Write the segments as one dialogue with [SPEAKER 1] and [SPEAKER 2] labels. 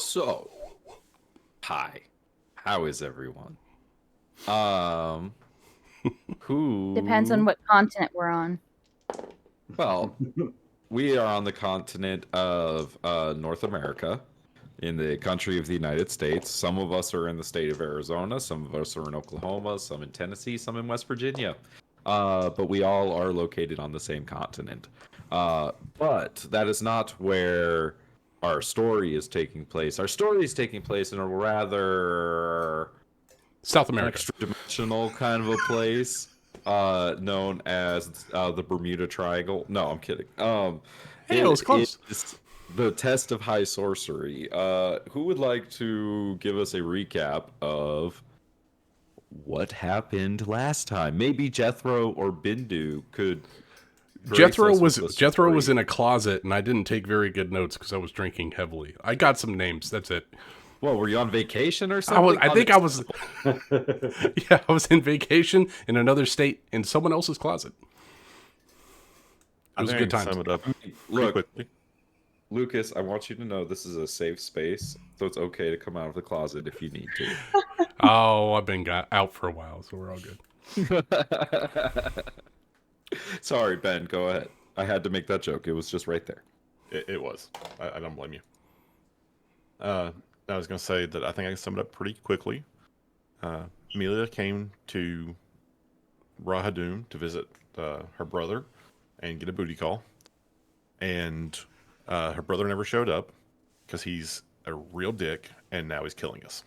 [SPEAKER 1] So, hi. How is everyone? Um,
[SPEAKER 2] Depends on
[SPEAKER 1] who?
[SPEAKER 2] what continent we're on.
[SPEAKER 1] Well, we are on the continent of North America, in the country of the United States. Some of us are in the state of Arizona, some of us are in Oklahoma, some in Tennessee, some in West Virginia. But we all are located on the same continent. But that is not where our story is taking place. Our story is taking place in a rather
[SPEAKER 3] South America.
[SPEAKER 1] extra dimensional kind of a place known as the Bermuda Triangle. No, I'm kidding.
[SPEAKER 3] Hey, it was close.
[SPEAKER 1] is the test of high sorcery. Who would like to give us a recap of what happened last time? Maybe Jethro or Bindu could grace
[SPEAKER 3] Jethro
[SPEAKER 1] us
[SPEAKER 3] was
[SPEAKER 1] with a
[SPEAKER 3] Jethro was
[SPEAKER 1] story.
[SPEAKER 3] in a closet, and I didn't take very good notes because I was drinking heavily. I got some names. That's it.
[SPEAKER 1] Well, were you on vacation or something?
[SPEAKER 3] I think I was. Yeah, I was in vacation in another state in someone else's closet. It was a good time.
[SPEAKER 4] Sum it up pretty
[SPEAKER 1] Look,
[SPEAKER 4] quickly.
[SPEAKER 1] Lucas, I want you to know this is a safe space, so it's okay to come out of the closet if you need to.
[SPEAKER 3] Oh, I've been out for a while, so we're all good.
[SPEAKER 1] Sorry, Ben, go ahead. I had to make that joke. It was just right there.
[SPEAKER 4] It was. I don't blame you. I was going to say that I think I can sum it up pretty quickly. Amelia came to Rahadum to visit her brother and get a booty call. And her brother never showed up because he's a real dick, and now he's killing us.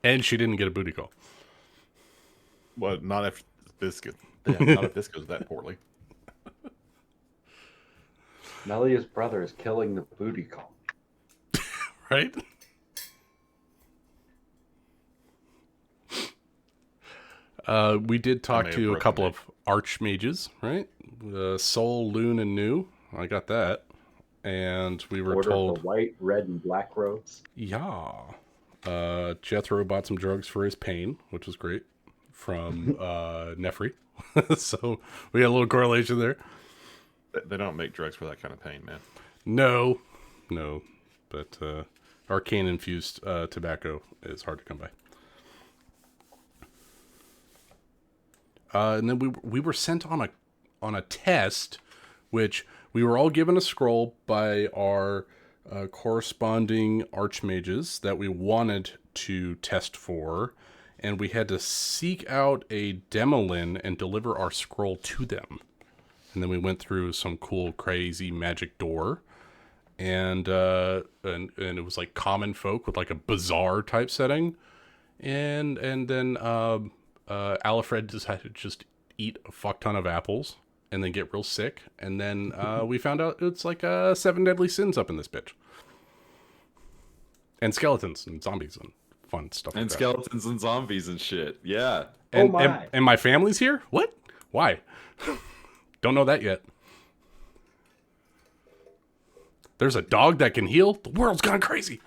[SPEAKER 3] And she didn't get a booty call.
[SPEAKER 4] Well, not if this goes, not if this goes that poorly.
[SPEAKER 5] Melia's brother is killing the booty call.
[SPEAKER 3] Right? We did talk to a couple of archmages, right? Soul, Loon, and New. I got that. And we were
[SPEAKER 5] Order
[SPEAKER 3] told...
[SPEAKER 5] for white, red, and black robes.
[SPEAKER 3] Yeah. Jethro bought some drugs for his pain, which was great, from Nefri. So we got a little correlation there.
[SPEAKER 4] They don't make drugs for that kind of pain, man.
[SPEAKER 3] No. But arcane-infused tobacco is hard to come by. And then we were sent on a test, which we were all given a scroll by our corresponding archmages that we wanted to test for, and we had to seek out a demolin and deliver our scroll to them. And then we went through some cool, crazy magic door, and it was like common folk with like a bazaar type setting, and then Alfred decided to just eat a fuck ton of apples and then get real sick, and then we found out it's like 7 deadly sins up in this bitch, and skeletons and zombies and fun stuff.
[SPEAKER 1] And
[SPEAKER 3] like
[SPEAKER 1] skeletons and zombies and shit. Yeah.
[SPEAKER 3] and,
[SPEAKER 5] Oh my.
[SPEAKER 3] and my family's here. What? Why? Don't know that yet. There's a dog that can heal. The world's gone crazy.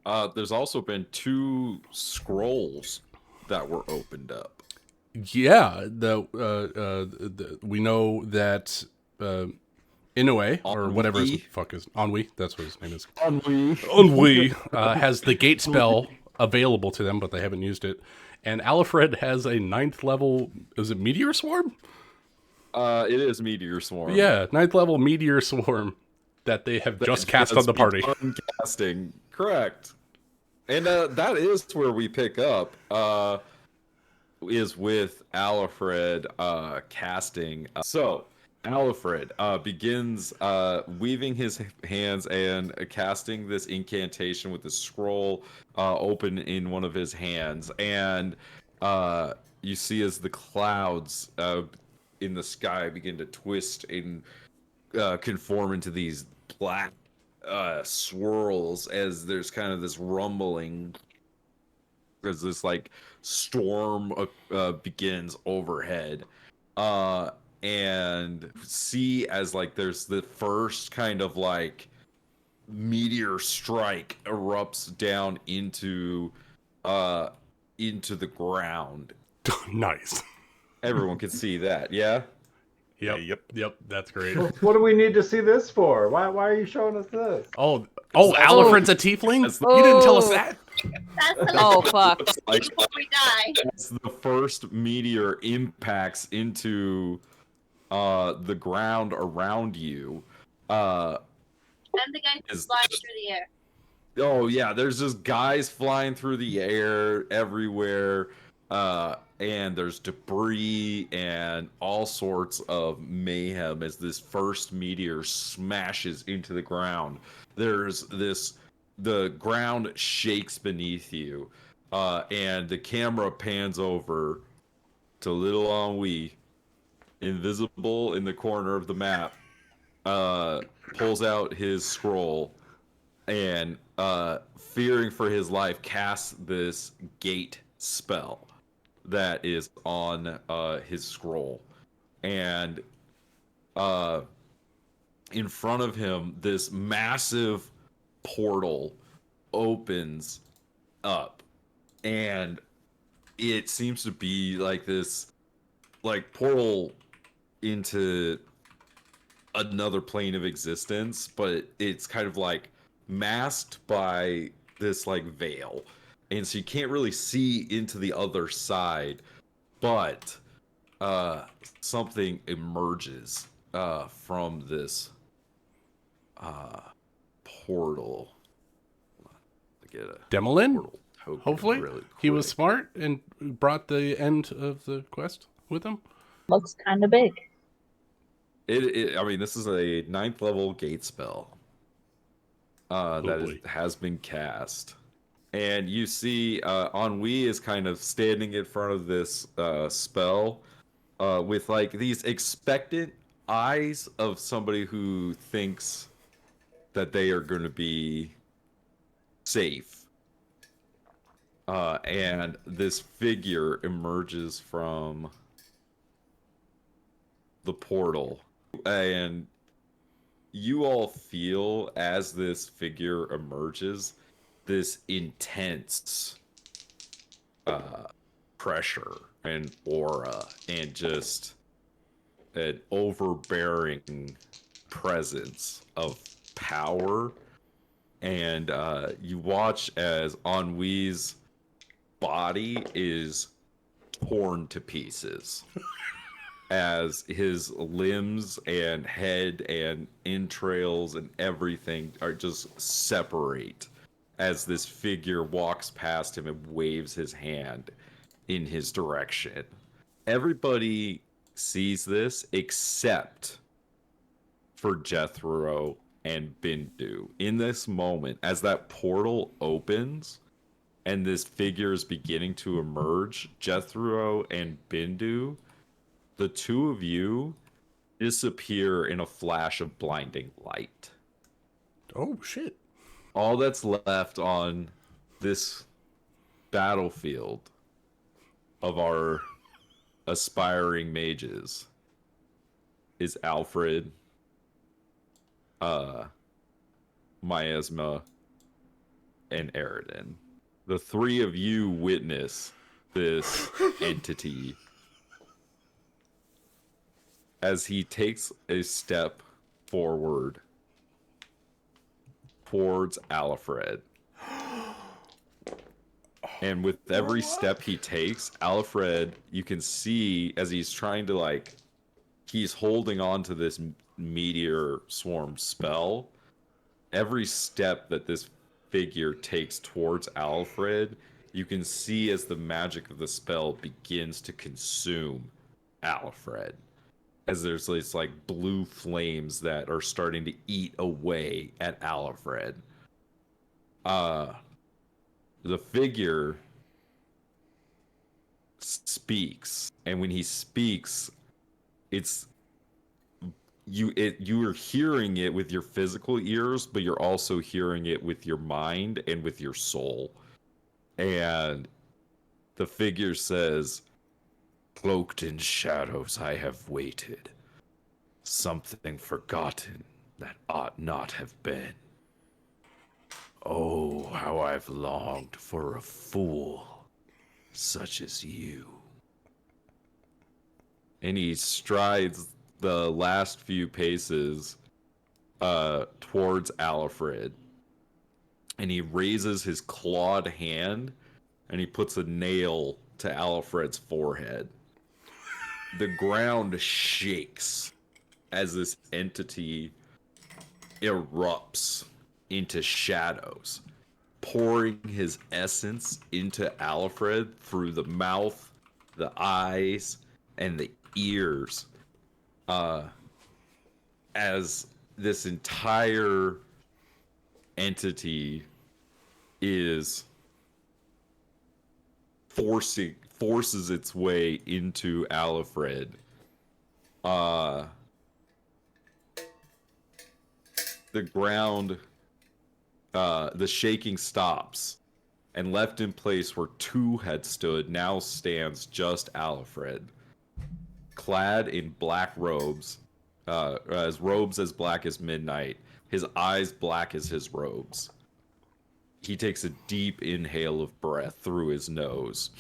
[SPEAKER 1] There's also been 2 scrolls that were opened up.
[SPEAKER 3] Yeah, we know that Inoue, or whatever his fuck is, Ennui, that's what his name is. Ennui has the gate spell available to them, but they haven't used it. And Alfred has a 9th level, is it Meteor Swarm?
[SPEAKER 1] It is Meteor Swarm.
[SPEAKER 3] Yeah, 9th level Meteor Swarm that they have just cast on the party.
[SPEAKER 1] Casting, correct. And that is where we pick up, is with Alfred casting. So, Alfred begins weaving his hands and casting this incantation with the scroll open in one of his hands. And you see as the clouds in the sky begin to twist and conform into these black swirls as there's kind of this rumbling as this like storm begins overhead, and see as like there's the first kind of like meteor strike erupts down into the ground.
[SPEAKER 3] Nice.
[SPEAKER 1] Everyone can see that, yeah?
[SPEAKER 3] Yep. That's great.
[SPEAKER 5] What do we need to see this for? Why are you showing us this?
[SPEAKER 3] Oh, Alfred's a tiefling?
[SPEAKER 1] That's
[SPEAKER 3] You didn't tell us
[SPEAKER 2] Oh.
[SPEAKER 3] that.
[SPEAKER 6] That's the
[SPEAKER 2] Oh, fuck.
[SPEAKER 1] like
[SPEAKER 6] before we die.
[SPEAKER 1] as the first meteor impacts into the ground around you.
[SPEAKER 6] I'm the guy who's
[SPEAKER 1] Is-
[SPEAKER 6] flying through the air.
[SPEAKER 1] Oh yeah, there's just guys flying through the air everywhere, and there's debris and all sorts of mayhem as this first meteor smashes into the ground. The ground shakes beneath you, and the camera pans over to little Ennui, invisible in the corner of the map, pulls out his scroll and fearing for his life casts this gate spell that is on his scroll, and in front of him this massive portal opens up, and it seems to be like this like portal into another plane of existence, but it's kind of like masked by this like veil, and so you can't really see into the other side, but something emerges from this portal. To get a
[SPEAKER 3] Demolin?
[SPEAKER 1] portal token
[SPEAKER 3] Hopefully.
[SPEAKER 1] really
[SPEAKER 3] He was
[SPEAKER 1] quick.
[SPEAKER 3] smart and brought the end of the quest with him.
[SPEAKER 2] Looks kind of big.
[SPEAKER 1] I mean, this is a 9th level gate spell
[SPEAKER 3] boy.
[SPEAKER 1] has been cast. And you see Ennui is kind of standing in front of this spell with like these expectant eyes of somebody who thinks that they are going to be safe. And this figure emerges from the portal, and you all feel as this figure emerges this intense pressure and aura and just an overbearing presence of power, and you watch as Ennui's body is torn to pieces as his limbs and head and entrails and everything are just separate as this figure walks past him and waves his hand in his direction. Everybody sees this except for Jethro and Bindu. In this moment, as that portal opens and this figure is beginning to emerge, Jethro and Bindu, the two of you disappear in a flash of blinding light.
[SPEAKER 3] Oh, shit.
[SPEAKER 1] All that's left on this battlefield of our aspiring mages is Alfred, Miasma, and Eridan. The three of you witness this entity as he takes a step forward towards Alfred. And with every step he takes, Alfred, you can see as he's trying to he's holding on to this meteor swarm spell. Every step that this figure takes towards Alfred, you can see as the magic of the spell begins to consume Alfred. As there's these blue flames that are starting to eat away at Alfred. The figure speaks, and when he speaks, you are hearing it with your physical ears, but you're also hearing it with your mind and with your soul. And the figure says, "Cloaked in shadows I have waited, something forgotten that ought not have been. Oh, how I've longed for a fool such as you." And he strides the last few paces towards Alfred, and he raises his clawed hand and he puts a nail to Alfred's forehead. The ground shakes as this entity erupts into shadows, pouring his essence into Alfred through the mouth, the eyes, and the ears. As this entire entity is forces its way into Alfred. The ground, the shaking stops, and left in place where two had stood now stands just Alfred, clad in black robes, as robes as black as midnight, his eyes black as his robes. He takes a deep inhale of breath through his nose.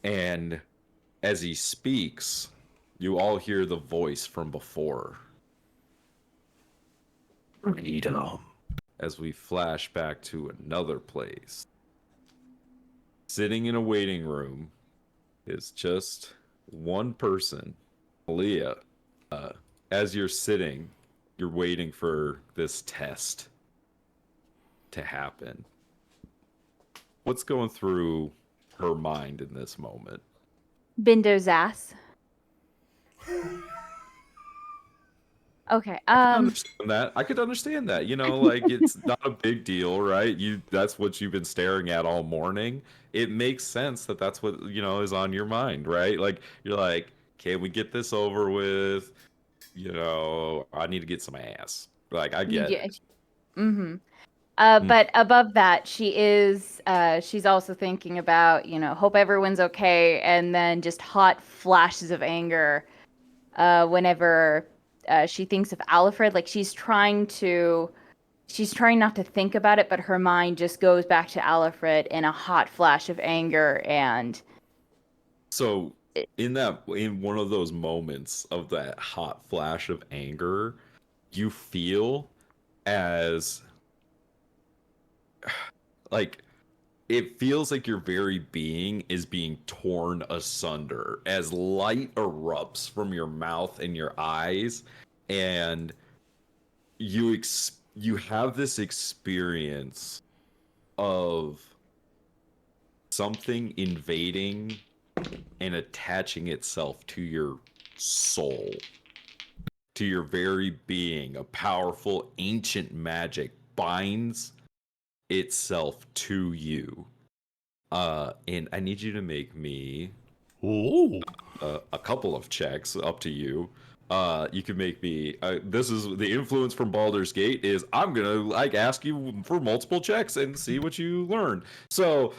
[SPEAKER 1] And as he speaks, you all hear the voice from before. Freedom. As we flash back to another place. Sitting in a waiting room is just one person, Leah. As you're sitting, you're waiting for this test to happen. What's going through her mind in this moment?
[SPEAKER 2] Bindo's ass. Okay.
[SPEAKER 1] I could understand that. You know, like it's not a big deal, right? That's what you've been staring at all morning. It makes sense that that's what, is on your mind, right? Like you're like, "Can we get this over with? I need to get some ass." Like I get it.
[SPEAKER 2] Mm-hmm. But above that, she's also thinking about, hope everyone's okay, and then just hot flashes of anger whenever she thinks of Alfred. Like she's trying not to think about it, but her mind just goes back to Alfred in a hot flash of anger. And
[SPEAKER 1] so in one of those moments of that hot flash of anger, you feel as like it feels like your very being is being torn asunder as light erupts from your mouth and your eyes, and you have this experience of something invading and attaching itself to your soul, to your very being. A powerful ancient magic binds itself to you. And I need you to make me a couple of checks, up to you. You can make me. This is the influence from Baldur's Gate. Is I'm gonna ask you for multiple checks and see what you learn. So,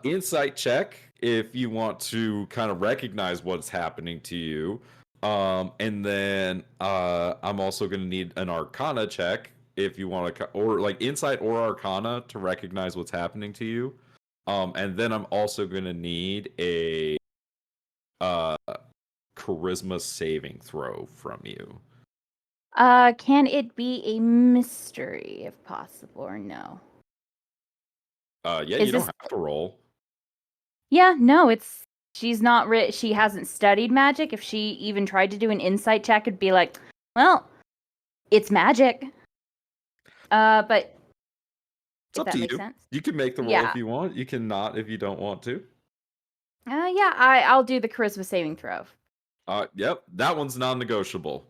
[SPEAKER 1] insight check if you want to kind of recognize what's happening to you. And then I'm also gonna need an Arcana check if you want to, or insight or Arcana to recognize what's happening to you. And then I'm also gonna need a charisma saving throw from you.
[SPEAKER 2] can it be a mystery if possible, or no?
[SPEAKER 1] Yeah,
[SPEAKER 2] Is
[SPEAKER 1] you
[SPEAKER 2] this...
[SPEAKER 1] don't have to roll.
[SPEAKER 2] Yeah, no, she's not she hasn't studied magic. If she even tried to do an insight check, it'd be like, well, it's magic. But
[SPEAKER 1] It's up
[SPEAKER 2] if that
[SPEAKER 1] to
[SPEAKER 2] makes
[SPEAKER 1] you.
[SPEAKER 2] sense.
[SPEAKER 1] You can make the roll if you want. You can not if you don't want to.
[SPEAKER 2] Yeah, I'll do the charisma saving throw.
[SPEAKER 1] Yep, that one's non-negotiable.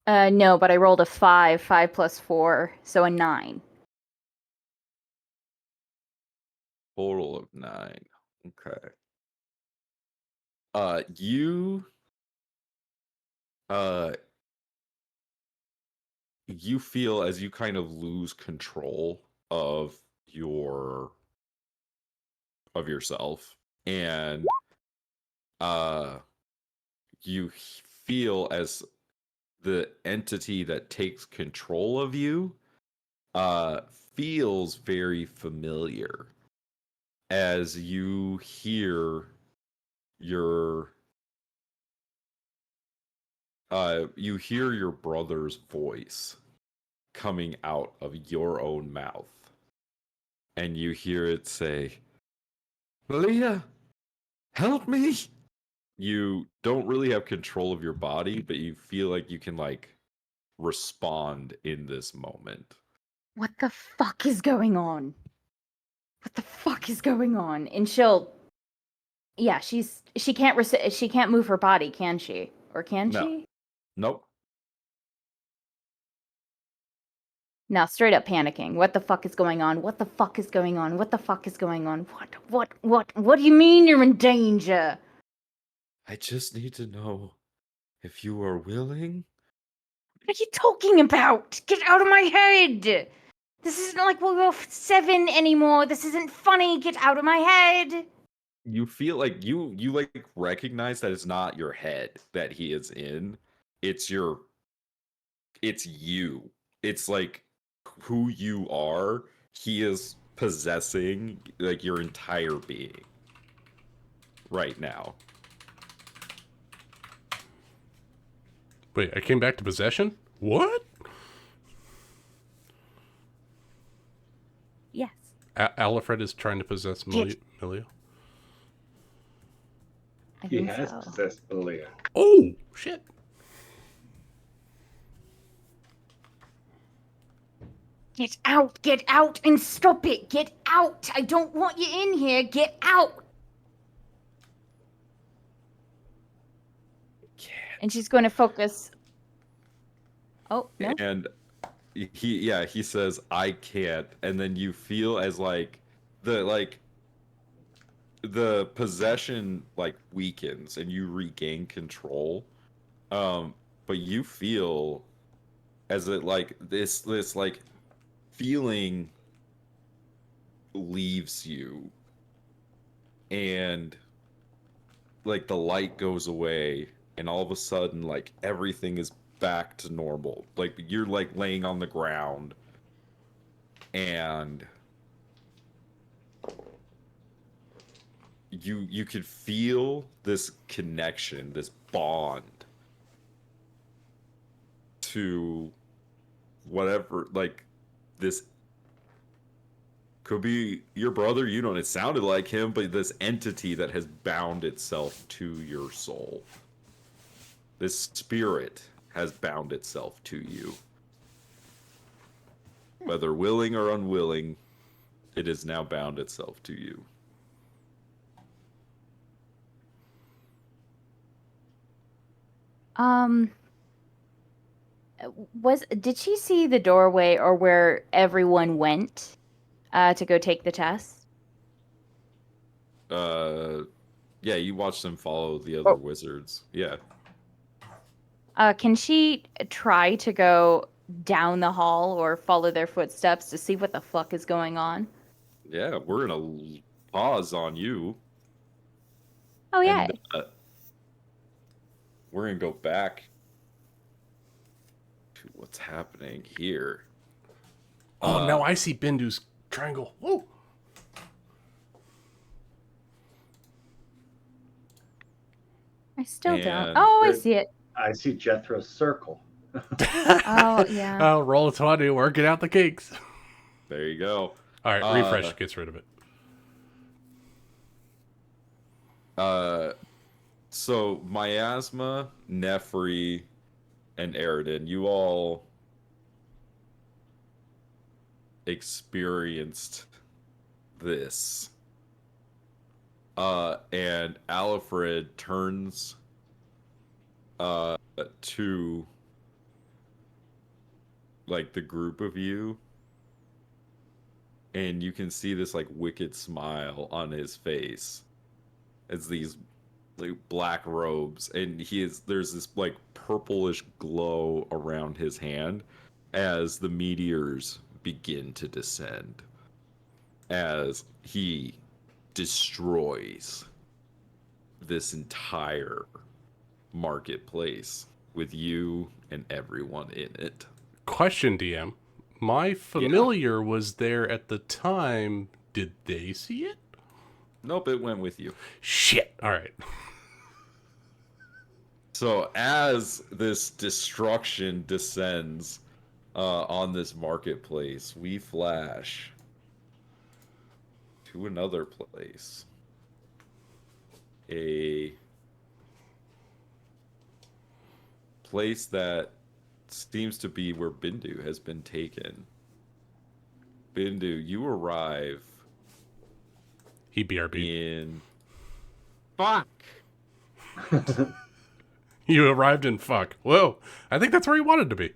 [SPEAKER 2] No, but I rolled a 5. 5 plus 4, so a 9.
[SPEAKER 1] Total of 9. Okay. You feel as you kind of lose control of yourself, and you feel as the entity that takes control of you feels very familiar as you hear your you hear your brother's voice coming out of your own mouth. And you hear it say, Leah, help me! You don't really have control of your body, but you feel like you can, like, respond in this moment.
[SPEAKER 2] What the fuck is going on? What the fuck is going on? And she'll, yeah, she can't move her body, can she? Or can
[SPEAKER 1] No.
[SPEAKER 2] she?
[SPEAKER 1] Nope.
[SPEAKER 2] Now, straight up panicking. What the fuck is going on? What the fuck is going on? What the fuck is going on? What do you mean you're in danger?
[SPEAKER 1] I just need to know if you are willing.
[SPEAKER 2] What are you talking about? Get out of my head! This isn't like we're 7 anymore. This isn't funny. Get out of my head!
[SPEAKER 1] You feel like you like recognize that it's not your head that he is in. It's you. It's like who you are. He is possessing like your entire being right now.
[SPEAKER 3] Wait, I came back to possession? What?
[SPEAKER 2] Yes.
[SPEAKER 3] Alfred is trying to possess Milia.
[SPEAKER 2] I
[SPEAKER 5] He
[SPEAKER 2] think
[SPEAKER 5] has
[SPEAKER 2] so.
[SPEAKER 5] possessed Leah.
[SPEAKER 3] Oh, shit.
[SPEAKER 2] Get out and stop it! Get out! I don't want you in here! Get out! And she's going to focus. Oh, no.
[SPEAKER 1] And he says I can't, and then you feel as the possession like weakens and you regain control. But you feel as it like this like feeling leaves you, and like the light goes away, and all of a sudden like everything is back to normal. Like you're like laying on the ground, and you could feel this connection, this bond to whatever, like this could be your brother, you know, and it sounded like him, but this entity that has bound itself to your soul. This spirit has bound itself to you. Whether willing or unwilling, it has now bound itself to you.
[SPEAKER 2] Did she see the doorway or where everyone went to go take the test?
[SPEAKER 1] Yeah, you watch them follow the other wizards. Yeah.
[SPEAKER 2] Can she try to go down the hall or follow their footsteps to see what the fuck is going on?
[SPEAKER 1] Yeah, we're gonna pause on you.
[SPEAKER 2] Oh, yeah.
[SPEAKER 1] And we're gonna go back to what's happening here.
[SPEAKER 3] Oh, now I see Bindu's triangle. Whoa.
[SPEAKER 2] I still don't.
[SPEAKER 1] And
[SPEAKER 2] Oh, I see it.
[SPEAKER 5] I see Jethro's circle.
[SPEAKER 2] Oh, yeah.
[SPEAKER 3] Oh, roll a 20, working out the kinks.
[SPEAKER 1] there you go.
[SPEAKER 3] All right, refresh gets rid of it.
[SPEAKER 1] So Miasma, Nefri, and Eridan, you all experienced this. And Alfred turns to like the group of you, and you can see this like wicked smile on his face as these like black robes, and there's this like purplish glow around his hand as the meteors begin to descend, as he destroys this entire marketplace with you and everyone in it.
[SPEAKER 3] Question, DM. My familiar was there at the time. Did they see it?
[SPEAKER 1] Nope, it went with you.
[SPEAKER 3] Shit. All right.
[SPEAKER 1] So as this destruction descends on this marketplace, we flash to another place. A place that seems to be where Bindu has been taken. Bindu, you arrive
[SPEAKER 3] He BRB.
[SPEAKER 1] in... Fuck!
[SPEAKER 3] You arrived in fuck. Whoa. I think that's where he wanted to be.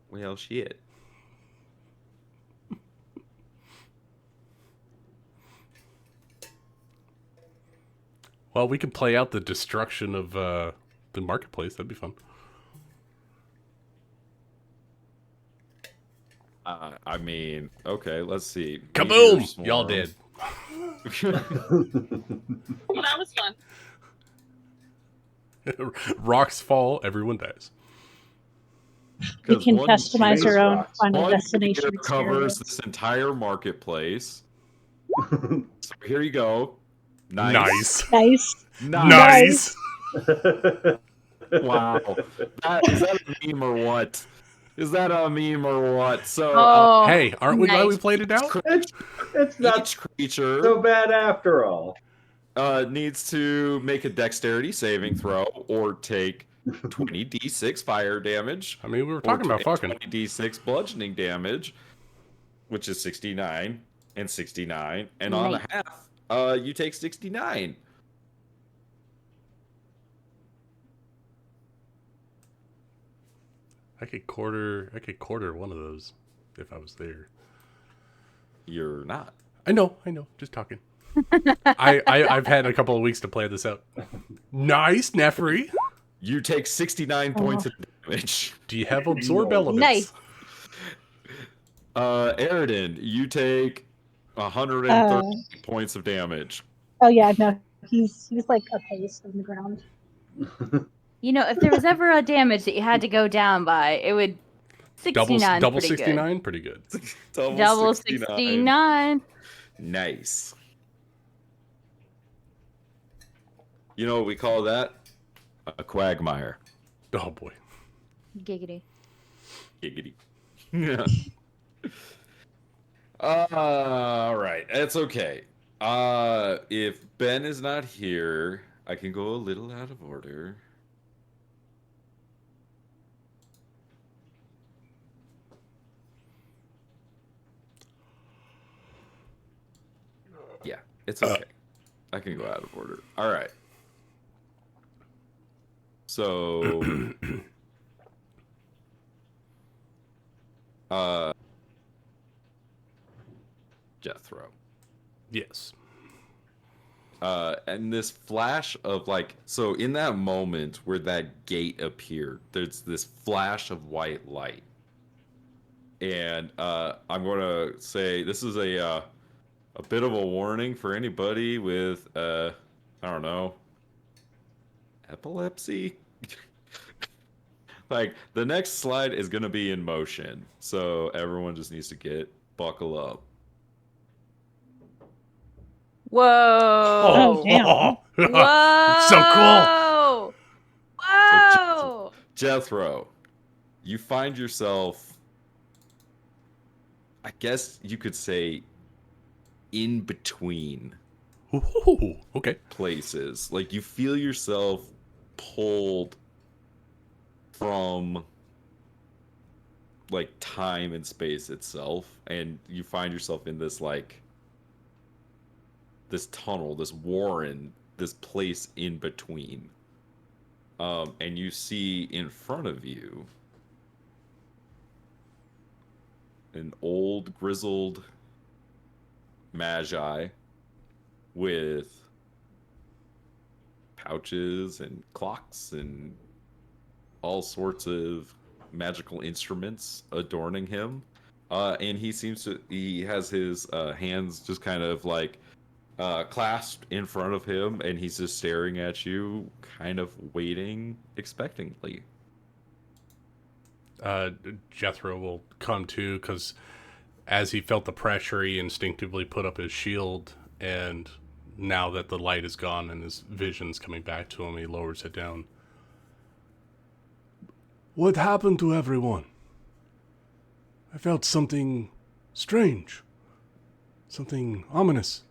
[SPEAKER 1] Well, shit.
[SPEAKER 3] Well, we could play out the destruction of the marketplace. That'd be fun.
[SPEAKER 1] I mean, okay, let's see.
[SPEAKER 3] Kaboom!
[SPEAKER 1] Meteor swarm.
[SPEAKER 3] Y'all did.
[SPEAKER 6] Well, that was fun.
[SPEAKER 3] Rocks fall, everyone dies.
[SPEAKER 7] We
[SPEAKER 1] 'Cause
[SPEAKER 7] can
[SPEAKER 1] one
[SPEAKER 7] customize
[SPEAKER 5] space
[SPEAKER 7] our own
[SPEAKER 5] rocks.
[SPEAKER 7] final
[SPEAKER 1] One
[SPEAKER 7] destination
[SPEAKER 1] meteor covers
[SPEAKER 7] experience.
[SPEAKER 1] this entire marketplace. So here you go.
[SPEAKER 3] Nice.
[SPEAKER 7] Nice.
[SPEAKER 3] Nice.
[SPEAKER 1] Wow. Is that a meme or what? Is that a meme or what? So
[SPEAKER 2] Oh,
[SPEAKER 3] Hey, aren't we glad we
[SPEAKER 2] nice.
[SPEAKER 3] played it out?
[SPEAKER 5] It's not
[SPEAKER 1] each creature
[SPEAKER 5] so bad after all.
[SPEAKER 1] needs to make a dexterity saving throw or take 20d6 fire damage.
[SPEAKER 3] I mean, we were
[SPEAKER 1] Or
[SPEAKER 3] talking about
[SPEAKER 1] take
[SPEAKER 3] fucking.
[SPEAKER 1] 20d6 bludgeoning damage, which is 69 and 69. And on
[SPEAKER 2] Nice.
[SPEAKER 1] a half, you take 69.
[SPEAKER 3] I could quarter one of those if I was there.
[SPEAKER 1] You're not.
[SPEAKER 3] I know, just talking. I've had a couple of weeks to play this out. Nice, Nefri.
[SPEAKER 1] You take 69 points of damage.
[SPEAKER 3] Do you have absorb elements?
[SPEAKER 2] Nice.
[SPEAKER 1] Aridin, you take 130 points of damage.
[SPEAKER 7] Oh yeah, no, he's like a pace on the ground.
[SPEAKER 2] You know, if there was ever a damage that you had to go down by, it would 69.
[SPEAKER 3] Double
[SPEAKER 2] pretty
[SPEAKER 3] 69, pretty good.
[SPEAKER 2] Good. Double 69.
[SPEAKER 1] Nice. You know what we call that? A quagmire.
[SPEAKER 3] Oh boy.
[SPEAKER 2] Giggity.
[SPEAKER 1] Giggity. All right, it's okay. If Ben is not here, I can go a little out of order. Yeah, it's okay. I can go out of order. All right. So, Jethro.
[SPEAKER 3] Yes.
[SPEAKER 1] And this flash of so in that moment where that gate appeared, there's this flash of white light. And I'm going to say this is a bit of a warning for anybody with, I don't know, epilepsy? The next slide is going to be in motion. So everyone just needs to buckle up.
[SPEAKER 2] Whoa.
[SPEAKER 7] Oh, damn.
[SPEAKER 2] Whoa.
[SPEAKER 3] So cool.
[SPEAKER 2] Whoa.
[SPEAKER 1] Jethro, you find yourself, I guess you could say, in between
[SPEAKER 3] Ooh, okay.
[SPEAKER 1] places. You feel yourself pulled from time and space itself, and you find yourself in this this tunnel, this warren, this place in between. And you see in front of you an old grizzled magi with pouches and clocks and all sorts of magical instruments adorning him. And he has his hands just kind of clasped in front of him, and he's just staring at you, kind of waiting expectantly.
[SPEAKER 3] Jethro will come to, because as he felt the pressure, he instinctively put up his shield and now that the light is gone and his vision's coming back to him, he lowers it down. What happened to everyone? I felt something strange. Something ominous.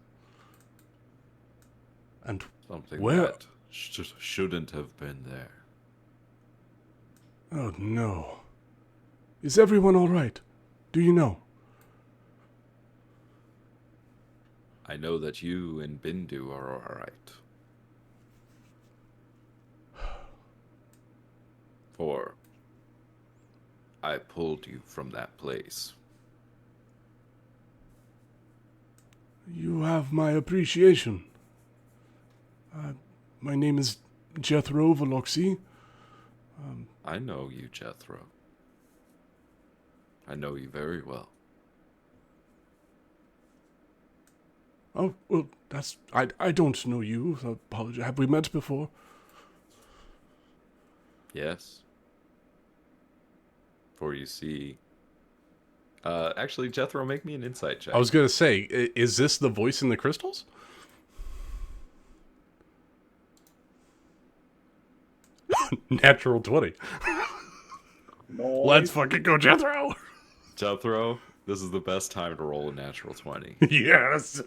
[SPEAKER 3] And
[SPEAKER 1] Something
[SPEAKER 3] where?
[SPEAKER 1] that shouldn't have been there.
[SPEAKER 3] Oh no. Is everyone all right? Do you know?
[SPEAKER 1] I know that you and Bindu are alright. For I pulled you from that place.
[SPEAKER 3] You have my appreciation. My name is Jethro Veloxy.
[SPEAKER 1] I know you, Jethro. I know you very well.
[SPEAKER 3] Oh, well, I don't know you. Apologize. Have we met before?
[SPEAKER 1] Yes. For you see... actually, Jethro, make me an insight check.
[SPEAKER 3] I was going to say, is this the voice in the crystals? Natural 20. Let's fucking go, Jethro!
[SPEAKER 1] Jethro, this is the best time to roll a natural 20.
[SPEAKER 3] Yes!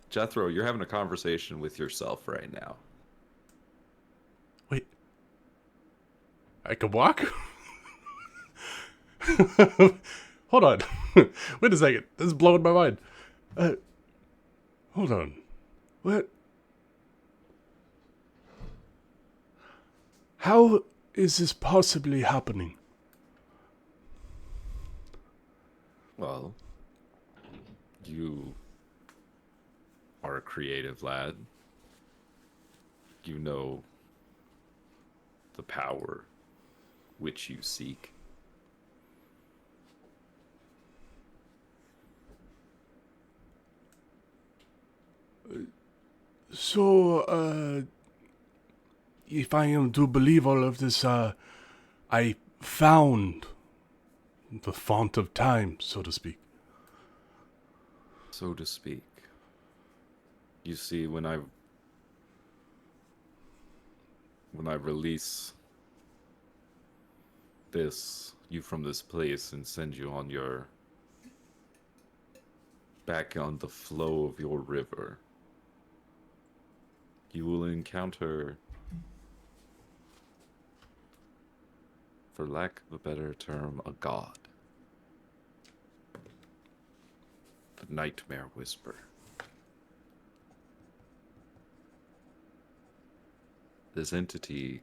[SPEAKER 1] Jethro, you're having a conversation with yourself right now.
[SPEAKER 3] Wait. I can walk? Hold on. Wait a second. This is blowing my mind. Hold on. What? How is this possibly happening?
[SPEAKER 1] Well, you are a creative lad. You know the power which you seek.
[SPEAKER 3] So, if I am to believe all of this, I found the font of time, so to speak.
[SPEAKER 1] So to speak. You see, when I release you from this place and send you on your back on the flow of your river, you will encounter, for lack of a better term, a god. The Nightmare Whisper. This entity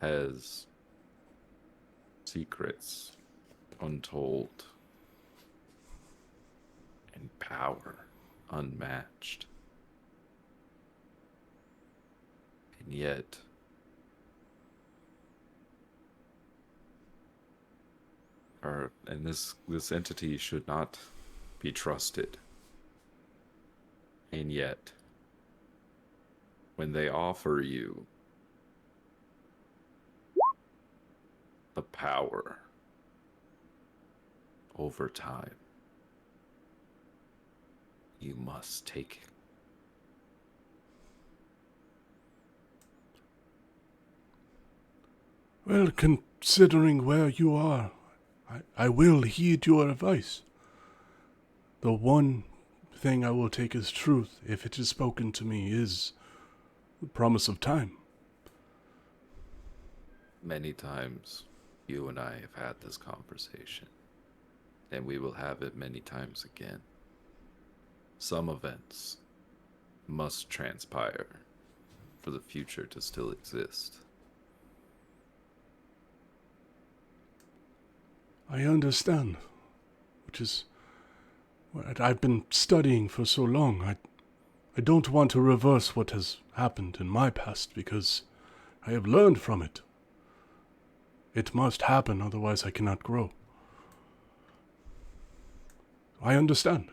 [SPEAKER 1] has secrets untold and power unmatched. And yet, this entity should not be trusted. And yet, when they offer you the power over time, you must take it.
[SPEAKER 3] Well, considering where you are, I will heed your advice. The one thing I will take as truth, if it is spoken to me, is the promise of time.
[SPEAKER 1] Many times, you and I have had this conversation, and we will have it many times again. Some events must transpire for the future to still exist.
[SPEAKER 3] I understand, which is what I've been studying for so long. I don't want to reverse what has happened in my past because I have learned from it. It must happen, otherwise I cannot grow. I understand.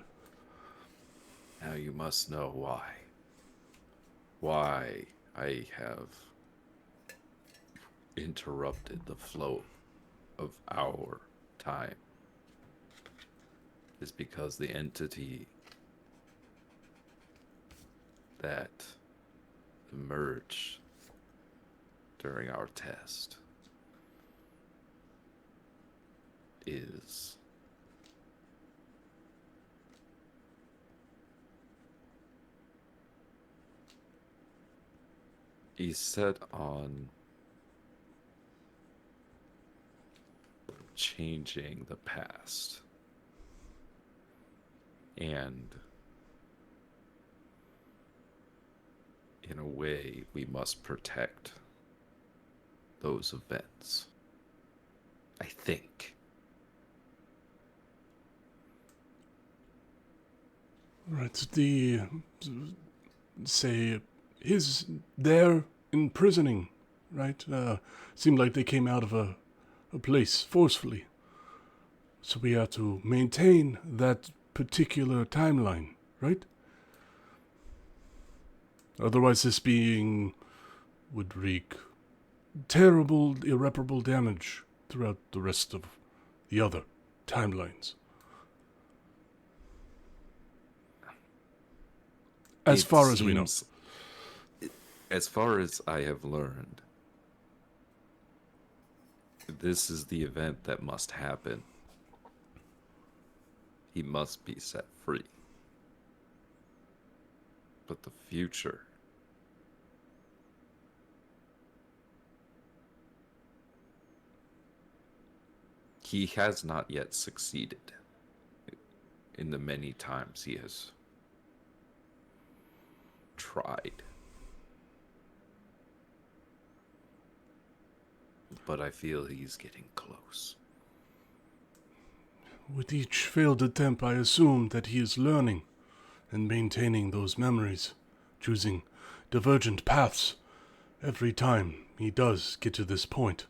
[SPEAKER 1] Now you must know why. Why I have interrupted the flow of our time. is because the entity that emerged during our test is he's set on changing the past, and in a way we must protect those events, I think.
[SPEAKER 3] Right, say, is there imprisoning, right? Seemed like they came out of a place forcefully. So we have to maintain that particular timeline, right? Otherwise this being would wreak terrible, irreparable damage throughout the rest of the other timelines. As
[SPEAKER 1] It
[SPEAKER 3] far as we know.
[SPEAKER 1] seems- As far as I have learned, this is the event that must happen. He must be set free. But the future, he has not yet succeeded in the many times he has tried. But I feel he's getting close.
[SPEAKER 3] With each failed attempt, I assume that he is learning and maintaining those memories, choosing divergent paths every time he does get to this point.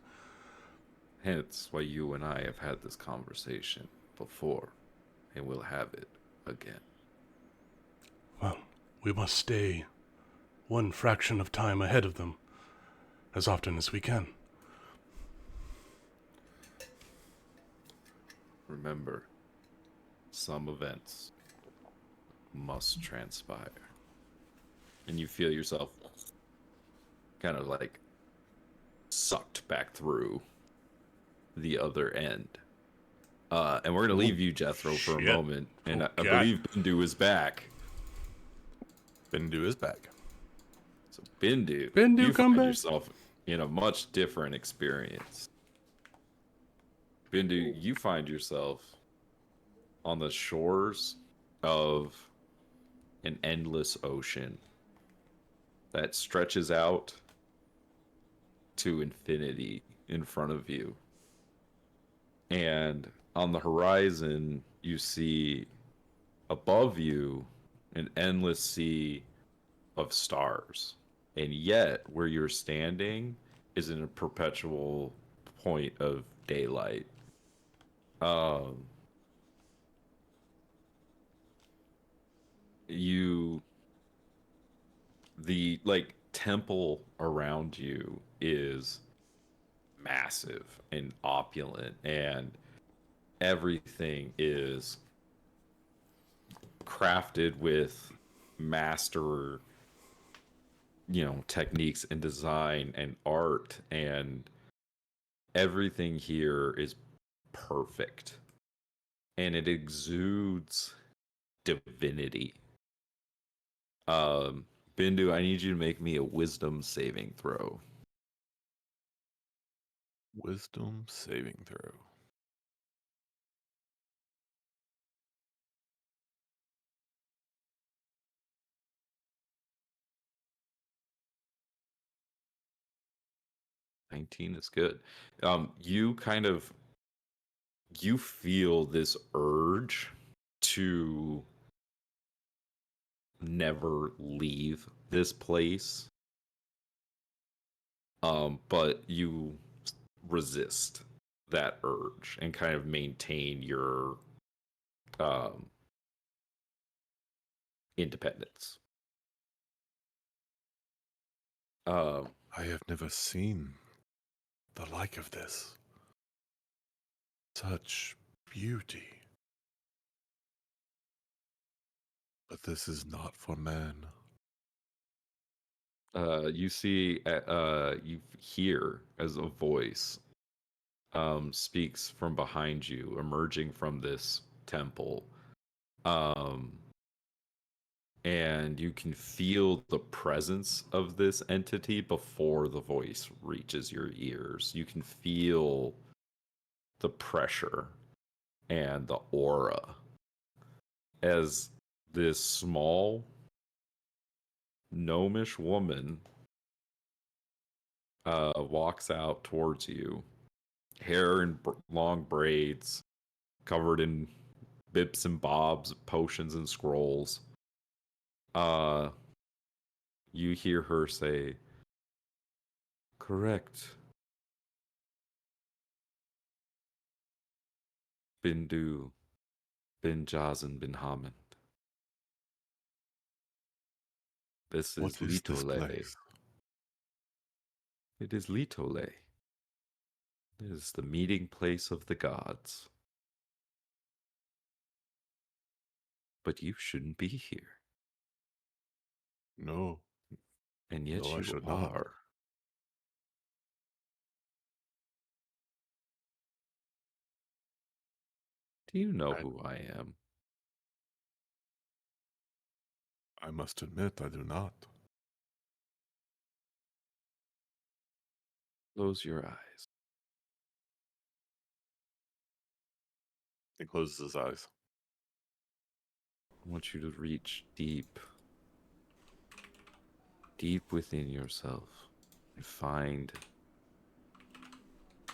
[SPEAKER 1] Hence why you and I have had this conversation before, and we'll have it again.
[SPEAKER 3] Well, we must stay one fraction of time ahead of them as often as we can.
[SPEAKER 1] Remember, some events must transpire. And you feel yourself kind of like sucked back through the other end. And we're going to leave you, Jethro, for a
[SPEAKER 3] shit.
[SPEAKER 1] moment. And I
[SPEAKER 3] Okay.
[SPEAKER 1] believe Bindu is back.
[SPEAKER 4] Bindu is back.
[SPEAKER 1] So Bindu,
[SPEAKER 3] Bindu,
[SPEAKER 1] you
[SPEAKER 3] come
[SPEAKER 1] find
[SPEAKER 3] back.
[SPEAKER 1] yourself in a much different experience. Bindu, you find yourself on the shores of an endless ocean that stretches out to infinity in front of you. And on the horizon, you see above you an endless sea of stars. And yet, where you're standing is in a perpetual point of daylight. The like temple around you is massive and opulent, and everything is crafted with master, techniques and design and art, and everything here is perfect, and it exudes divinity. Bindu, I need you to make me a wisdom saving throw.
[SPEAKER 4] Wisdom saving throw.
[SPEAKER 1] $19 is good. You feel this urge to never leave this place. But you resist that urge and kind of maintain your independence.
[SPEAKER 4] I have never seen the like of this. Such beauty. This is not for man.
[SPEAKER 1] You see, you hear as a voice speaks from behind you, emerging from this temple. Um, and you can feel the presence of this entity before the voice reaches your ears. You can feel the pressure and the aura as this small gnomish woman walks out towards you, hair in long braids, covered in bips and bobs, potions and scrolls. You hear her say, "Correct. Bindu, bin Jazan, bin Hamid. This
[SPEAKER 4] What
[SPEAKER 1] is
[SPEAKER 4] is this
[SPEAKER 1] Litole.
[SPEAKER 4] place?
[SPEAKER 1] It is Litole. It is the meeting place of the gods. But you shouldn't be here.
[SPEAKER 4] No,
[SPEAKER 1] And yet
[SPEAKER 4] no, I
[SPEAKER 1] you
[SPEAKER 4] should not.
[SPEAKER 1] are. Do you know who I am?
[SPEAKER 4] I must admit, I do not.
[SPEAKER 1] Close your eyes.
[SPEAKER 4] He closes his eyes.
[SPEAKER 1] I want you to reach deep, deep within yourself and find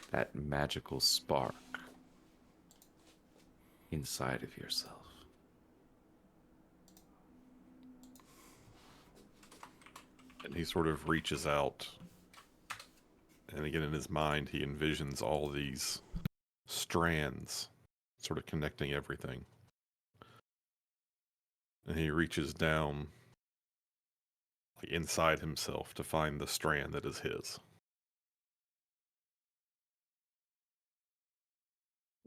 [SPEAKER 1] that magical spark inside of yourself.
[SPEAKER 4] And he sort of reaches out. And again, in his mind, he envisions all these strands sort of connecting everything. And he reaches down like inside himself to find the strand that is his.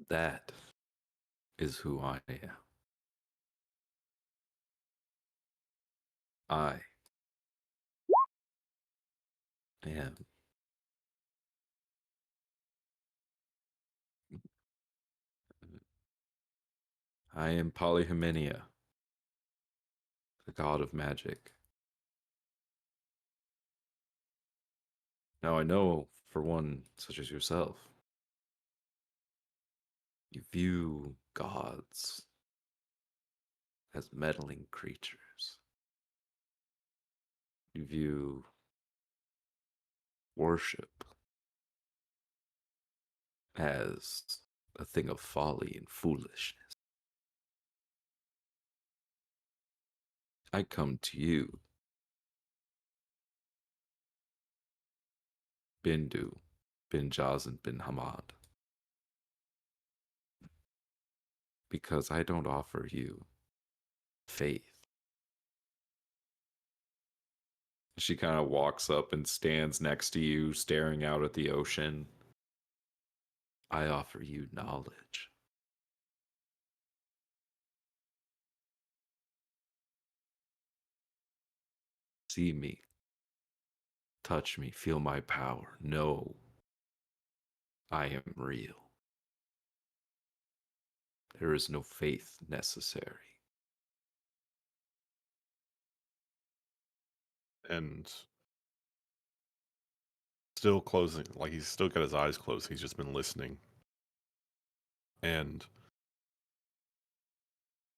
[SPEAKER 1] That is who I am. I am. I am Polyhymenia, the god of magic. Now I know, for one such as yourself, you view gods as meddling creatures. You view worship as a thing of folly and foolishness. I come to you, Bindu, bin Jazan, bin Hamad, because I don't offer you faith. She kind of walks up and stands next to you, staring out at the ocean. I offer you knowledge. See me, touch me, feel my power. Know I am real. There is no faith necessary.
[SPEAKER 4] And still closing, like he's still got his eyes closed. He's just been listening. And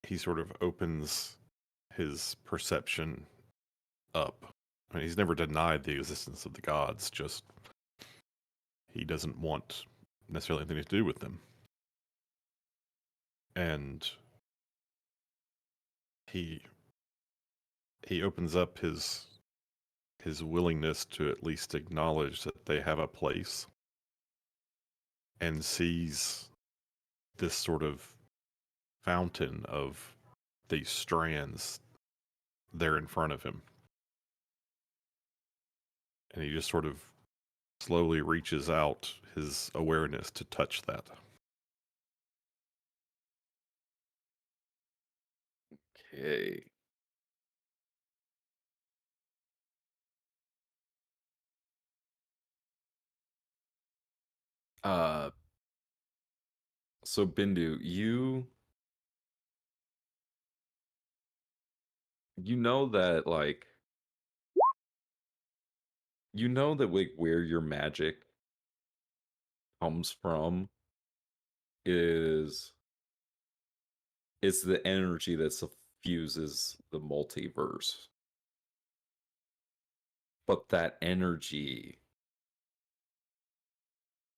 [SPEAKER 4] he sort of opens his perception up. I mean, he's never denied the existence of the gods, just he doesn't want necessarily anything to do with them. And he opens up his willingness to at least acknowledge that they have a place, and sees this sort of fountain of these strands there in front of him. And he just sort of slowly reaches out his awareness to touch that.
[SPEAKER 1] Okay. Uh, so Bindu, you know that like like where your magic comes from is it's the energy that suffuses the multiverse. But that energy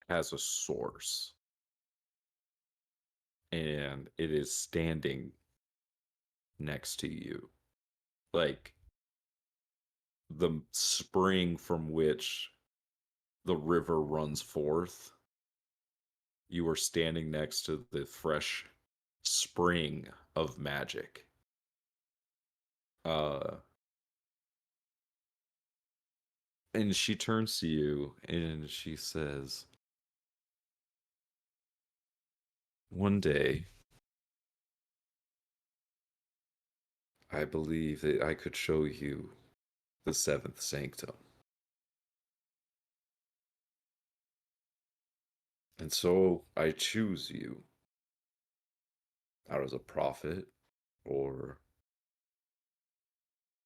[SPEAKER 1] has a source, and it is standing next to you. Like the spring from which the river runs forth, you are standing next to the fresh spring of magic. Uh, and she turns to you and she says, "One day, I believe that I could show you the seventh sanctum. And so I choose you, not as a prophet or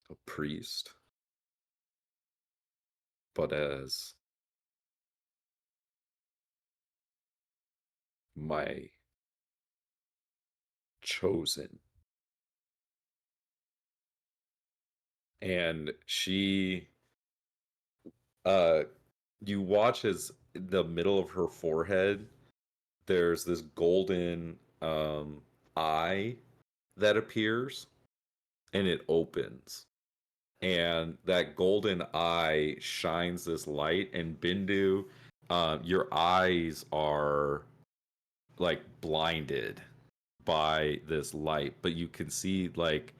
[SPEAKER 1] a priest, but as my chosen." And uh you watch as the middle of her forehead there's this golden eye that appears, and it opens, and that golden eye shines this light. And Bindu, your eyes are like blinded by this light, but you can see like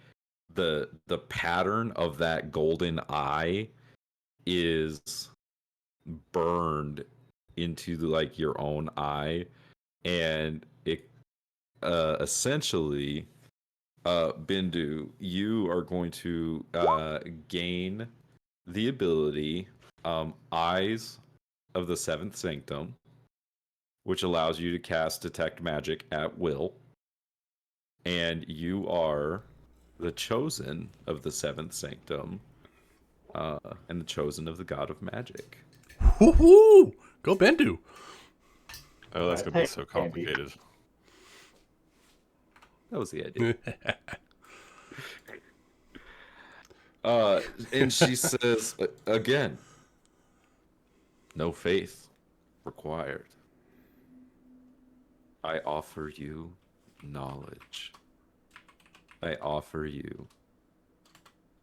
[SPEAKER 1] the pattern of that golden eye is burned into like your own eye, and it essentially, Bindu, you are going to gain the ability, Eyes of the Seventh Sanctum, which allows you to cast Detect Magic at will. And you are the chosen of the Seventh Sanctum, and the chosen of the God of Magic.
[SPEAKER 3] Woohoo! Go Bendu.
[SPEAKER 4] Oh, that's gonna be so complicated.
[SPEAKER 1] That was the idea. And she says again, no faith required. I offer you knowledge. I offer you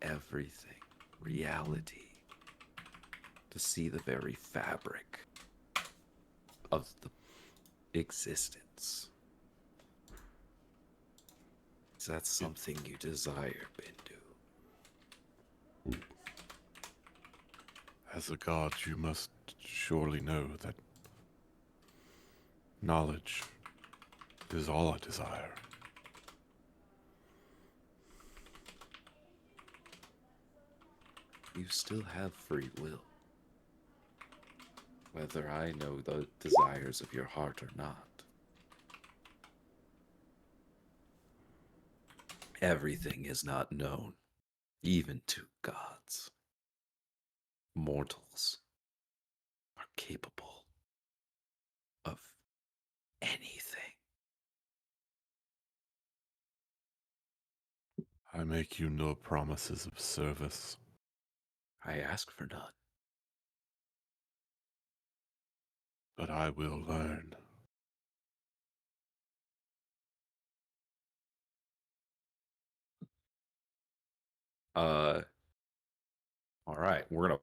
[SPEAKER 1] everything, reality, to see the very fabric of the existence. Is that something you desire, Bindu?
[SPEAKER 4] As a god, you must surely know that knowledge is all I desire.
[SPEAKER 1] You still have free will, whether I know the desires of your heart or not. Everything is not known, even to gods. Mortals are capable of anything.
[SPEAKER 4] I make you no promises of service.
[SPEAKER 1] I ask for none.
[SPEAKER 4] But I will learn.
[SPEAKER 1] All right, we're gonna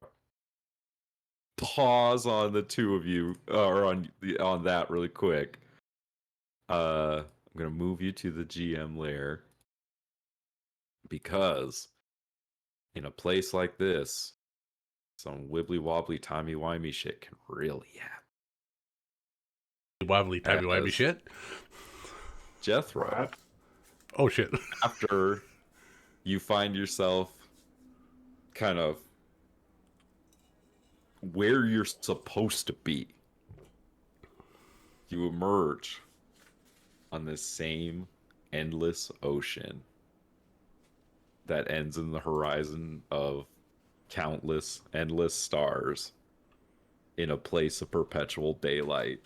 [SPEAKER 1] pause on the two of you, or on that really quick. I'm gonna move you to the GM layer, because in a place like this, some wibbly wobbly timey wimey shit can really happen.
[SPEAKER 3] Wobbly, timey wimey
[SPEAKER 1] As
[SPEAKER 3] shit.
[SPEAKER 1] Jethro,
[SPEAKER 5] What?
[SPEAKER 3] Oh shit.
[SPEAKER 1] after you find yourself kind of where you're supposed to be, you emerge on this same endless ocean that ends in the horizon of countless, endless stars in a place of perpetual daylight.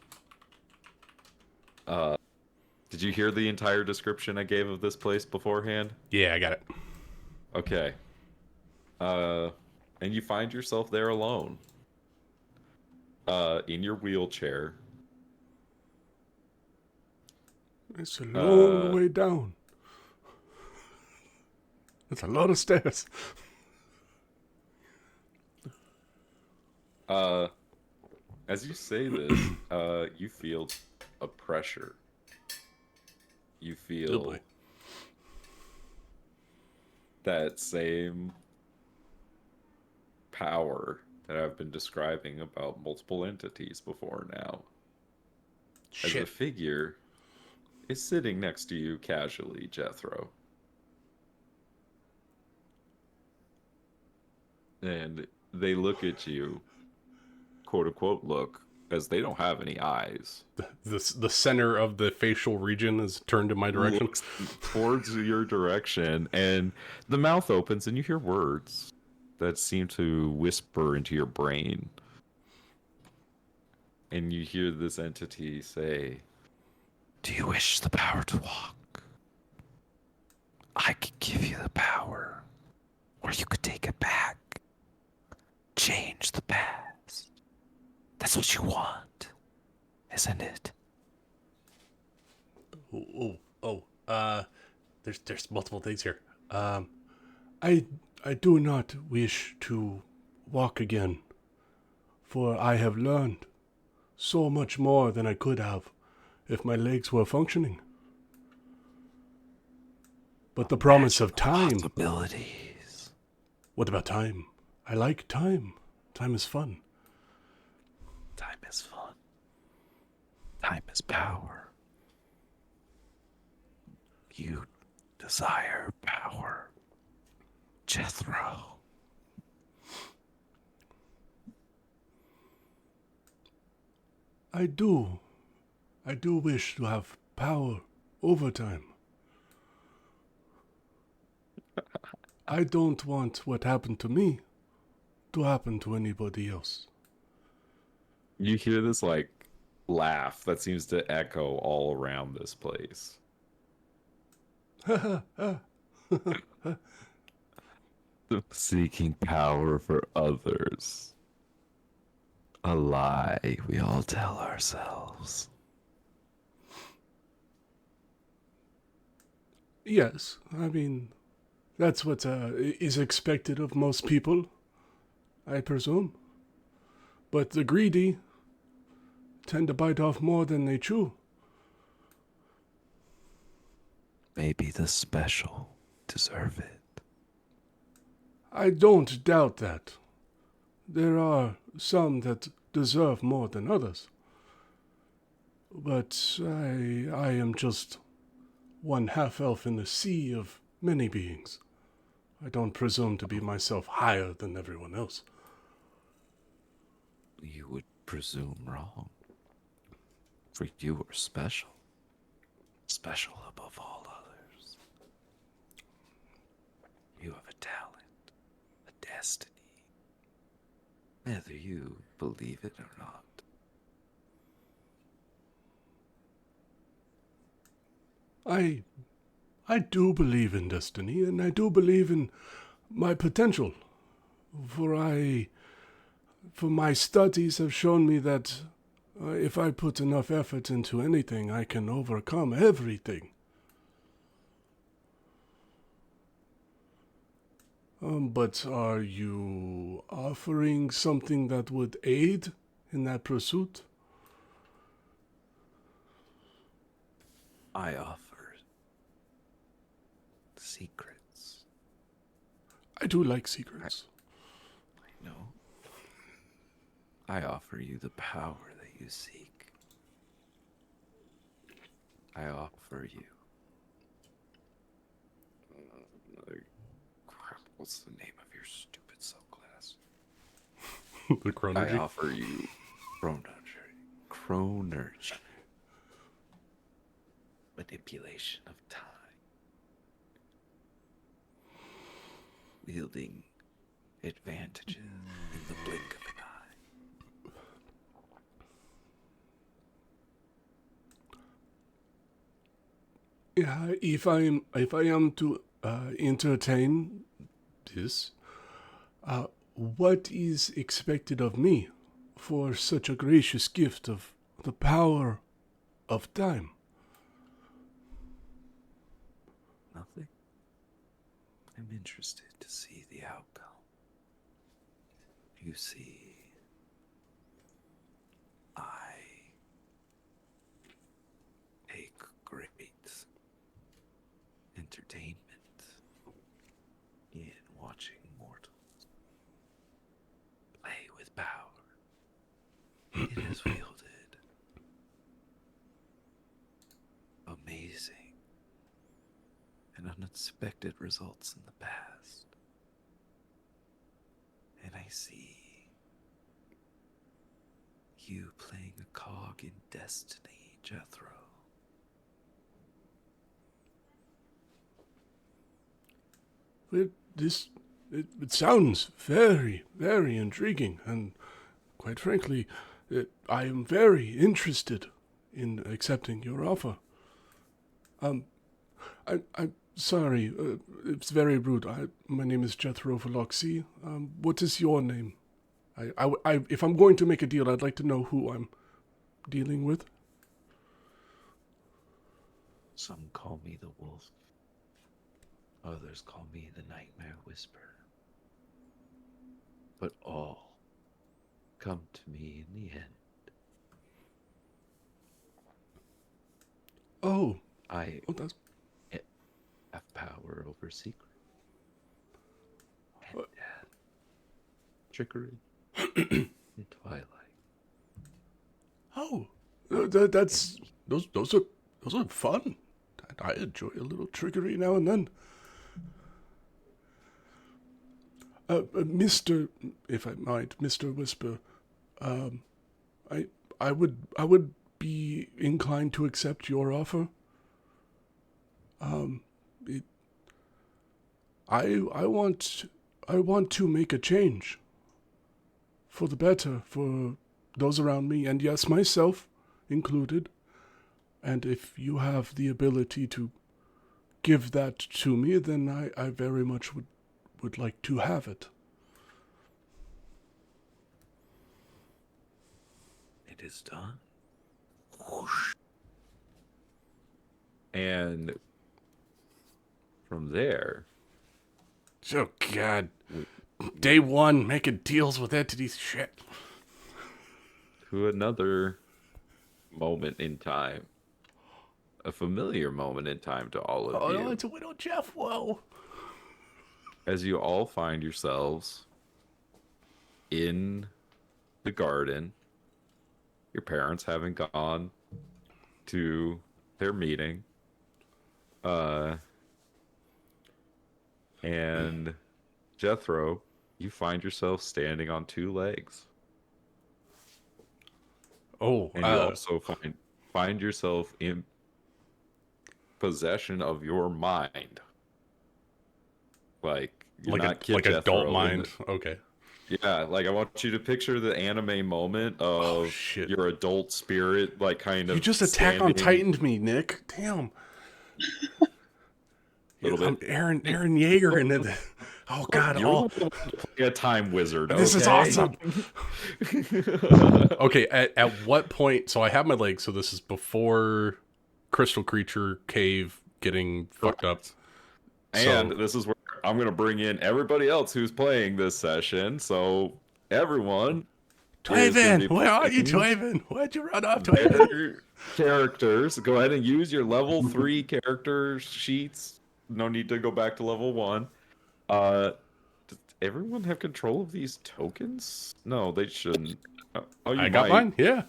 [SPEAKER 1] Did you hear the entire description I gave of this place beforehand?
[SPEAKER 3] Yeah, I got it.
[SPEAKER 1] Okay. And you find yourself there alone. In your wheelchair.
[SPEAKER 3] It's a long way down. It's a lot of stairs.
[SPEAKER 1] As you say this, you feel a pressure. You feel that same power that I've been describing about multiple entities before now. As a figure is sitting next to you casually, Jethro. And they look at you, quote unquote look, as they don't have any eyes.
[SPEAKER 3] The center of the facial region is turned in my direction.
[SPEAKER 1] Looks towards your direction, and the mouth opens and you hear words that seem to whisper into your brain. And you hear this entity say, "Do you wish the power to walk? I could give you the power, or you could take it back. Change the past. That's what you want, isn't it?"
[SPEAKER 3] There's multiple things here. I do not wish to walk again, for I have learned so much more than I could have if my legs were functioning. But the promise of time.
[SPEAKER 1] Possibilities.
[SPEAKER 3] What about time? I like time. Time is fun.
[SPEAKER 1] Time is fun. Time is power. You desire power, Jethro.
[SPEAKER 3] I do. I do wish to have power over time. I don't want what happened to me to happen to anybody else.
[SPEAKER 1] You hear this like laugh that seems to echo all around this place. Seeking power for others. A lie we all tell ourselves.
[SPEAKER 3] Yes, I mean, that's what is expected of most people, I presume. But the greedy tend to bite off more than they chew.
[SPEAKER 1] Maybe the special deserve it.
[SPEAKER 3] I don't doubt that. There are some that deserve more than others. But I am just one half-elf in a sea of many beings. I don't presume to be myself higher than everyone else.
[SPEAKER 1] You would presume wrong. For you are special. Special above all others. You have a talent, a destiny. Whether you believe it or not.
[SPEAKER 3] I do believe in destiny, and I do believe in my potential. For my studies have shown me that if I put enough effort into anything, I can overcome everything. But are you offering something that would aid in that pursuit?
[SPEAKER 1] I offer secrets.
[SPEAKER 3] I do like secrets.
[SPEAKER 1] I know. I offer you the power that you seek. I offer you. Crap, what's the name of your stupid subclass?
[SPEAKER 3] The Chronergy.
[SPEAKER 1] I offer you Chronergy. manipulation of time. Wielding advantages in the blink of an eye.
[SPEAKER 3] Yeah, if I am to entertain this, what is expected of me for such a gracious gift of the power of time?
[SPEAKER 1] Nothing. I'm interested to see the outcome. You see, I take great entertainment in watching mortals play with power. It has wielded amazing and unexpected results in the past. And I see you playing a cog in destiny, Jethro.
[SPEAKER 3] It sounds very, very intriguing, and quite frankly, I am very interested in accepting your offer. I'm sorry, it's very rude. My name is Jethro Veloxy. What is your name? If I'm going to make a deal, I'd like to know who I'm dealing with.
[SPEAKER 1] Some call me the wolf. Others call me the nightmare whisperer. But all come to me in the end. I
[SPEAKER 3] That's
[SPEAKER 1] have power over secret and death, trickery, and twilight.
[SPEAKER 3] that's those are fun. I enjoy a little trickery now and then. Mr. If I might, Mr. Whisper, I would be inclined to accept your offer. I want to make a change for the better for those around me, and yes, myself included. And if you have the ability to give that to me, then I very much would like to have it.
[SPEAKER 1] It is done. Whoosh. And from there,
[SPEAKER 3] Oh, God. Day one, making deals with entities, shit.
[SPEAKER 1] to another moment in time. A familiar moment in time to all of
[SPEAKER 3] Oh,
[SPEAKER 1] you.
[SPEAKER 3] no, it's a Widow Jeff, whoa.
[SPEAKER 1] As you all find yourselves in the garden, your parents having gone to their meeting, and Jethro, you find yourself standing on two legs,
[SPEAKER 3] Oh,
[SPEAKER 1] and you also find yourself in possession of your mind. Like you're not Kid
[SPEAKER 3] like
[SPEAKER 1] Jethro
[SPEAKER 3] adult mind. Okay.
[SPEAKER 1] Yeah, like I want you to picture the anime moment of
[SPEAKER 3] shit.
[SPEAKER 1] your adult spirit, like kind of.
[SPEAKER 3] You just Attack on Titan'd me, Nick. Damn.
[SPEAKER 1] Little
[SPEAKER 3] I'm
[SPEAKER 1] bit.
[SPEAKER 3] Aaron Yeager in it. Oh God!
[SPEAKER 1] You're the one playing a time wizard.
[SPEAKER 3] This is
[SPEAKER 1] okay?
[SPEAKER 3] awesome. Okay, at what point? So I have my legs. So this is before Crystal Creature Cave getting fucked up.
[SPEAKER 1] And this is where I'm going to bring in everybody else who's playing this session. So everyone,
[SPEAKER 3] Twaven, where are you, Twaven? Where'd you run off, Twaven?
[SPEAKER 1] their characters. Go ahead and use your level 3 character sheets. No need to go back to level 1. Does everyone have control of these tokens? No, they shouldn't. Oh, you
[SPEAKER 3] I got
[SPEAKER 1] might.
[SPEAKER 3] mine. Yeah.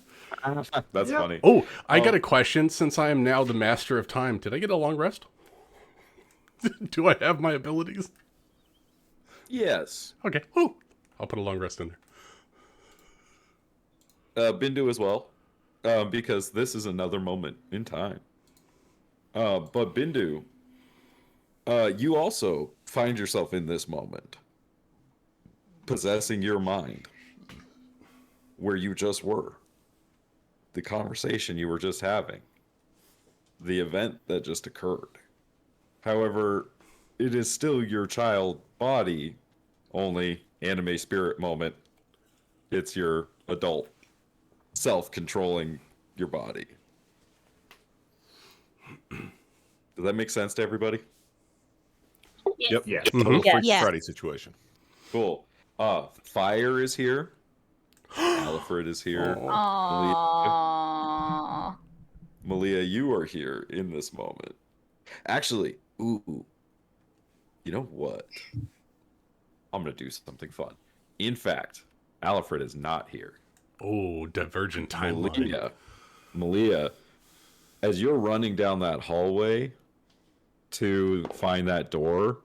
[SPEAKER 1] That's funny.
[SPEAKER 3] Oh, I got a question. Since I am now the master of time, did I get a long rest? Do I have my abilities?
[SPEAKER 1] Yes.
[SPEAKER 3] Okay. Woo. I'll put a long rest in
[SPEAKER 1] Bindu as well, because this is another moment in time. But Bindu, you also find yourself in this moment, possessing your mind, where you just were, the conversation you were just having, the event that just occurred. However, it is still your child body, only anime spirit moment. It's your adult self controlling your body. Does that make sense to everybody?
[SPEAKER 6] Yes.
[SPEAKER 4] Yep.
[SPEAKER 5] Yes.
[SPEAKER 4] Total
[SPEAKER 7] Yes.
[SPEAKER 4] Freaky
[SPEAKER 2] Yes.
[SPEAKER 4] Friday situation.
[SPEAKER 1] Cool. Fire is here. Alfred is here.
[SPEAKER 2] Aww.
[SPEAKER 1] Malia, you are here in this moment. Actually, ooh, you know what? I'm gonna do something fun. In fact, Alfred is not here.
[SPEAKER 3] Oh, divergent timeline.
[SPEAKER 1] Malia, as you're running down that hallway to find that door,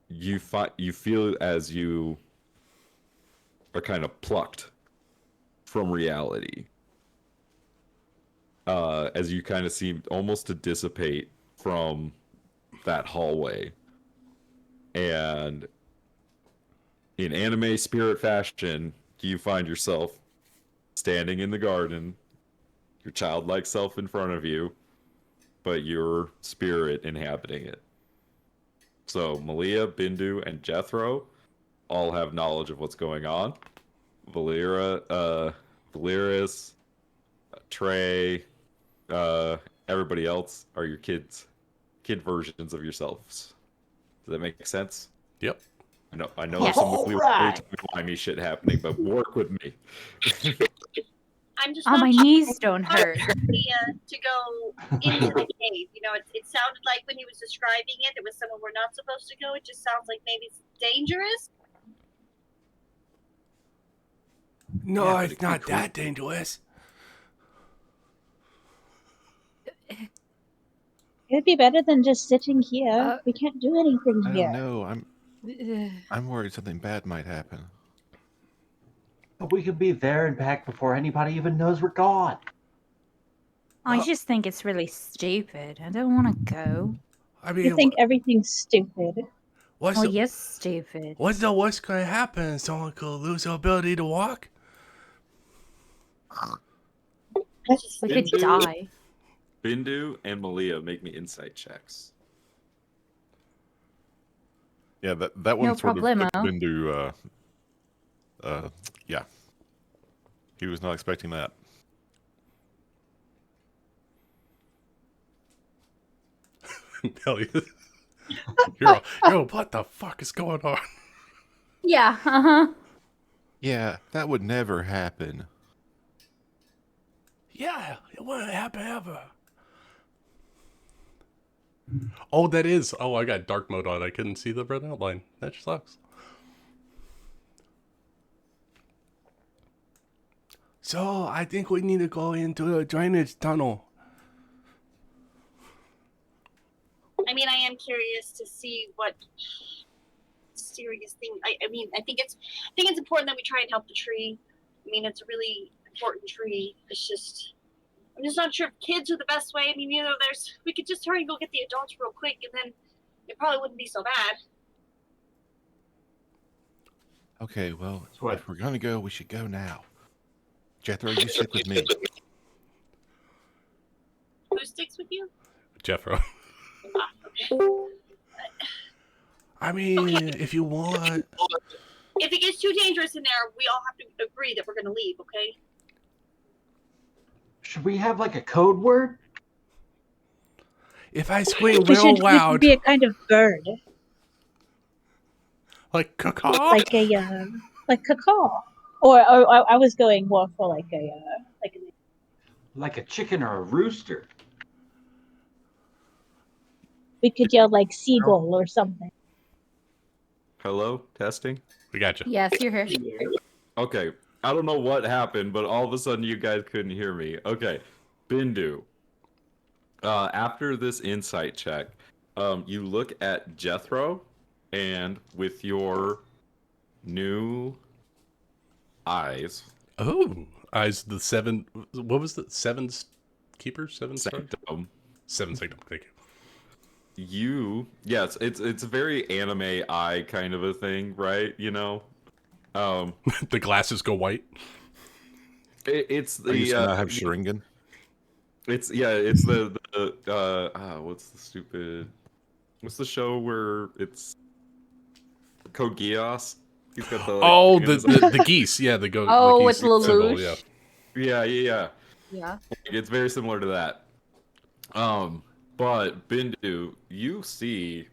[SPEAKER 1] you feel as you are kind of plucked from reality. As you kind of seem almost to dissipate from that hallway. And in anime spirit fashion, you find yourself standing in the garden, your childlike self in front of you, but your spirit inhabiting it. So Malia, Bindu, and Jethro all have knowledge of what's going on. Valeris, Trey, everybody else are your kid versions of yourselves. Does that make sense?
[SPEAKER 3] Yep.
[SPEAKER 1] I know
[SPEAKER 2] Yes.
[SPEAKER 1] some
[SPEAKER 5] All
[SPEAKER 1] really
[SPEAKER 5] right.
[SPEAKER 1] timey shit happening, but work with me.
[SPEAKER 6] I'm just
[SPEAKER 2] Oh,
[SPEAKER 6] not
[SPEAKER 2] my
[SPEAKER 6] sure
[SPEAKER 2] knees don't hurt.
[SPEAKER 6] to go into the cave. You know, it sounded like when he was describing it, it was somewhere we're not supposed to go. It just sounds like maybe it's dangerous.
[SPEAKER 3] No,
[SPEAKER 1] Yeah, but
[SPEAKER 3] it's
[SPEAKER 1] it could
[SPEAKER 3] not
[SPEAKER 1] be
[SPEAKER 3] that
[SPEAKER 1] creepy.
[SPEAKER 3] dangerous.
[SPEAKER 7] It'd be better than just sitting here.
[SPEAKER 2] Uh,
[SPEAKER 7] We can't do anything
[SPEAKER 4] I
[SPEAKER 7] here.
[SPEAKER 4] don't know. I'm worried something bad might happen.
[SPEAKER 5] But we could be there and back before anybody even knows we're gone.
[SPEAKER 2] I just think it's really stupid. I don't want to go.
[SPEAKER 3] I
[SPEAKER 7] You
[SPEAKER 3] mean,
[SPEAKER 7] think everything's stupid.
[SPEAKER 3] what's
[SPEAKER 2] Oh,
[SPEAKER 3] the,
[SPEAKER 2] yes, stupid.
[SPEAKER 3] what's the worst gonna happen? Someone could lose their ability to walk?
[SPEAKER 2] We could die.
[SPEAKER 1] Bindu and Malia make me insight checks.
[SPEAKER 4] Yeah, that one
[SPEAKER 2] No
[SPEAKER 4] sort of
[SPEAKER 2] problemo.
[SPEAKER 4] took Bindu, yeah. He was not expecting that.
[SPEAKER 3] Hell yeah. Yo, what the fuck is going on?
[SPEAKER 2] Yeah, uh-huh.
[SPEAKER 4] Yeah, that would never happen.
[SPEAKER 3] Yeah, it wouldn't happen ever. Oh, that is. Oh, I got dark mode on. I couldn't see the red outline. That sucks. So, I think we need to go into a drainage tunnel.
[SPEAKER 6] I mean, I am curious to see what serious thing. I mean, I think it's important that we try and help the tree. I mean, it's a really important tree. It's just, I'm just not sure if kids are the best way. I mean, you know, we could just hurry and go get the adults real quick, and then it probably wouldn't be so bad.
[SPEAKER 4] Okay, well,
[SPEAKER 5] What?
[SPEAKER 4] if we're gonna go, we should go now. Jethro, you stick with me.
[SPEAKER 6] Who sticks with you?
[SPEAKER 3] Jeffro.
[SPEAKER 6] Okay.
[SPEAKER 3] I mean, if you want.
[SPEAKER 6] If it gets too dangerous in there, we all have to agree that we're going to leave, okay?
[SPEAKER 5] Should we have like a code word?
[SPEAKER 3] If I scream
[SPEAKER 7] We
[SPEAKER 3] real
[SPEAKER 7] should
[SPEAKER 3] loud,
[SPEAKER 7] be a kind of bird,
[SPEAKER 3] like caw,
[SPEAKER 7] like like cacaw. Or I was going more for like
[SPEAKER 5] Like a chicken or a rooster?
[SPEAKER 7] we could yell like seagull or something.
[SPEAKER 1] Hello, testing.
[SPEAKER 3] we got you.
[SPEAKER 2] Yes, you're here.
[SPEAKER 1] Okay, I don't know what happened, but all of a sudden you guys couldn't hear me. Okay, Bindu. After this insight check, you look at Jethro, and with your new eyes,
[SPEAKER 3] Oh, eyes the seven. What was the seven keepers? Seven stars.
[SPEAKER 1] sanctum,
[SPEAKER 3] Seven Signal. Thank you.
[SPEAKER 1] Yes, it's a very anime eye kind of a thing, right? You know,
[SPEAKER 3] The glasses go white.
[SPEAKER 1] it's
[SPEAKER 4] Are you
[SPEAKER 1] the
[SPEAKER 4] saying I have Sharingan?
[SPEAKER 1] it's what's the show where it's Code Geass? He's got the like,
[SPEAKER 3] Oh,
[SPEAKER 1] thing in his
[SPEAKER 3] the geese. Yeah, the go.
[SPEAKER 2] Oh,
[SPEAKER 3] the
[SPEAKER 2] with
[SPEAKER 3] geese symbol,
[SPEAKER 2] Lelouch.
[SPEAKER 3] yeah.
[SPEAKER 1] yeah.
[SPEAKER 2] Yeah.
[SPEAKER 1] It's very similar to that. But Bindu, you see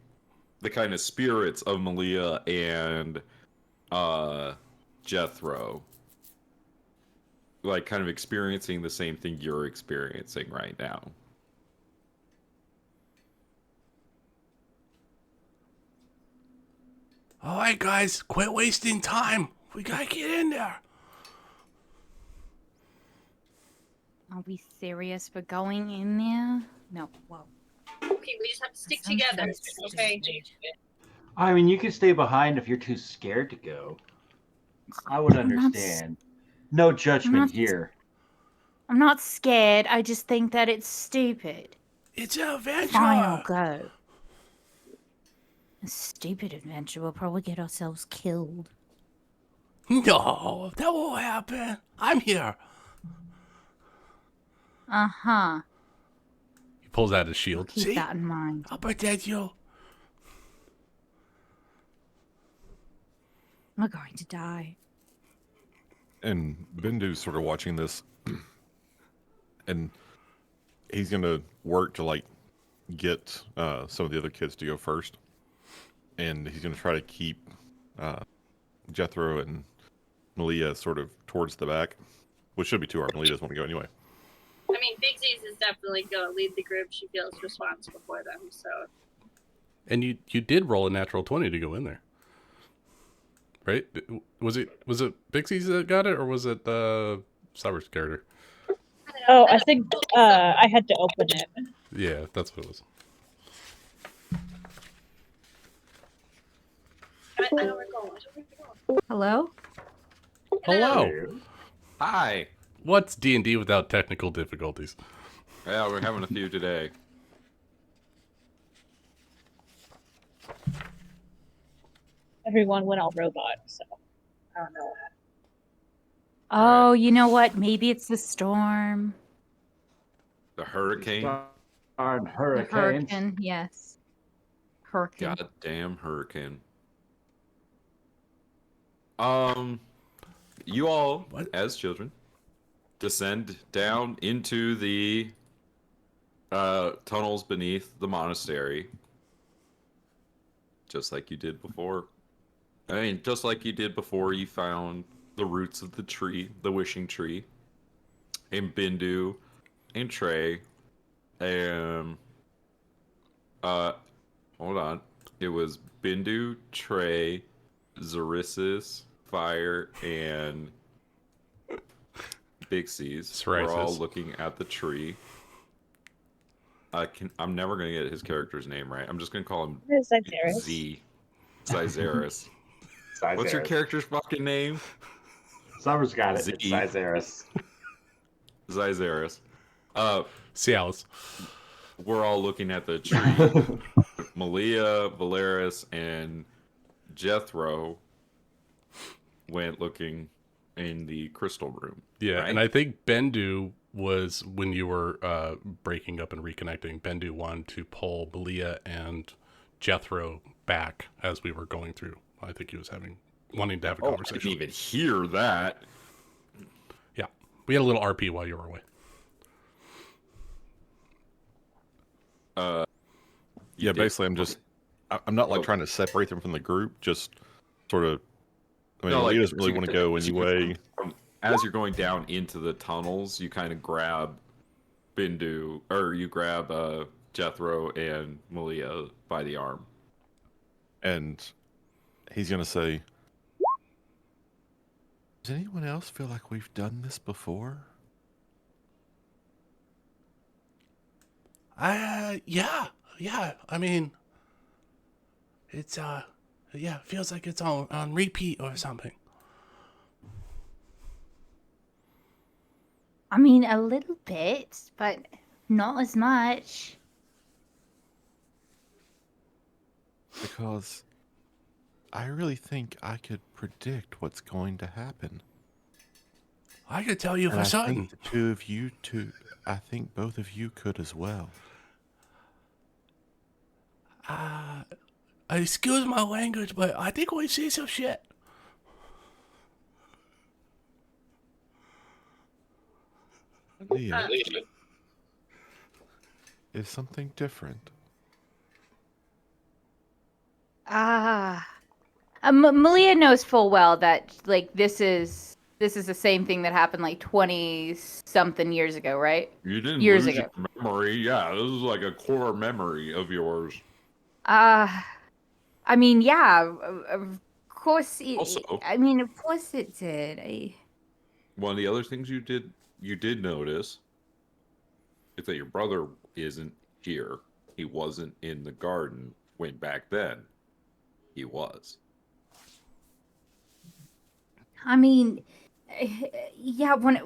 [SPEAKER 1] the kind of spirits of Malia and Jethro, like kind of experiencing the same thing you're experiencing right now.
[SPEAKER 3] All right, guys, quit wasting time. We gotta get in there.
[SPEAKER 2] Are we serious? We're going in there? No. Whoa.
[SPEAKER 6] Okay, we just have to stick
[SPEAKER 2] Sounds
[SPEAKER 6] together.
[SPEAKER 2] very
[SPEAKER 6] Okay.
[SPEAKER 2] stupid.
[SPEAKER 5] I mean, you can stay behind if you're too scared to go. I would
[SPEAKER 2] I'm not
[SPEAKER 5] understand. No judgment
[SPEAKER 2] not-
[SPEAKER 5] here.
[SPEAKER 2] I'm not scared. I just think that it's stupid.
[SPEAKER 3] It's an adventure.
[SPEAKER 2] Fine, I'll go. A stupid adventure will probably get ourselves killed.
[SPEAKER 3] No, that won't happen. I'm here.
[SPEAKER 2] Uh-huh.
[SPEAKER 3] He pulls out his shield.
[SPEAKER 2] Keep
[SPEAKER 3] See?
[SPEAKER 2] that in mind.
[SPEAKER 3] I'll protect you.
[SPEAKER 2] We're going to die.
[SPEAKER 4] And Bindu's sort of watching this, and he's gonna work to like get some of the other kids to go first, and he's gonna try to keep Jethro and Malia sort of towards the back, which should be too hard. Malia doesn't want to go anyway.
[SPEAKER 6] I mean, Big Z's is definitely going to lead the group. She feels responsible for them, so.
[SPEAKER 3] And you did roll a natural 20 to go in there. Right? Was it Bixie's that got it, or was it Cyber's character?
[SPEAKER 7] Oh, I think I had to open it.
[SPEAKER 3] Yeah, that's what it was.
[SPEAKER 6] I don't recall.
[SPEAKER 2] Hello?
[SPEAKER 3] Hello.
[SPEAKER 1] Hi.
[SPEAKER 3] What's D&D without technical difficulties?
[SPEAKER 1] Yeah, we're having a few today.
[SPEAKER 7] Everyone went all robot, so I don't know.
[SPEAKER 2] Oh, you know what? Maybe it's the storm.
[SPEAKER 1] The hurricane.
[SPEAKER 5] Darn
[SPEAKER 2] The
[SPEAKER 5] hurricanes.
[SPEAKER 2] hurricane, yes. Hurricane.
[SPEAKER 1] Goddamn hurricane. You all, as children, descend down into the tunnels beneath the monastery. Just like you did before. I mean, just like you did before you found the roots of the tree, the wishing tree. And Bindu and Trey and hold on. It was Bindu, Trey, Zarissus, Fire, and Big C's. We're all looking at the tree. I'm never gonna get his character's name right. I'm just gonna call him
[SPEAKER 7] Zyzaris.
[SPEAKER 1] Z. Zyzaris. What's your character's fucking name?
[SPEAKER 5] Summer's got it.
[SPEAKER 1] Z.
[SPEAKER 5] It's Zyzaris.
[SPEAKER 1] Zyzaris.
[SPEAKER 3] Cialis.
[SPEAKER 1] We're all looking at the tree. Malia, Valeris, and Jethro went looking in the crystal room.
[SPEAKER 3] Yeah,
[SPEAKER 1] right?
[SPEAKER 3] and I think Bendu was, when you were breaking up and reconnecting, Bendu wanted to pull Malia and Jethro back as we were going through. I think he was wanting to have a
[SPEAKER 1] I
[SPEAKER 3] conversation.
[SPEAKER 1] didn't even hear that.
[SPEAKER 3] Yeah, we had a little RP while you were away.
[SPEAKER 4] Yeah, basically, I'm not like trying to separate them from the group. Just sort of. I mean, Malia doesn't really want to go anyway.
[SPEAKER 1] As you're going down into the tunnels, you kind of grab Bindu, or you grab Jethro and Malia by the arm.
[SPEAKER 4] And he's going to say, does anyone else feel like we've done this before?
[SPEAKER 3] Yeah. I mean, it's feels like it's on repeat or something.
[SPEAKER 2] I mean, a little bit, but not as much.
[SPEAKER 4] Because I really think I could predict what's going to happen.
[SPEAKER 3] I could tell you
[SPEAKER 4] And
[SPEAKER 3] for
[SPEAKER 4] I
[SPEAKER 3] certain.
[SPEAKER 4] think the two of you two, I think both of you could as well.
[SPEAKER 3] Excuse my language, but I think we see some shit.
[SPEAKER 4] Leah, is something different?
[SPEAKER 2] Malia knows full well that like this is the same thing that happened like 20 something years ago, right?
[SPEAKER 1] You didn't
[SPEAKER 2] Years
[SPEAKER 1] lose
[SPEAKER 2] ago.
[SPEAKER 1] your memory. Yeah, this is like a core memory of yours.
[SPEAKER 2] I mean, yeah, of course.
[SPEAKER 1] Also,
[SPEAKER 2] I mean, of course it did.
[SPEAKER 1] one of the other things you did notice is that your brother isn't here. He wasn't in the garden when back then he was.
[SPEAKER 2] I mean, yeah. When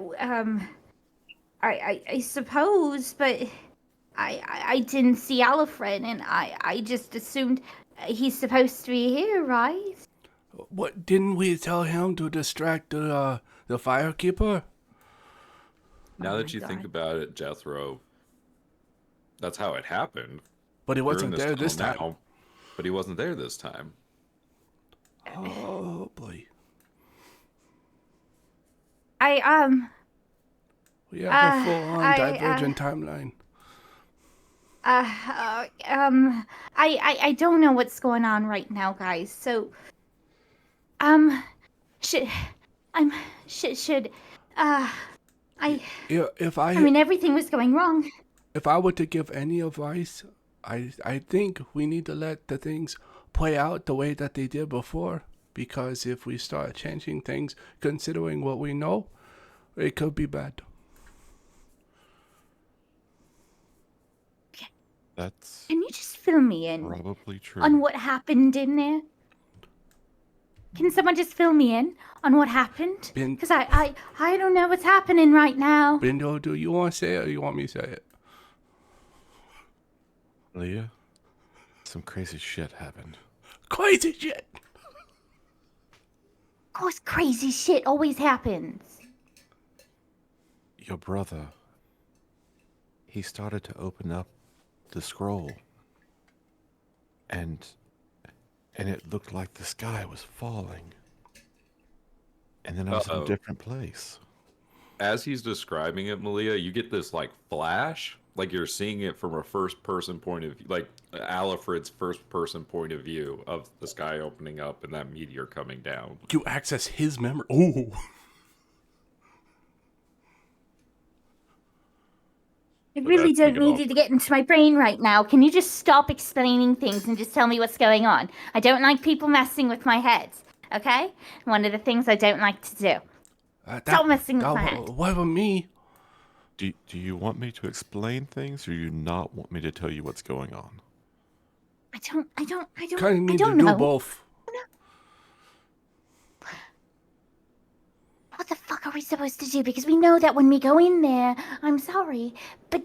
[SPEAKER 2] I suppose, but I didn't see Alfred, and I just assumed he's supposed to be here, right?
[SPEAKER 3] What didn't we tell him to distract the firekeeper?
[SPEAKER 1] Now
[SPEAKER 2] Oh
[SPEAKER 1] that
[SPEAKER 2] my
[SPEAKER 1] you think
[SPEAKER 2] God.
[SPEAKER 1] about it, Jethro, that's how it happened.
[SPEAKER 3] But he
[SPEAKER 1] You're in
[SPEAKER 3] wasn't there this
[SPEAKER 1] tunnel
[SPEAKER 3] time.
[SPEAKER 1] now, but he wasn't there this time.
[SPEAKER 3] Oh boy. We have a full-on divergent timeline.
[SPEAKER 2] I don't know what's going on right now, guys. So, should, should,
[SPEAKER 3] If
[SPEAKER 2] I mean, everything was going wrong.
[SPEAKER 3] if I were to give any advice, I think we need to let the things play out the way that they did before. Because if we start changing things, considering what we know, it could be bad.
[SPEAKER 4] That's
[SPEAKER 2] Can you just fill me in
[SPEAKER 4] probably true.
[SPEAKER 2] on what happened in there? Can someone just fill me in on what happened? Because I don't know what's happening right now.
[SPEAKER 3] Bindo, do you want to say it or you want me to say it?
[SPEAKER 4] Leah, some crazy shit happened.
[SPEAKER 3] Crazy shit!
[SPEAKER 2] Of course, crazy shit always happens.
[SPEAKER 4] Your brother, he started to open up the scroll. And it looked like the sky was falling. And then I was in a different place.
[SPEAKER 1] As he's describing it, Malia, you get this like flash, like you're seeing it from a first-person point of view, like Alfred's first-person point of view of the sky opening up and that meteor coming down.
[SPEAKER 3] You access his memory. Ooh.
[SPEAKER 2] I really don't need you to get into my brain right now. Can you just stop explaining things and just tell me what's going on? I don't like people messing with my head, okay? One of the things I don't like to do. Stop messing with my head.
[SPEAKER 3] What about me?
[SPEAKER 4] Do you want me to explain things, or do you not want me to tell you what's going on?
[SPEAKER 2] I don't
[SPEAKER 3] Kind of need to
[SPEAKER 2] know.
[SPEAKER 3] do both.
[SPEAKER 2] What the fuck are we supposed to do? Because we know that when we go in there, I'm sorry, but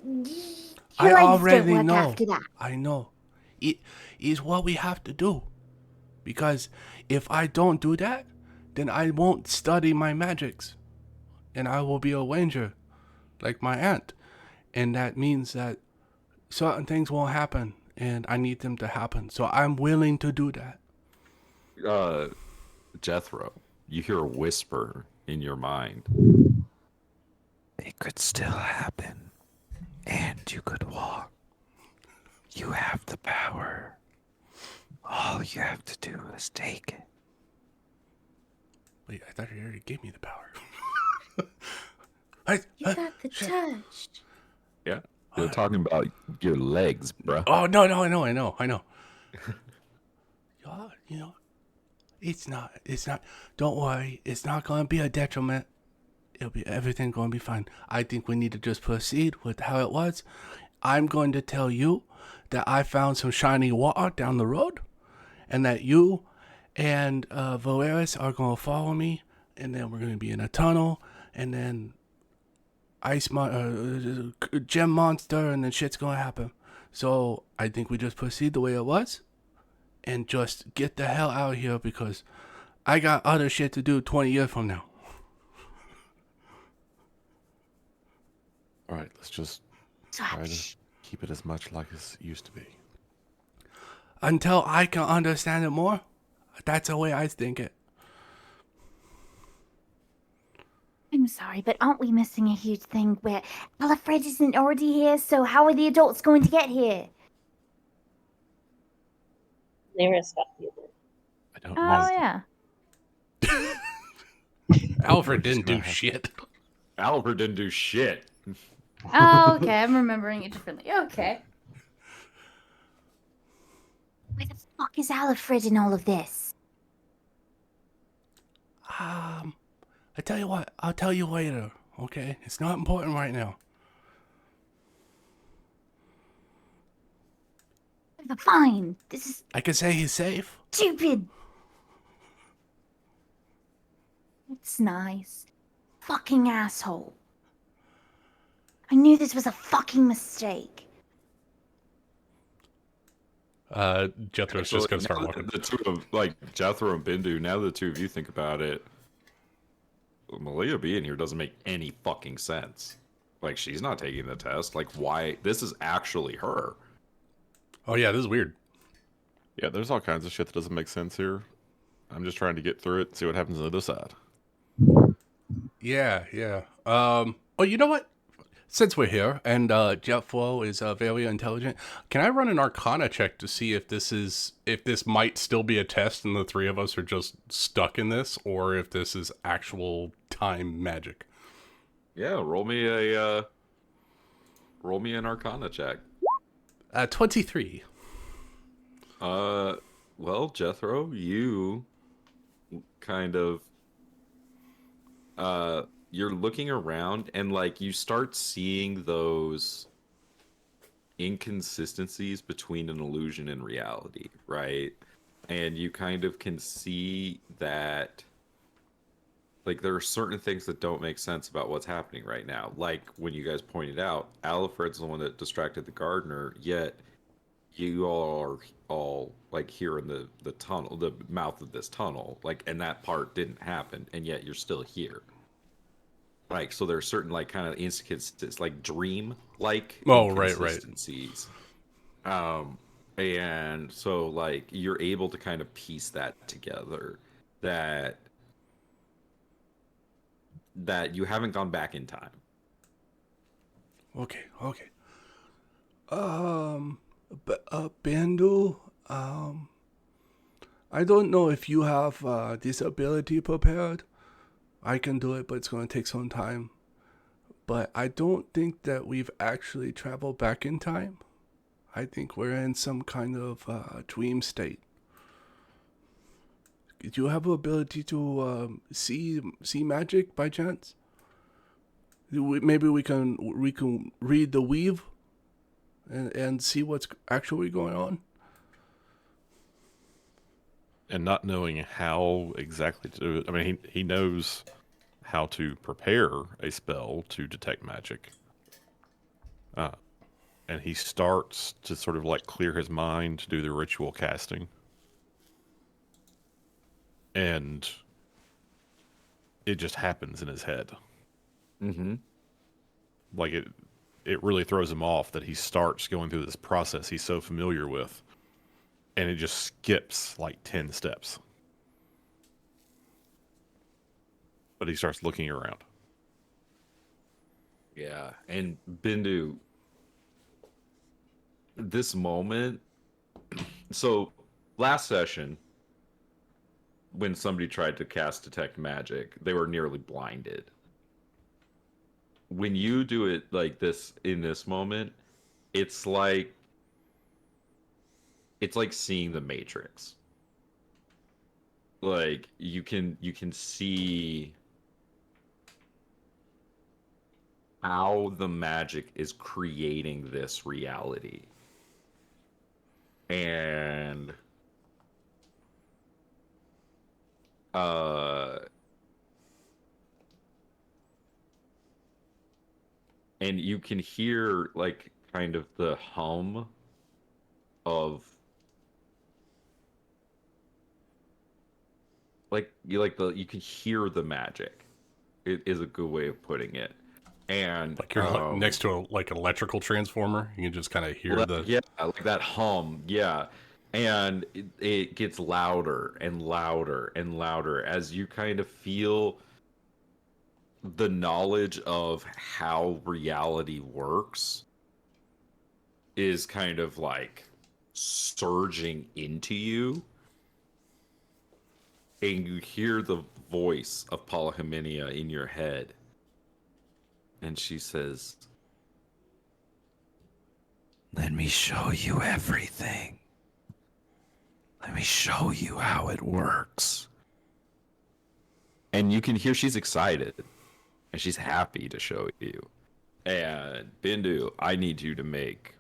[SPEAKER 3] I
[SPEAKER 2] your legs
[SPEAKER 3] already
[SPEAKER 2] don't work
[SPEAKER 3] know.
[SPEAKER 2] after that.
[SPEAKER 3] I know. It is what we have to do. Because if I don't do that, then I won't study my magics. And I will be a ranger, like my aunt. And that means that certain things won't happen, and I need them to happen. So I'm willing to do that.
[SPEAKER 1] Jethro, you hear a whisper in your mind.
[SPEAKER 8] It could still happen, and you could walk. You have the power. All you have to do is take it.
[SPEAKER 3] Wait, I thought you already gave me the power.
[SPEAKER 2] You got the touch.
[SPEAKER 1] Yeah, they're talking about your legs, bruh.
[SPEAKER 3] Oh, no, I know. You know, it's not, don't worry, it's not going to be a detriment. Everything going to be fine. I think we need to just proceed with how it was. I'm going to tell you that I found some shiny water down the road, and that you and Valeris are going to follow me, and then we're going to be in a tunnel, and then gem monster, and then shit's going to happen. So I think we just proceed the way it was, and just get the hell out of here because I got other shit to do 20 years from now.
[SPEAKER 4] All right, let's just try to keep it as much like it used to be.
[SPEAKER 3] Until I can understand it more, that's the way I think it.
[SPEAKER 2] I'm sorry, but aren't we missing a huge thing where Alfred isn't already here? So how are the adults going to get here?
[SPEAKER 7] Lyra's got the
[SPEAKER 4] I don't
[SPEAKER 2] Oh
[SPEAKER 4] know.
[SPEAKER 2] yeah.
[SPEAKER 3] Alfred
[SPEAKER 4] We're just
[SPEAKER 3] didn't do
[SPEAKER 4] gonna have-
[SPEAKER 3] shit.
[SPEAKER 1] Alfred didn't do shit.
[SPEAKER 2] Oh, okay. I'm remembering it differently. Okay. Where the fuck is Alfred in all of this?
[SPEAKER 3] I tell you what, I'll tell you later, okay? It's not important right now.
[SPEAKER 2] Fine. This is
[SPEAKER 3] I can say he's safe.
[SPEAKER 2] stupid. It's nice. Fucking asshole. I knew this was a fucking mistake.
[SPEAKER 3] Jethro's just gonna start
[SPEAKER 1] now
[SPEAKER 3] walking.
[SPEAKER 1] the two of like Jethro and Bindu. Now the two of you think about it, Malia being here doesn't make any fucking sense. Like she's not taking the test. Like why? This is actually her.
[SPEAKER 3] Oh yeah, this is weird.
[SPEAKER 4] Yeah, there's all kinds of shit that doesn't make sense here. I'm just trying to get through it and see what happens on the other side.
[SPEAKER 3] Yeah, yeah. Oh, you know what? Since we're here and Jethro is very intelligent, can I run an Arcana check to see if this might still be a test and the three of us are just stuck in this, or if this is actual time magic?
[SPEAKER 1] Yeah, roll me an Arcana check.
[SPEAKER 3] 23.
[SPEAKER 1] Well, Jethro, you kind of you're looking around and like you start seeing those inconsistencies between an illusion and reality, right? And you kind of can see that like there are certain things that don't make sense about what's happening right now. Like when you guys pointed out, Alfred's the one that distracted the gardener, yet you all are all like here in the tunnel, the mouth of this tunnel, like, and that part didn't happen, and yet you're still here. Like, so there's certain like kind of inconsistencies, like dream like
[SPEAKER 3] Oh, right.
[SPEAKER 1] inconsistencies. And so like you're able to kind of piece that together, that you haven't gone back in time.
[SPEAKER 3] Okay. Bandu, I don't know if you have this ability prepared. I can do it, but it's going to take some time. But I don't think that we've actually traveled back in time. I think we're in some kind of dream state. Do you have the ability to see magic by chance? Maybe we can read the weave and see what's actually going on.
[SPEAKER 4] And not knowing how exactly to do it. I mean, he knows how to prepare a spell to detect magic. And he starts to sort of like clear his mind to do the ritual casting. And it just happens in his head.
[SPEAKER 1] Mm-hmm.
[SPEAKER 4] Like it really throws him off that he starts going through this process he's so familiar with. And it just skips like 10 steps. But he starts looking around.
[SPEAKER 1] Yeah, and Bindu, this moment. So last session, when somebody tried to cast detect magic, they were nearly blinded. When you do it like this in this moment, it's like seeing the Matrix. Like you can see how the magic is creating this reality. And and you can hear like kind of the hum of you can hear the magic. It is a good way of putting it. And
[SPEAKER 3] Like you're next to an electrical transformer. You can just kind of hear
[SPEAKER 1] yeah, like that hum, yeah. And it gets louder and louder and louder as you kind of feel the knowledge of how reality works is kind of like surging into you. And you hear the voice of Polyhymenia in your head. And she says,
[SPEAKER 8] Let me show you everything. Let me show you how it works.
[SPEAKER 1] and you can hear she's excited and she's happy to show you. And Bindu, I need you to make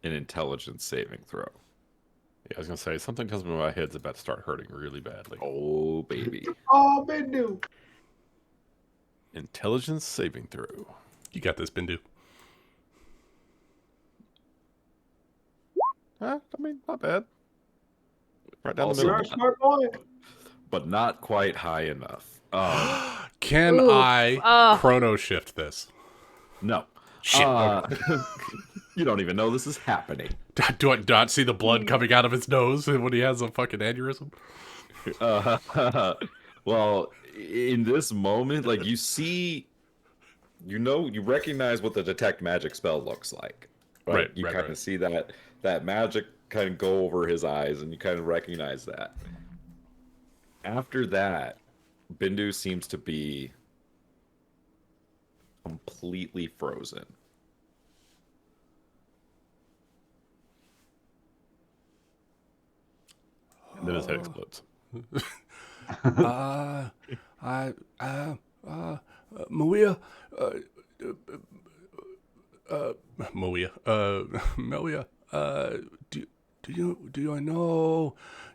[SPEAKER 1] an intelligence saving throw.
[SPEAKER 4] Yeah, I was gonna say something tells me my head's about to start hurting really badly.
[SPEAKER 1] Oh, baby.
[SPEAKER 5] Oh, Bindu.
[SPEAKER 4] Intelligence saving throw.
[SPEAKER 3] You got this, Bindu.
[SPEAKER 4] I mean, not bad. Right down
[SPEAKER 1] Also,
[SPEAKER 4] the
[SPEAKER 5] You're
[SPEAKER 4] middle.
[SPEAKER 5] a smart boy.
[SPEAKER 1] but not quite high enough.
[SPEAKER 3] Can
[SPEAKER 2] Ooh,
[SPEAKER 3] I chrono shift this?
[SPEAKER 1] No.
[SPEAKER 3] Shit.
[SPEAKER 1] You don't even know this is happening.
[SPEAKER 3] Do I not see the blood coming out of his nose when he has a fucking aneurysm?
[SPEAKER 1] Well, in this moment, like you see, you recognize what the detect magic spell looks like.
[SPEAKER 3] Right,
[SPEAKER 1] You
[SPEAKER 3] right,
[SPEAKER 1] kind
[SPEAKER 3] right.
[SPEAKER 1] of see that magic kind of go over his eyes, and you kind of recognize that. After that, Bindu seems to be completely frozen.
[SPEAKER 4] And then his head explodes.
[SPEAKER 3] Maria, Maria, Melia,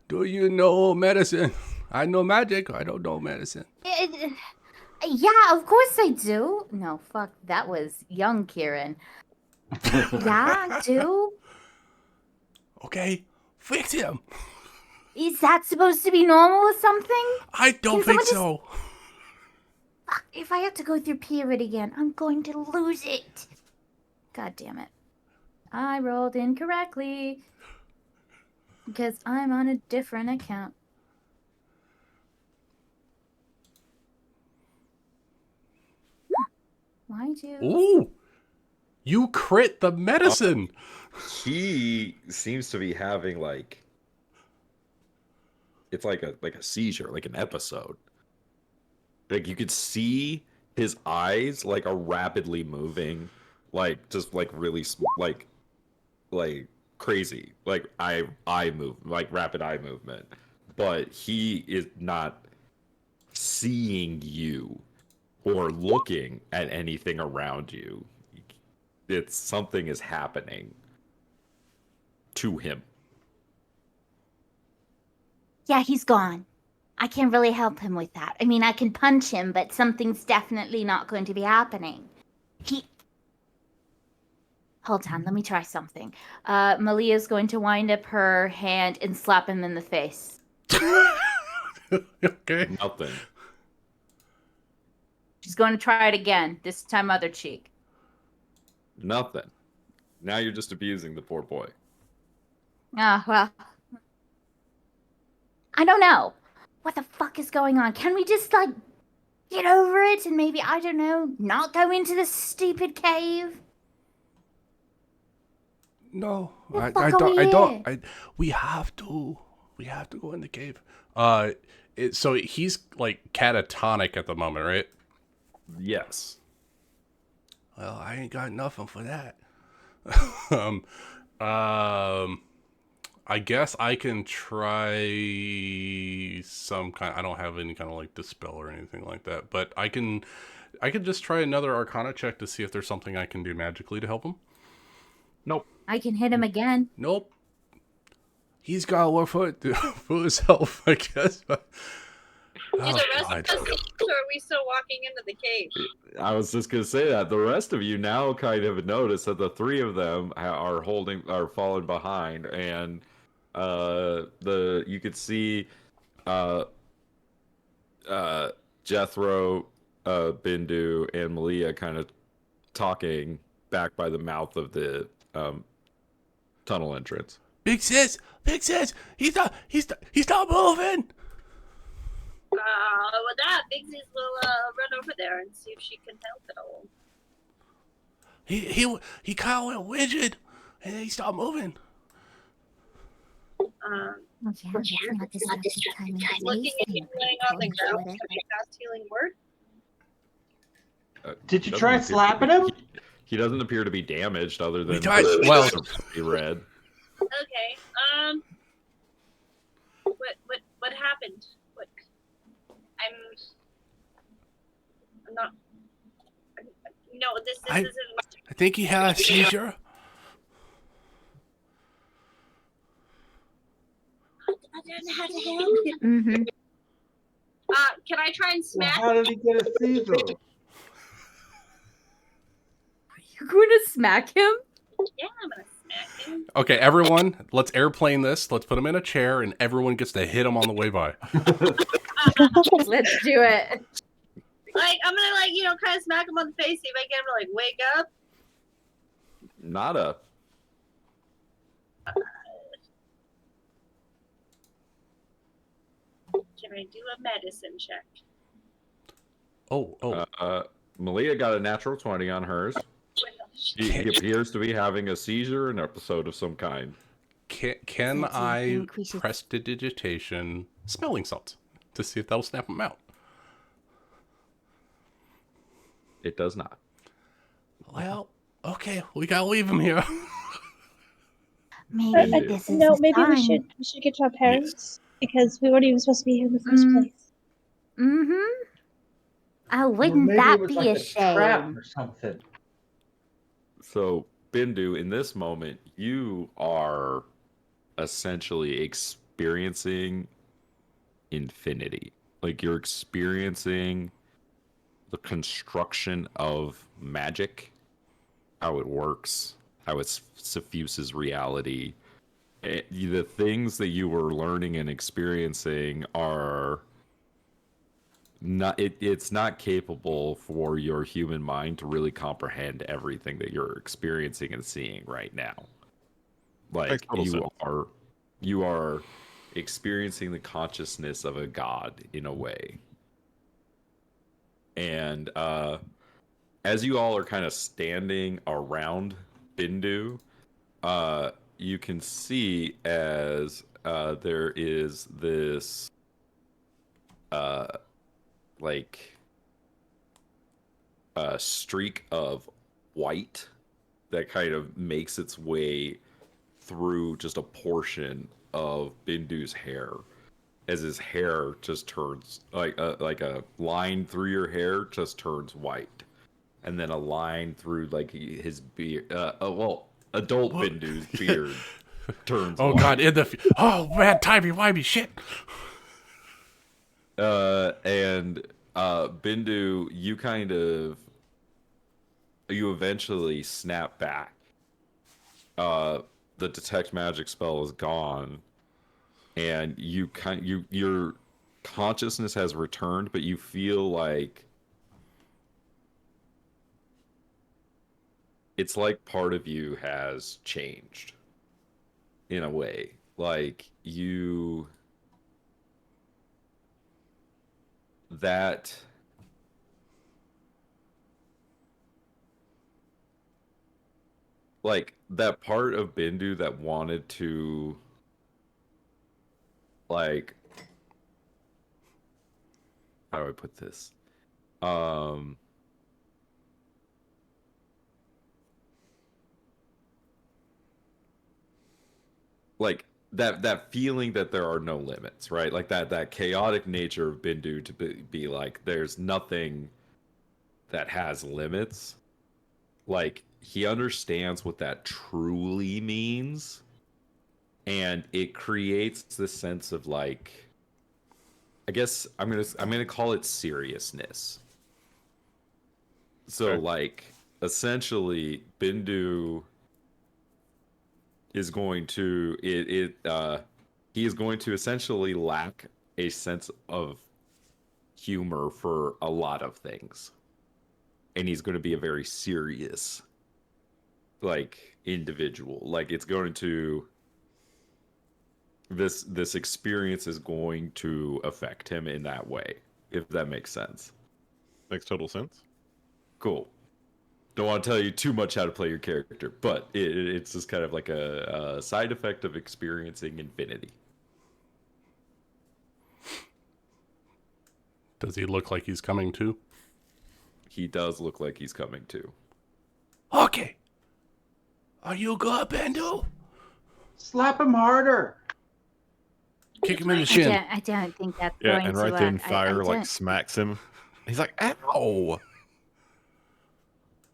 [SPEAKER 3] do you know medicine? I know magic. I don't know medicine.
[SPEAKER 2] Yeah, of course I do. No, fuck, that was young Kieran. Yeah, I do.
[SPEAKER 3] Okay, fix him.
[SPEAKER 2] Is that supposed to be normal or something?
[SPEAKER 3] I don't
[SPEAKER 2] Can
[SPEAKER 3] think
[SPEAKER 2] someone
[SPEAKER 3] so.
[SPEAKER 2] Fuck, if I have to go through period again, I'm going to lose it. God damn it. I rolled incorrectly. Because I'm on a different account. Why do?
[SPEAKER 3] Ooh, you crit the medicine.
[SPEAKER 1] He seems to be having it's like a seizure, like an episode. Like you could see his eyes like are rapidly moving, like just like really like crazy, like eye move, like rapid eye movement. But he is not seeing you or looking at anything around you. It's something is happening to him.
[SPEAKER 2] Yeah, he's gone. I can't really help him with that. I mean, I can punch him, but something's definitely not going to be happening. Hold on, let me try something. Malia's going to wind up her hand and slap him in the face.
[SPEAKER 3] Okay.
[SPEAKER 1] Nothing.
[SPEAKER 2] She's going to try it again, this time other cheek.
[SPEAKER 1] Nothing. Now you're just abusing the poor boy.
[SPEAKER 2] Ah, well. I don't know. What the fuck is going on? Can we just, get over it and maybe, I don't know, not go into this stupid cave?
[SPEAKER 3] No,
[SPEAKER 2] The
[SPEAKER 3] I
[SPEAKER 2] fuck are
[SPEAKER 3] don't.
[SPEAKER 2] we
[SPEAKER 3] I don't.
[SPEAKER 2] here?
[SPEAKER 3] We have to. We have to go in the cave. So he's like catatonic at the moment, right?
[SPEAKER 1] Yes.
[SPEAKER 3] Well, I ain't got nothing for that. I guess I can try some kind. I don't have any kind of like dispel or anything like that, but I can just try another Arcana check to see if there's something I can do magically to help him.
[SPEAKER 1] Nope.
[SPEAKER 2] I can hit him again.
[SPEAKER 3] Nope. He's got to work for himself, I guess.
[SPEAKER 6] Do
[SPEAKER 3] Oh,
[SPEAKER 6] the rest
[SPEAKER 3] God.
[SPEAKER 6] of us see this, or are we still walking into the cave?
[SPEAKER 1] I was just gonna say that the rest of you now kind of notice that the three of them are falling behind, and you could see Jethro, Bindu, and Malia kind of talking back by the mouth of the tunnel entrance.
[SPEAKER 3] Big sis, he's not moving.
[SPEAKER 6] With that, Bigsies will run over there and see if she can help at all.
[SPEAKER 3] He kind of went widget, and then he stopped moving.
[SPEAKER 6] Looking at you laying on the ground, can I cast healing word?
[SPEAKER 5] Did you
[SPEAKER 1] Doesn't
[SPEAKER 5] try
[SPEAKER 1] appear-
[SPEAKER 5] slapping him?
[SPEAKER 1] He doesn't appear to be damaged, other than
[SPEAKER 3] well,
[SPEAKER 1] red.
[SPEAKER 6] Okay. What happened? What? I'm not. No, this isn't.
[SPEAKER 3] I think he had a seizure.
[SPEAKER 6] I didn't have to help him.
[SPEAKER 2] Mm-hmm.
[SPEAKER 6] Can I try and
[SPEAKER 5] Well,
[SPEAKER 6] smack?
[SPEAKER 5] how did he get a seizure?
[SPEAKER 2] You're going to smack him?
[SPEAKER 6] Yeah, I'm gonna smack him.
[SPEAKER 3] Okay, everyone, let's airplane this. Let's put him in a chair, and everyone gets to hit him on the way by.
[SPEAKER 2] Let's do it.
[SPEAKER 6] Like, I'm gonna, kind of smack him on the face, see if I get him to, wake up.
[SPEAKER 1] Nada.
[SPEAKER 6] Can I do a medicine check?
[SPEAKER 1] Malia got a natural 20 on hers. He appears to be having a seizure, an episode of some kind.
[SPEAKER 3] Can I prestidigitation smelling salts to see if that'll snap him out?
[SPEAKER 1] It does not.
[SPEAKER 3] Well, okay, we gotta leave him here.
[SPEAKER 2] Maybe this is
[SPEAKER 7] No, maybe
[SPEAKER 2] time.
[SPEAKER 7] we should get to our parents because we weren't even supposed to be here in the first place.
[SPEAKER 2] Mm-hmm. Oh,
[SPEAKER 5] Or
[SPEAKER 2] wouldn't
[SPEAKER 5] maybe
[SPEAKER 2] that
[SPEAKER 5] it was
[SPEAKER 2] be
[SPEAKER 5] like
[SPEAKER 2] a
[SPEAKER 5] trap
[SPEAKER 2] shame?
[SPEAKER 5] or something.
[SPEAKER 1] So, Bindu, in this moment, you are essentially experiencing infinity. Like, you're experiencing the construction of magic, how it works, how it suffuses reality. The things that you were learning and experiencing are not it's not capable for your human mind to really comprehend everything that you're experiencing and seeing right now. Like, you are experiencing the consciousness of a god in a way. And as you all are kind of standing around Bindu, you can see as there is this streak of white that kind of makes its way through just a portion of Bindu's hair, as his hair just turns like a line through your hair just turns white, and then a line through like his beard. Adult Bindu's beard turns.
[SPEAKER 3] Oh
[SPEAKER 1] white.
[SPEAKER 3] God! Man, timey-wimey shit.
[SPEAKER 1] And Bindu, you eventually snap back. The detect magic spell is gone, and your consciousness has returned, but you feel like it's like part of you has changed in a way. Like that part of Bindu that wanted to how do I put this? Like that feeling that there are no limits, right? Like that chaotic nature of Bindu to be like there's nothing that has limits. Like, he understands what that truly means, and it creates this sense of like, I guess I'm gonna call it seriousness. So like, essentially, Bindu is going to he is going to essentially lack a sense of humor for a lot of things. And he's going to be a very serious, like, individual. Like, it's going to... This experience is going to affect him in that way, if that makes sense.
[SPEAKER 4] Makes total sense.
[SPEAKER 1] Cool. Don't want to tell you too much how to play your character, but it's just kind of like a side effect of experiencing infinity.
[SPEAKER 3] Does he look like he's coming to?
[SPEAKER 1] He does look like he's coming to.
[SPEAKER 3] Okay. Are you good, Bendu?
[SPEAKER 5] Slap him harder.
[SPEAKER 3] Kick him in the shin.
[SPEAKER 2] I don't think that's
[SPEAKER 4] Yeah,
[SPEAKER 2] going
[SPEAKER 4] and
[SPEAKER 2] to
[SPEAKER 4] right then
[SPEAKER 2] work.
[SPEAKER 4] Fire
[SPEAKER 2] I
[SPEAKER 4] like
[SPEAKER 2] don't-
[SPEAKER 4] smacks him. He's like, ow!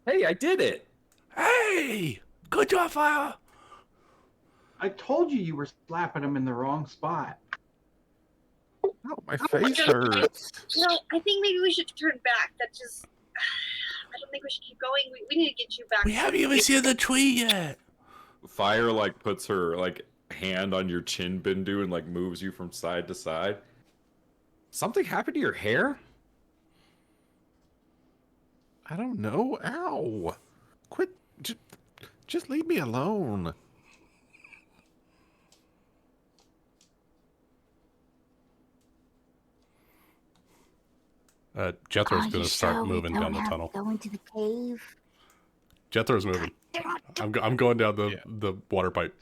[SPEAKER 1] Hey, I did it!
[SPEAKER 3] Hey! Good job, Fire!
[SPEAKER 5] I told you were slapping him in the wrong spot.
[SPEAKER 4] Ow, my face hurts.
[SPEAKER 6] No, I think maybe we should turn back. That just. I don't think we should keep going. We need to get you back.
[SPEAKER 3] We haven't even seen the tree yet.
[SPEAKER 1] Fire, like, puts her, like, hand on your chin, Bindu, and, like, moves you from side to side. Something happened to your hair?
[SPEAKER 4] I don't know. Ow! Quit. Just leave me alone.
[SPEAKER 3] Jethro's
[SPEAKER 2] Are
[SPEAKER 3] going
[SPEAKER 2] you
[SPEAKER 3] to start
[SPEAKER 2] sure we
[SPEAKER 3] moving
[SPEAKER 2] don't
[SPEAKER 3] down the
[SPEAKER 2] have to
[SPEAKER 3] tunnel.
[SPEAKER 2] Go into the cave.
[SPEAKER 3] Jethro's moving. I'm going down the water pipe.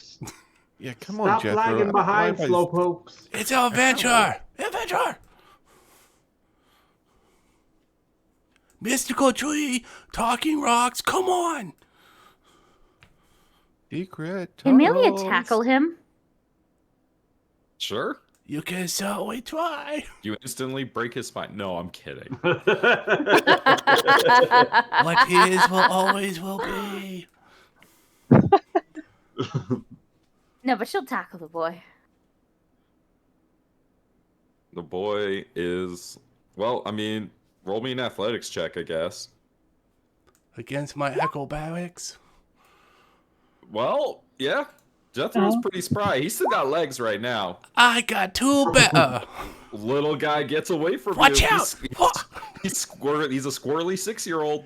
[SPEAKER 4] Yeah, come on,
[SPEAKER 5] Stop
[SPEAKER 4] Jethro.
[SPEAKER 5] lagging behind,
[SPEAKER 4] Everybody's-
[SPEAKER 5] slowpokes.
[SPEAKER 3] It's an adventure! Adventure! Mystical tree, talking rocks, come on!
[SPEAKER 4] Secret
[SPEAKER 2] Can Melia
[SPEAKER 4] tunnels.
[SPEAKER 2] tackle him?
[SPEAKER 1] Sure.
[SPEAKER 3] You can certainly try.
[SPEAKER 1] You instantly break his spine. No, I'm kidding.
[SPEAKER 3] What is will always will be.
[SPEAKER 2] No, but she'll tackle the boy.
[SPEAKER 1] The boy is... Well, I mean, roll me an athletics check, I guess.
[SPEAKER 3] Against my acrobatics.
[SPEAKER 1] Well, yeah. Jethro's pretty spry. He's still got legs right now.
[SPEAKER 3] I got two better.
[SPEAKER 1] Little guy gets away from
[SPEAKER 3] Watch
[SPEAKER 1] you.
[SPEAKER 3] out!
[SPEAKER 1] He's a squirrely 6-year-old.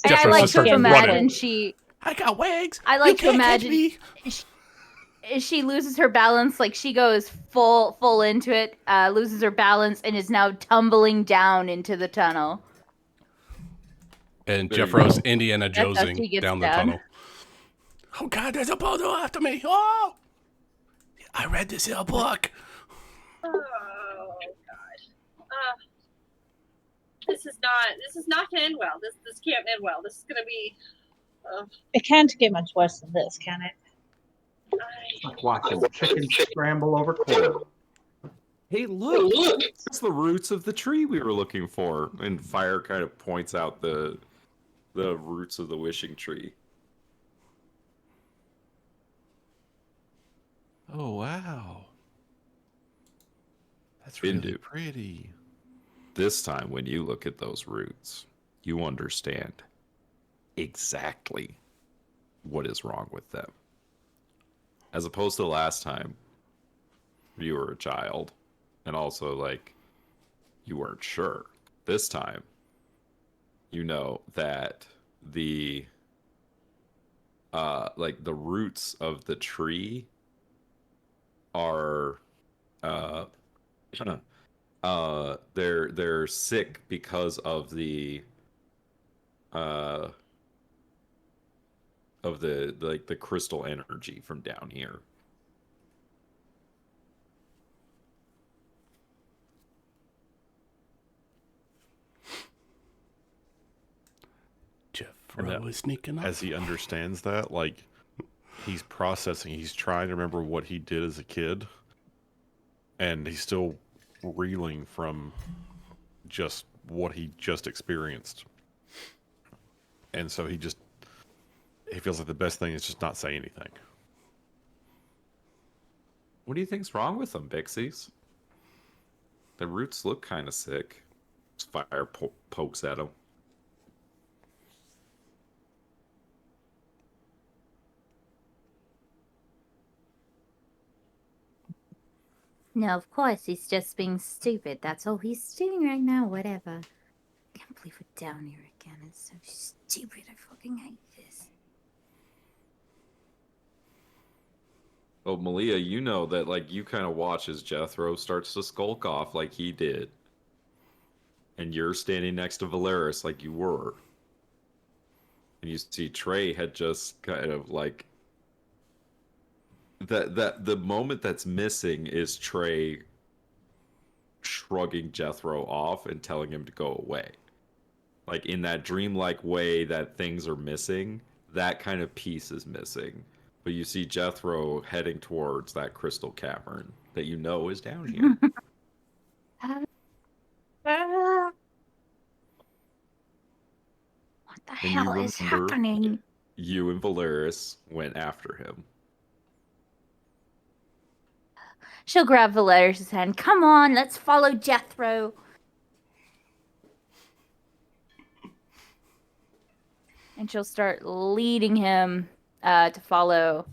[SPEAKER 2] And I
[SPEAKER 3] Jethro
[SPEAKER 2] like
[SPEAKER 3] just
[SPEAKER 2] to
[SPEAKER 3] starts
[SPEAKER 2] imagine
[SPEAKER 3] running.
[SPEAKER 2] she
[SPEAKER 3] I got wings.
[SPEAKER 2] I like
[SPEAKER 3] You
[SPEAKER 2] to
[SPEAKER 3] can't catch
[SPEAKER 2] imagine-
[SPEAKER 3] me.
[SPEAKER 2] she loses her balance, like she goes full into it, loses her balance, and is now tumbling down into the tunnel.
[SPEAKER 3] And
[SPEAKER 1] There you
[SPEAKER 3] Jeffro's
[SPEAKER 1] go.
[SPEAKER 3] Indiana
[SPEAKER 2] That's how she
[SPEAKER 3] Jonesing
[SPEAKER 2] gets
[SPEAKER 3] down the
[SPEAKER 2] down.
[SPEAKER 3] tunnel. Oh God, there's a boulder after me. Oh! I read this in a book.
[SPEAKER 6] Oh God. This is not gonna end well. This can't end well. This is gonna be.
[SPEAKER 7] It can't get much worse than this, can it?
[SPEAKER 5] Like watching chicken scramble over corn.
[SPEAKER 1] Hey, look! That's the roots of the tree we were looking for. And Fire kind of points out the roots of the wishing tree.
[SPEAKER 4] Oh, wow. That's really
[SPEAKER 1] Bindu.
[SPEAKER 4] pretty.
[SPEAKER 1] This time, when you look at those roots, you understand exactly what is wrong with them. As opposed to the last time, you were a child, and also, like, you weren't sure. This time, you know that the roots of the tree are they're sick because of the the crystal energy from down here.
[SPEAKER 3] Jeffro is sneaking up.
[SPEAKER 4] As he understands that, like, he's processing. He's trying to remember what he did as a kid. And he's still reeling from just what he just experienced. And so he feels like the best thing is just not say anything.
[SPEAKER 1] What do you think's wrong with them, Bixies? The roots look kind of sick. Fire pokes at them.
[SPEAKER 9] No, of course, he's just being stupid. That's all he's doing right now, whatever. I can't believe we're down here again. It's so stupid. I fucking hate this.
[SPEAKER 1] Oh, Malia, you know that, like, you kind of watch as Jethro starts to skulk off like he did. And you're standing next to Valeris like you were. And you see Trey had just kind of, like... That the moment that's missing is Trey shrugging Jethro off and telling him to go away. Like, in that dreamlike way that things are missing, that kind of piece is missing. But you see Jethro heading towards that crystal cavern that you know is down here.
[SPEAKER 9] What the
[SPEAKER 1] And
[SPEAKER 9] hell is happening?
[SPEAKER 1] You and Valeris went after him.
[SPEAKER 9] She'll grab Valeris' hand. Come on, let's follow Jethro.
[SPEAKER 2] And she'll start leading him to follow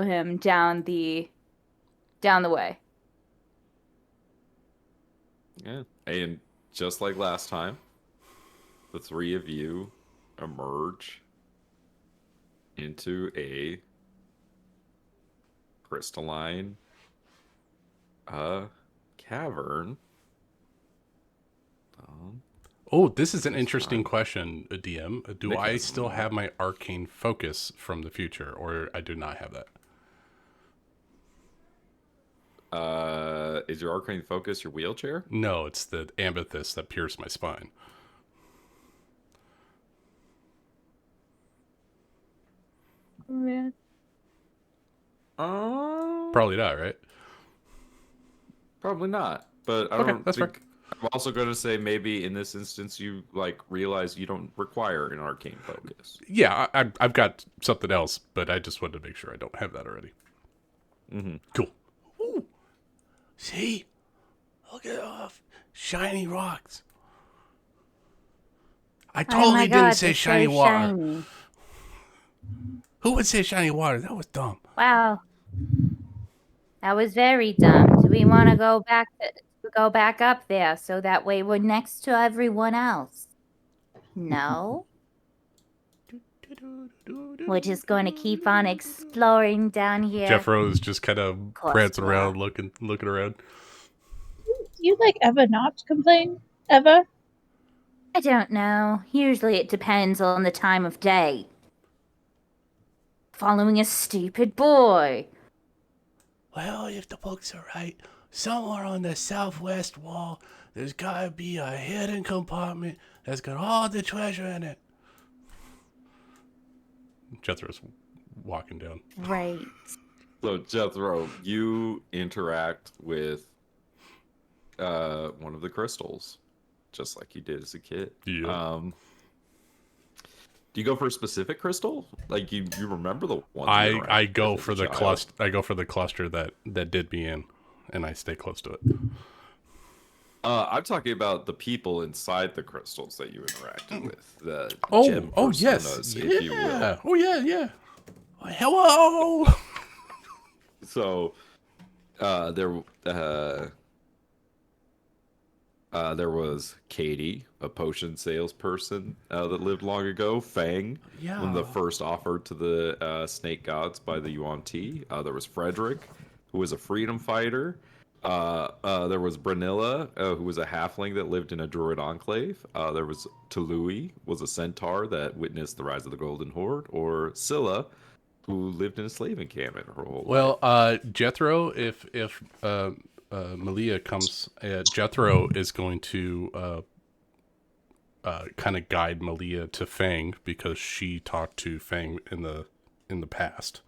[SPEAKER 2] him down the way.
[SPEAKER 1] Yeah. And just like last time, the three of you emerge into a crystalline cavern.
[SPEAKER 3] Oh, this is an interesting question, DM. Do
[SPEAKER 1] Nick
[SPEAKER 3] I
[SPEAKER 1] has
[SPEAKER 3] still
[SPEAKER 1] one.
[SPEAKER 3] have my arcane focus from the future, or I do not have that?
[SPEAKER 1] Is your arcane focus your wheelchair?
[SPEAKER 3] No, it's the amethyst that pierced my spine.
[SPEAKER 2] Yeah.
[SPEAKER 3] Probably not, right?
[SPEAKER 1] Probably not. But I
[SPEAKER 3] Okay,
[SPEAKER 1] don't
[SPEAKER 3] that's
[SPEAKER 1] think... I'm also going to say maybe in this instance you like realize you don't require an arcane focus.
[SPEAKER 3] Yeah, I've got something else, but I just wanted to make sure I don't have that already.
[SPEAKER 1] Mm-hmm.
[SPEAKER 3] Cool. Ooh. See? Look at all shiny rocks. I
[SPEAKER 9] Oh my
[SPEAKER 3] totally
[SPEAKER 9] God,
[SPEAKER 3] didn't say
[SPEAKER 9] they're
[SPEAKER 3] shiny
[SPEAKER 9] so
[SPEAKER 3] water.
[SPEAKER 9] shiny.
[SPEAKER 3] Who would say shiny water? That was dumb.
[SPEAKER 9] Wow. That was very dumb. Do we want to go back up there so that way we're next to everyone else? No. We're just going to keep on exploring down here.
[SPEAKER 3] Jeffro is just kind of
[SPEAKER 9] course
[SPEAKER 3] prancing
[SPEAKER 9] we are.
[SPEAKER 3] around, looking around.
[SPEAKER 7] Do you like ever not complain? Ever?
[SPEAKER 9] I don't know. Usually it depends on the time of day. Following a stupid boy.
[SPEAKER 3] Well, if the books are right, somewhere on the southwest wall, there's gotta be a hidden compartment that's got all the treasure in it. Jethro's walking down.
[SPEAKER 9] Right.
[SPEAKER 1] So Jethro, you interact with one of the crystals, just like you did as a kid.
[SPEAKER 3] Yeah.
[SPEAKER 1] Do you go for a specific crystal? Like you remember the one?
[SPEAKER 3] I go for the cluster. I go for the cluster that did me in, and I stay close to it.
[SPEAKER 1] I'm talking about the people inside the crystals that you interacted with. The gem
[SPEAKER 3] yes,
[SPEAKER 1] personas, if you will.
[SPEAKER 3] Oh yeah. Hello.
[SPEAKER 1] So, there was Katie, a potion salesperson that lived long ago. Fang, one of the first offered to the snake gods by the Yuan Ti. There was Frederick, who was a freedom fighter. There was Branilla, who was a halfling that lived in a druid enclave. There was Tului, was a centaur that witnessed the rise of the Golden Horde. Or Scylla, who lived in a slave encampment her whole life.
[SPEAKER 3] Jethro, if Malia comes, Jethro is going to kind of guide Malia to Fang because she talked to Fang in the past,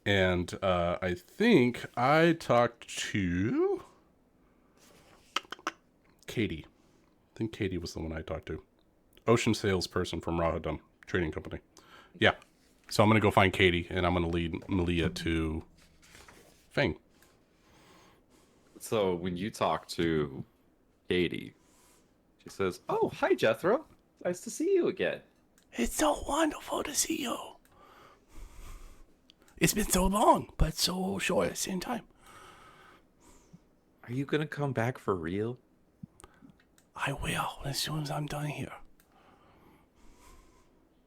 [SPEAKER 3] and I think I talked to Katie. I think Katie was the one I talked to. Ocean salesperson from Rahadum Trading Company. Yeah. So I'm going to go find Katie, and I'm going to lead Malia to Fang.
[SPEAKER 1] So when you talk to Katie, she says, "Oh, hi, Jethro. Nice to see you again."
[SPEAKER 3] It's so wonderful to see you. It's been so long, but so short at the same time.
[SPEAKER 1] Are you gonna come back for real?
[SPEAKER 3] I will, as soon as I'm done here.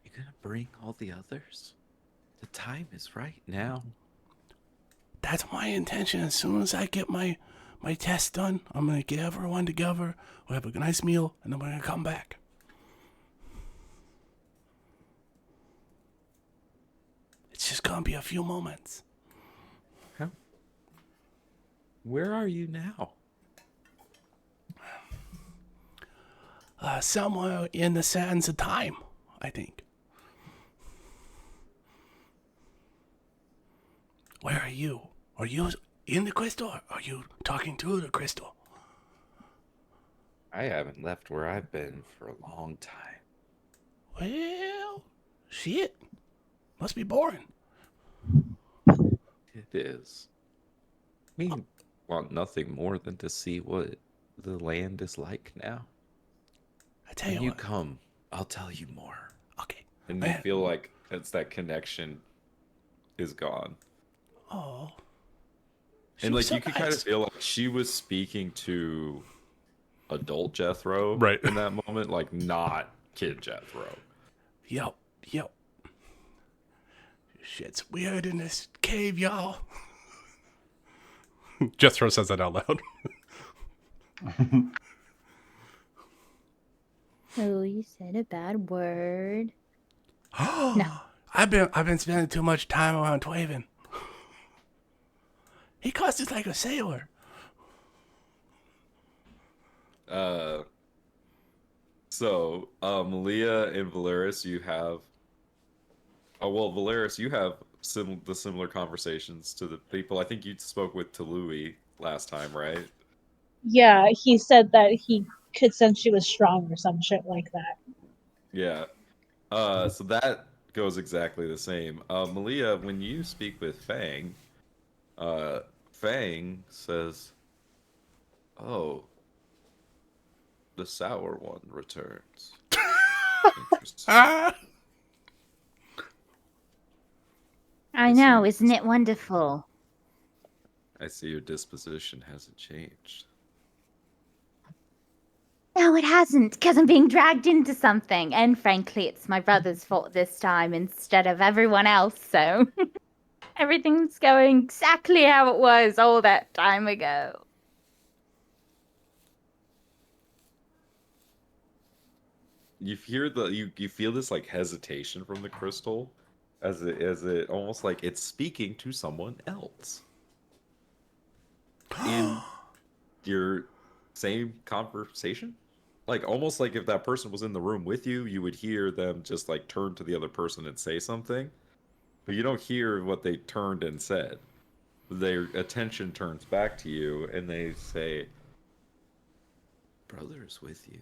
[SPEAKER 1] You gonna bring all the others? The time is right now.
[SPEAKER 3] That's my intention. As soon as I get my test done, I'm going to get everyone together. We'll have a nice meal, and then we're going to come back. It's just going to be a few moments.
[SPEAKER 1] Where are you now?
[SPEAKER 3] Somewhere in the sands of time, I think. Where are you? Are you in the crystal? Or are you talking to the crystal?
[SPEAKER 1] I haven't left where I've been for a long time.
[SPEAKER 3] Well, shit. Must be boring.
[SPEAKER 1] It is. We want nothing more than to see what the land is like now.
[SPEAKER 3] I tell
[SPEAKER 1] When
[SPEAKER 3] you
[SPEAKER 1] you
[SPEAKER 3] what.
[SPEAKER 1] come, I'll tell you more.
[SPEAKER 3] Okay.
[SPEAKER 1] And you feel like it's that connection is gone.
[SPEAKER 3] Oh.
[SPEAKER 1] And like you could kind of feel like she was speaking to adult Jethro
[SPEAKER 3] Right.
[SPEAKER 1] in that moment, like not kid Jethro.
[SPEAKER 3] Yep. Shit's weird in this cave, y'all. Jethro says that out loud.
[SPEAKER 9] Oh, you said a bad word.
[SPEAKER 3] No. I've been spending too much time around Twaven. He cusses like a sailor.
[SPEAKER 1] So Malia and Valeris, you have Valeris, you have similar conversations to the people. I think you spoke with Talui last time, right?
[SPEAKER 7] Yeah, he said that he could sense she was strong or some shit like that.
[SPEAKER 1] Yeah. So that goes exactly the same. Malia, when you speak with Fang, Fang says, "Oh, the sour one returns." Interesting.
[SPEAKER 9] I know, isn't it wonderful?
[SPEAKER 1] I see your disposition hasn't changed.
[SPEAKER 9] No, it hasn't, because I'm being dragged into something. And frankly, it's my brother's fault this time instead of everyone else, so everything's going exactly how it was all that time ago.
[SPEAKER 1] You hear you feel this like hesitation from the crystal, as it almost like it's speaking to someone else in your same conversation. Like almost like if that person was in the room with you, you would hear them just like turn to the other person and say something, but you don't hear what they turned and said. Their attention turns back to you and they say, "Brother's with you."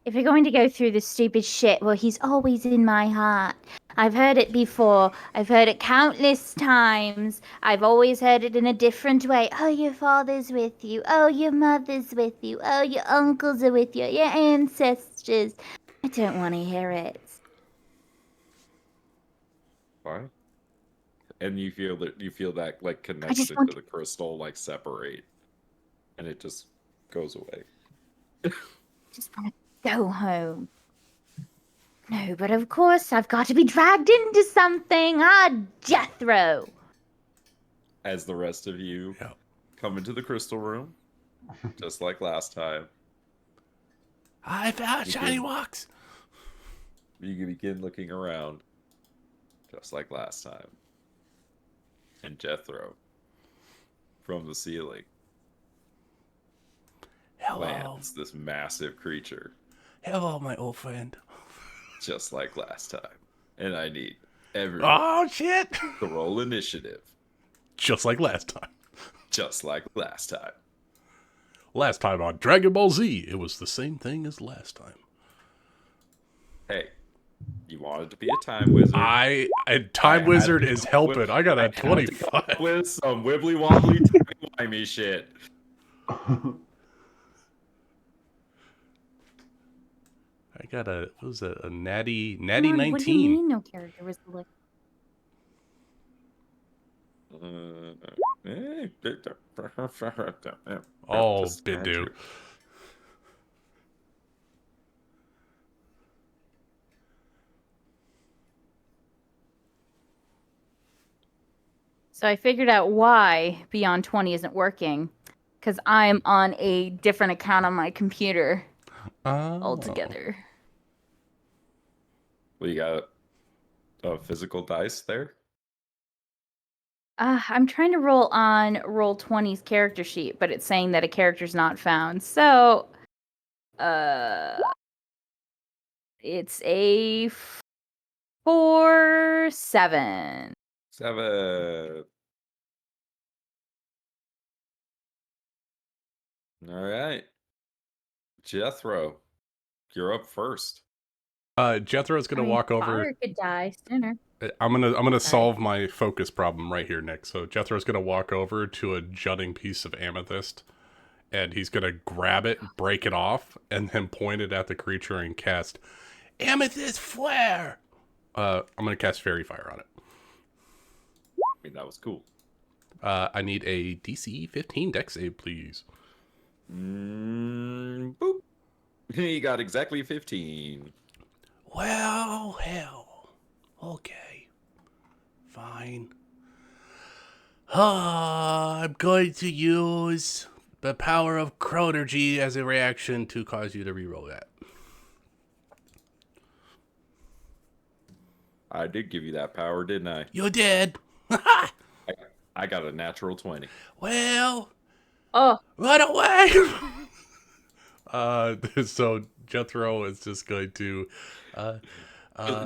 [SPEAKER 9] If you're going to go through this stupid shit, well, he's always in my heart. I've heard it before. I've heard it countless times. I've always heard it in a different way. Oh, your father's with you. Oh, your mother's with you. Oh, your uncles are with you. Your ancestors. I don't want to hear it.
[SPEAKER 1] Fine. And you feel that like connection to the crystal like separate, and it just goes away.
[SPEAKER 9] Just want to go home. No, but of course I've got to be dragged into something. Jethro.
[SPEAKER 1] As the rest of you come into the crystal room, just like last time.
[SPEAKER 3] I found shiny walks.
[SPEAKER 1] You begin looking around, just like last time. And Jethro, from the ceiling, lands this massive creature.
[SPEAKER 3] Hello, my old friend.
[SPEAKER 1] Just like last time. And I need everyone to roll initiative.
[SPEAKER 3] Just like last time.
[SPEAKER 1] Just like last time.
[SPEAKER 3] Last time on Dragon Ball Z, it was the same thing as last time.
[SPEAKER 1] Hey, you wanted to be a time wizard.
[SPEAKER 3] Time wizard is helping. I got a 25.
[SPEAKER 1] With some wibbly wobbly timey shit.
[SPEAKER 3] got a what was it, a natty
[SPEAKER 9] Come on,
[SPEAKER 3] 19.
[SPEAKER 9] What do you mean no character was selected?
[SPEAKER 3] Oh, Bidu.
[SPEAKER 2] So I figured out why Beyond 20 isn't working. Because I'm on a different account on my computer altogether.
[SPEAKER 1] Well, you got a physical dice there?
[SPEAKER 2] I'm trying to roll on Roll20's character sheet, but it's saying that a character's not found. So, it's a 4, 7.
[SPEAKER 1] 7. All right. Jethro, you're up first.
[SPEAKER 3] Jethro's gonna walk over.
[SPEAKER 2] Fire could die sooner.
[SPEAKER 3] I'm gonna solve my focus problem right here, Nick. So Jethro's gonna walk over to a jutting piece of amethyst, and he's gonna grab it, break it off, and then point it at the creature and cast Amethyst Flare. I'm gonna cast Fairy Fire on it.
[SPEAKER 1] I mean, that was cool.
[SPEAKER 3] I need a DC 15 Dex save, please.
[SPEAKER 1] Boop. He got exactly 15.
[SPEAKER 3] Well, hell. Okay. Fine. I'm going to use the power of Chronergy as a reaction to cause you to reroll that.
[SPEAKER 1] I did give you that power, didn't I?
[SPEAKER 3] You did.
[SPEAKER 1] I got a natural 20.
[SPEAKER 3] Well,
[SPEAKER 2] Oh,
[SPEAKER 3] run away. So Jethro is just going to.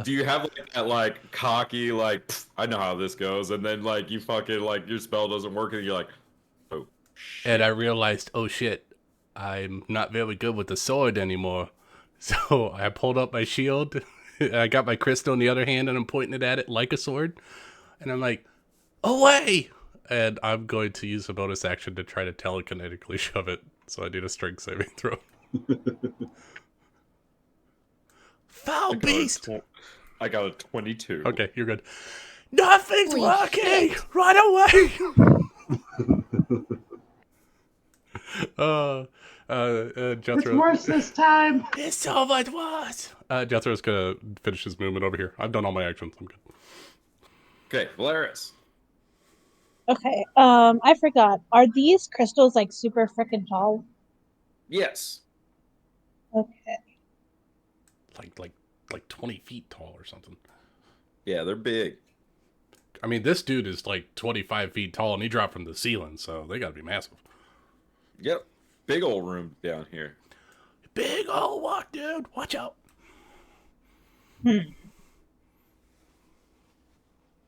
[SPEAKER 1] Do you have like that like cocky like "Pfft, I know how this goes," and then like you fucking like your spell doesn't work and you're like, oh shit.
[SPEAKER 3] And I realized, oh shit, I'm not very good with the sword anymore. So I pulled up my shield. I got my crystal in the other hand and I'm pointing it at it like a sword. And I'm like, away! And I'm going to use a bonus action to try to telekinetically shove it. So I need a strength saving throw. Foul beast!
[SPEAKER 1] I got a 22.
[SPEAKER 3] Okay, you're good. Nothing's
[SPEAKER 2] Holy
[SPEAKER 3] working!
[SPEAKER 2] shit.
[SPEAKER 3] Run away! Jethro.
[SPEAKER 5] It's worse this time.
[SPEAKER 3] It's so much worse! Jethro's gonna finish his movement over here. I've done all my actions. I'm good.
[SPEAKER 1] Okay, Valeris.
[SPEAKER 7] Okay. I forgot. Are these crystals like super freaking tall?
[SPEAKER 1] Yes.
[SPEAKER 7] Okay.
[SPEAKER 3] Like 20 feet tall or something.
[SPEAKER 1] Yeah, they're big.
[SPEAKER 3] I mean, this dude is like 25 feet tall and he dropped from the ceiling, so they gotta be massive.
[SPEAKER 1] Yep. Big old room down here.
[SPEAKER 3] Big old walk, dude. Watch out.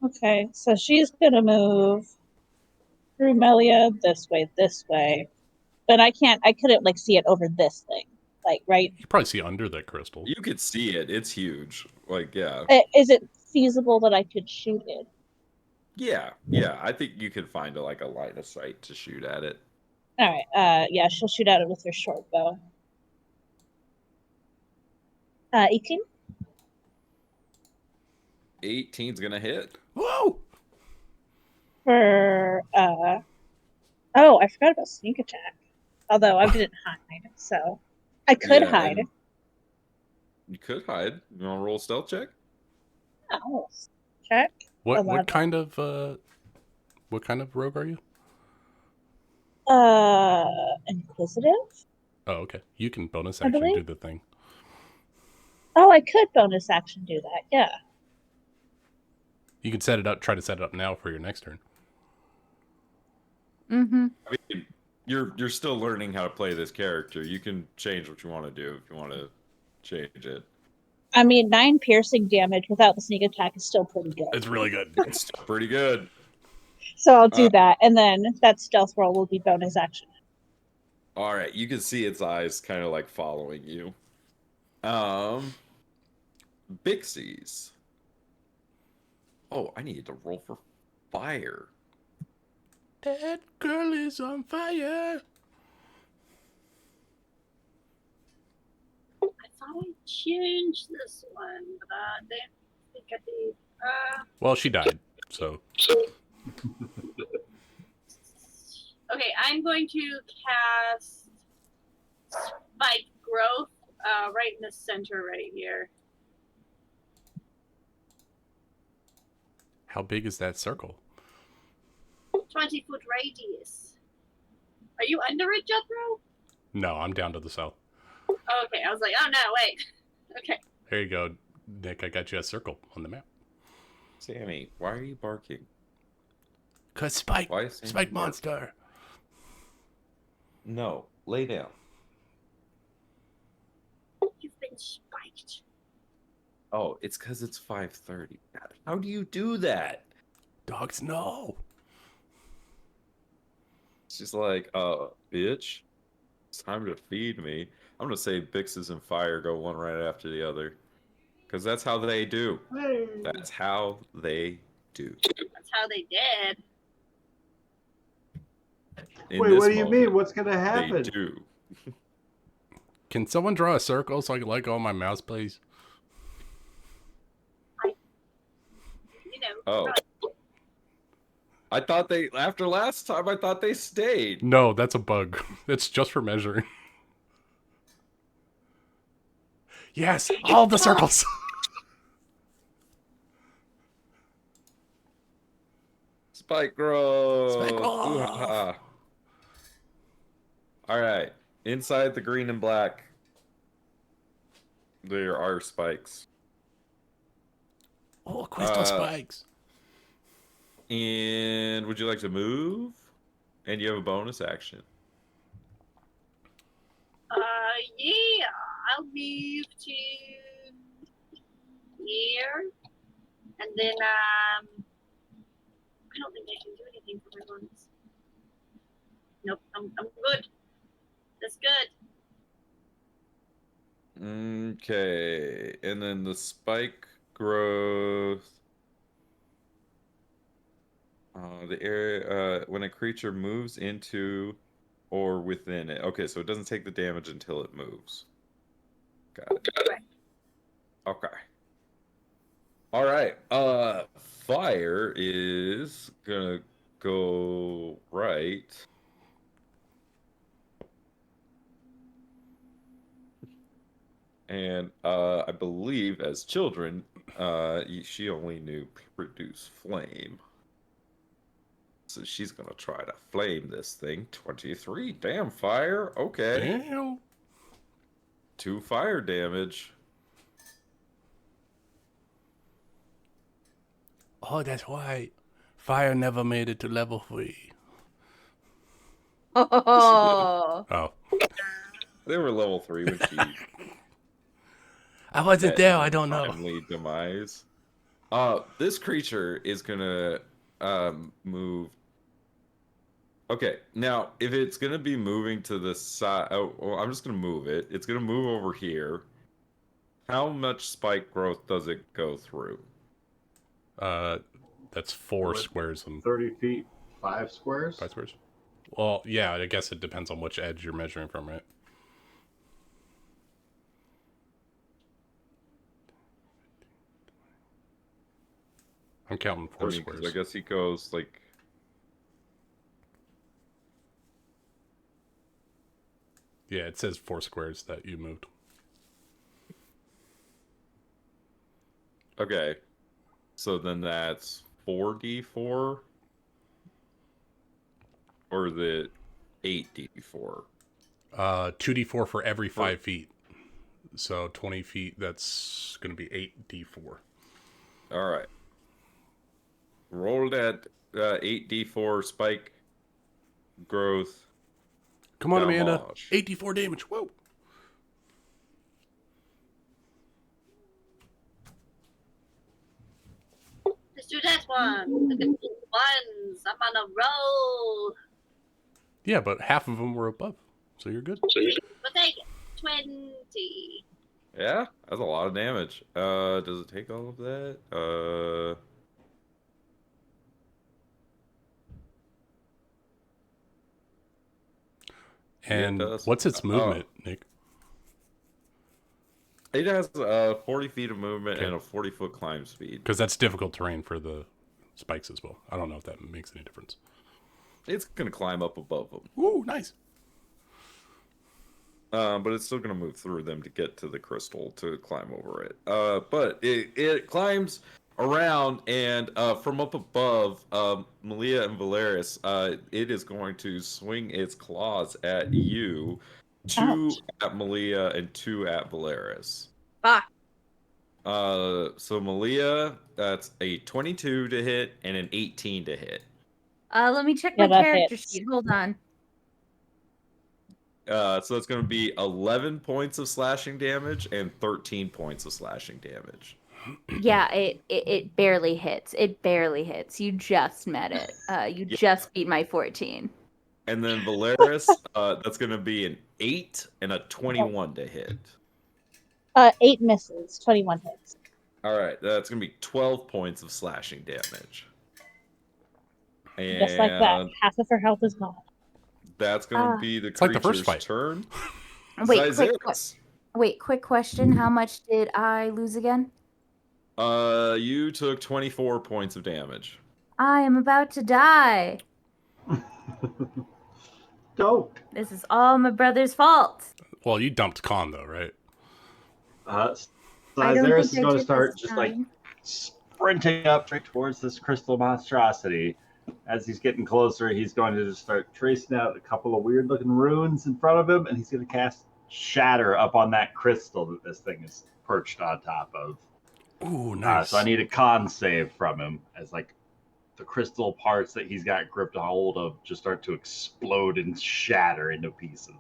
[SPEAKER 7] Okay, so she's gonna move through Melia this way. But I couldn't like see it over this thing. Like, right?
[SPEAKER 3] You can probably see under that crystal.
[SPEAKER 1] You could see it. It's huge. Like, yeah.
[SPEAKER 7] Is it feasible that I could shoot it?
[SPEAKER 1] Yeah. I think you could find like a line of sight to shoot at it.
[SPEAKER 7] Alright, yeah, she'll shoot at it with her short bow. 18?
[SPEAKER 1] 18's gonna hit.
[SPEAKER 3] Whoa!
[SPEAKER 7] For oh, I forgot about sneak attack. Although I didn't hide, so I could
[SPEAKER 1] Yeah,
[SPEAKER 7] hide.
[SPEAKER 1] and you could hide. You wanna roll a stealth check?
[SPEAKER 7] Oh, check.
[SPEAKER 3] What
[SPEAKER 7] 11.
[SPEAKER 3] kind of rogue are you?
[SPEAKER 7] Inquisitive?
[SPEAKER 3] Oh, okay. You can bonus
[SPEAKER 7] I
[SPEAKER 3] action
[SPEAKER 7] believe.
[SPEAKER 3] do the thing.
[SPEAKER 7] Oh, I could bonus action do that. Yeah.
[SPEAKER 3] You can set it up. Try to set it up now for your next turn.
[SPEAKER 2] mm-hmm.
[SPEAKER 1] I mean, you're still learning how to play this character. You can change what you want to do if you want to change it.
[SPEAKER 7] I mean, 9 piercing damage without the sneak attack is still pretty good.
[SPEAKER 3] It's really good.
[SPEAKER 1] It's still pretty good.
[SPEAKER 7] So I'll do that, and then that stealth roll will be bonus action.
[SPEAKER 1] All right, you can see its eyes kind of like following you. Bixies. Oh, I needed to roll for fire.
[SPEAKER 3] That girl is on fire.
[SPEAKER 6] I thought I changed this one, but I didn't think I did.
[SPEAKER 3] Well, she died, so.
[SPEAKER 6] Okay, I'm going to cast Spike Growth right in the center right here.
[SPEAKER 3] How big is that circle?
[SPEAKER 6] 20-foot radius. Are you under it, Jethro?
[SPEAKER 3] No, I'm down to the south.
[SPEAKER 6] Okay, I was like, oh no, wait. Okay.
[SPEAKER 3] There you go, Nick. I got you a circle on the map.
[SPEAKER 1] Sammy, why are you barking?
[SPEAKER 3] Cause Spike,
[SPEAKER 1] Why is Sammy
[SPEAKER 3] Spike
[SPEAKER 1] barking?
[SPEAKER 3] monster.
[SPEAKER 1] No, lay down.
[SPEAKER 6] You've been spiked.
[SPEAKER 1] Oh, it's because it's 5:30. How do you do that?
[SPEAKER 3] Dogs know.
[SPEAKER 1] She's like, bitch, it's time to feed me. I'm gonna say Bixes and fire go one right after the other. Because that's how they do. That's how they do.
[SPEAKER 6] That's how they did.
[SPEAKER 1] In
[SPEAKER 5] Wait,
[SPEAKER 1] this
[SPEAKER 5] what do you mean?
[SPEAKER 1] moment,
[SPEAKER 5] What's gonna
[SPEAKER 1] They
[SPEAKER 5] happen?
[SPEAKER 1] do.
[SPEAKER 3] Can someone draw a circle so I can let go of my mouse, please?
[SPEAKER 6] You know.
[SPEAKER 1] Oh. I thought they, after last time, I thought they stayed.
[SPEAKER 3] No, that's a bug. It's just for measuring. Yes, all the circles.
[SPEAKER 1] Spike growth.
[SPEAKER 3] Spike growth.
[SPEAKER 1] Ooh-ha-ha. All right. Inside the green and black, there are spikes.
[SPEAKER 3] Oh, crystal spikes.
[SPEAKER 1] And would you like to move? And you have a bonus action.
[SPEAKER 6] Yeah, I'll move to here, and then I don't think I can do anything for my bonus. Nope, I'm good. That's good.
[SPEAKER 1] Okay. And then the spike growth. The area when a creature moves into or within it. Okay, so it doesn't take the damage until it moves. Got it. Okay. All right. Fire is gonna go right. And I believe as children, she only knew produce flame. So she's gonna try to flame this thing. 23. Damn, fire. Okay.
[SPEAKER 3] Damn.
[SPEAKER 1] 2 fire damage.
[SPEAKER 3] Oh, that's why fire never made it to level 3.
[SPEAKER 2] Oh.
[SPEAKER 3] Oh.
[SPEAKER 1] They were level 3 when she
[SPEAKER 3] I wasn't
[SPEAKER 1] met
[SPEAKER 3] there, I
[SPEAKER 1] her
[SPEAKER 3] don't know.
[SPEAKER 1] timely demise. This creature is gonna move. Okay, now if it's gonna be moving to the side, oh, well, I'm just gonna move it. It's gonna move over here. How much spike growth does it go through?
[SPEAKER 3] That's 4
[SPEAKER 5] What?
[SPEAKER 3] squares and
[SPEAKER 5] 30 feet, 5 squares?
[SPEAKER 3] 5 squares. Well, yeah, I guess it depends on which edge you're measuring from, right? I'm counting 4 squares.
[SPEAKER 1] I guess he goes like.
[SPEAKER 3] Yeah, it says 4 squares that you moved.
[SPEAKER 1] Okay, so then that's 4d4, or is it 8d4?
[SPEAKER 3] 2d4 for every 5 feet. So 20 feet, that's going to be 8d4.
[SPEAKER 1] All right. Roll that 8d4 spike growth.
[SPEAKER 3] Come on, Amanda.
[SPEAKER 1] Damage.
[SPEAKER 3] 8d4 damage. Whoa.
[SPEAKER 6] Let's do that one. The good ones. I'm on a roll.
[SPEAKER 3] Yeah, but half of them were above, so you're good.
[SPEAKER 6] We'll take 20.
[SPEAKER 1] Yeah, that's a lot of damage. Does it take all of that?
[SPEAKER 3] And
[SPEAKER 1] Yeah, it does.
[SPEAKER 3] what's its movement, Nick?
[SPEAKER 1] It has 40 feet of movement and a 40-foot climb speed.
[SPEAKER 3] Because that's difficult terrain for the spikes as well. I don't know if that makes any difference.
[SPEAKER 1] It's going to climb up above them.
[SPEAKER 3] Ooh, nice.
[SPEAKER 1] But it's still going to move through them to get to the crystal to climb over it. But it climbs around, and from up above, Malia and Valeris, it is going to swing its claws at you. 2
[SPEAKER 7] Ouch.
[SPEAKER 1] at Malia and 2 at Valeris.
[SPEAKER 2] Fuck.
[SPEAKER 1] So Malia, that's a 22 to hit and an 18 to hit.
[SPEAKER 2] Let me check
[SPEAKER 7] Yeah,
[SPEAKER 2] my
[SPEAKER 7] that
[SPEAKER 2] character
[SPEAKER 7] hits.
[SPEAKER 2] sheet. Hold on.
[SPEAKER 1] So it's going to be 11 points of slashing damage and 13 points of slashing damage.
[SPEAKER 2] Yeah, it barely hits. It barely hits. You just met it. You just beat my 14.
[SPEAKER 1] And then Valeris, that's going to be an 8 and a 21 to hit.
[SPEAKER 7] 8 misses, 21 hits.
[SPEAKER 1] All right, that's going to be 12 points of slashing damage. And
[SPEAKER 7] Just like that, half of her health is gone.
[SPEAKER 1] that's going to be the
[SPEAKER 3] It's like the
[SPEAKER 1] creature's
[SPEAKER 3] first fight.
[SPEAKER 1] turn.
[SPEAKER 2] Wait, quick question. How much did I lose again?
[SPEAKER 1] You took 24 points of damage.
[SPEAKER 2] I am about to die.
[SPEAKER 5] Don't.
[SPEAKER 2] This is all my brother's fault.
[SPEAKER 3] Well, you dumped Khan, though, right?
[SPEAKER 5] Sizeris is
[SPEAKER 2] I
[SPEAKER 5] going to
[SPEAKER 2] did
[SPEAKER 5] start
[SPEAKER 2] this
[SPEAKER 5] just like
[SPEAKER 2] time.
[SPEAKER 5] sprinting up straight towards this crystal monstrosity. As he's getting closer, he's going to just start tracing out a couple of weird looking runes in front of him, and he's going to cast Shatter up on that crystal that this thing is perched on top of.
[SPEAKER 3] Ooh, nice.
[SPEAKER 5] So I need a con save from him as like the crystal parts that he's got gripped a hold of just start to explode and shatter into pieces.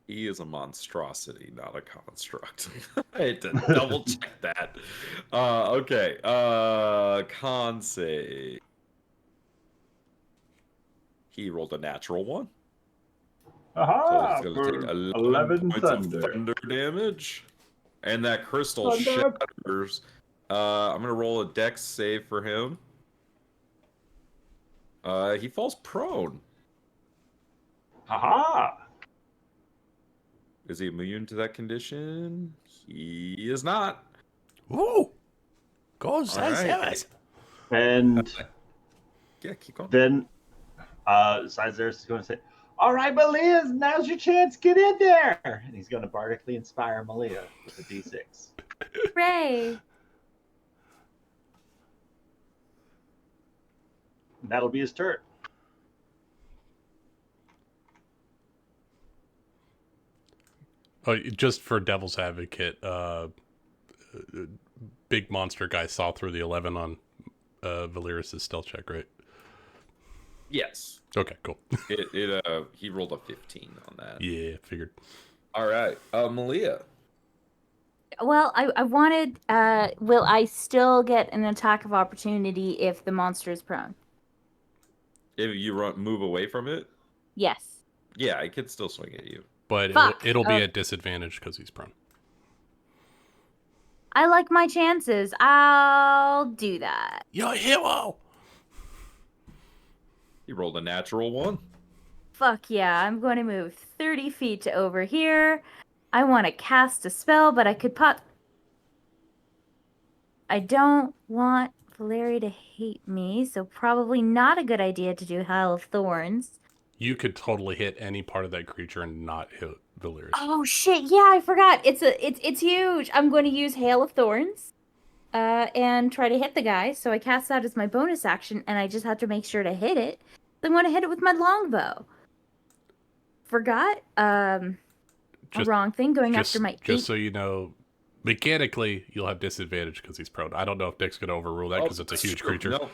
[SPEAKER 1] He is a monstrosity, not a construct. I had to double check that. Okay. Con save. He rolled a natural 1.
[SPEAKER 5] Aha!
[SPEAKER 1] So he's going to take
[SPEAKER 5] 11
[SPEAKER 1] points
[SPEAKER 5] thunder.
[SPEAKER 1] of thunder damage. And that crystal
[SPEAKER 5] Thunder.
[SPEAKER 1] shatters. I'm going to roll a dex save for him. He falls prone.
[SPEAKER 5] Aha!
[SPEAKER 1] Is he immune to that condition? He is not.
[SPEAKER 3] Ooh! Go,
[SPEAKER 1] All
[SPEAKER 3] Sizeris.
[SPEAKER 1] right.
[SPEAKER 5] And
[SPEAKER 1] Yeah, keep going.
[SPEAKER 5] then Sizeris is going to say, "All right, Malia, now's your chance. Get in there!" And he's going to bardically inspire Malia with a d6.
[SPEAKER 2] Hooray!
[SPEAKER 5] And that'll be his turn.
[SPEAKER 3] Oh, just for devil's advocate, big monster guy saw through the 11 on Valeris' stealth check, right?
[SPEAKER 1] Yes.
[SPEAKER 3] Okay, cool.
[SPEAKER 1] He rolled a 15 on that.
[SPEAKER 3] Yeah, figured.
[SPEAKER 1] All right. Malia.
[SPEAKER 2] Well, I wanted. Will I still get an attack of opportunity if the monster is prone?
[SPEAKER 1] If you move away from it,
[SPEAKER 2] Yes.
[SPEAKER 1] yeah, I could still swing at you.
[SPEAKER 3] But
[SPEAKER 2] Fuck.
[SPEAKER 3] it'll be at disadvantage because he's prone.
[SPEAKER 2] I like my chances. I'll do that.
[SPEAKER 3] You're a hero!
[SPEAKER 1] He rolled a natural 1.
[SPEAKER 2] Fuck yeah, I'm going to move 30 feet to over here. I want to cast a spell, but I could pop. I don't want Valeria to hate me, so probably not a good idea to do Hail of Thorns.
[SPEAKER 3] You could totally hit any part of that creature and not hit Valeris.
[SPEAKER 2] Oh shit, yeah, I forgot. It's huge. I'm going to use Hail of Thorns. And try to hit the guy. So I cast that as my bonus action, and I just have to make sure to hit it. I'm going to hit it with my longbow. Forgot. A wrong thing going after my.
[SPEAKER 3] Just so you know, mechanically you'll have disadvantage because he's prone. I don't know if Dick's gonna overrule that because it's a huge creature.
[SPEAKER 1] Nope.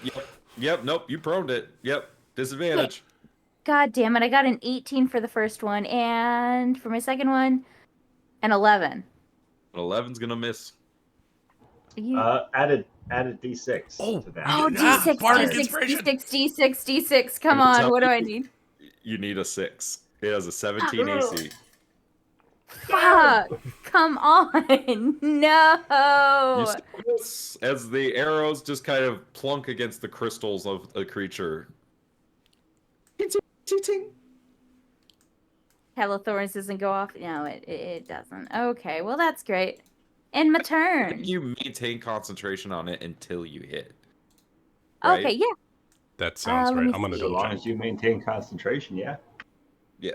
[SPEAKER 1] Yep. Nope. You proned it. Yep. Disadvantage.
[SPEAKER 2] God damn it! I got an 18 for the first one, and for my second one, an 11.
[SPEAKER 1] 11's gonna miss.
[SPEAKER 5] Add a d6 to that.
[SPEAKER 2] Oh, D6, D6. Come on, what do I need?
[SPEAKER 1] You need a 6. It has a 17 AC.
[SPEAKER 2] Fuck! Come on! No!
[SPEAKER 1] As the arrows just kind of plunk against the crystals of a creature.
[SPEAKER 2] Calathorns doesn't go off. No, it doesn't. Okay, well that's great. And my turn.
[SPEAKER 1] You maintain concentration on it until you hit. Right?
[SPEAKER 2] Okay, yeah.
[SPEAKER 3] That sounds
[SPEAKER 2] let
[SPEAKER 3] right.
[SPEAKER 2] me
[SPEAKER 3] I'm gonna
[SPEAKER 2] see.
[SPEAKER 5] So
[SPEAKER 3] double
[SPEAKER 5] long
[SPEAKER 3] check.
[SPEAKER 5] as you maintain concentration, yeah.
[SPEAKER 1] Yeah.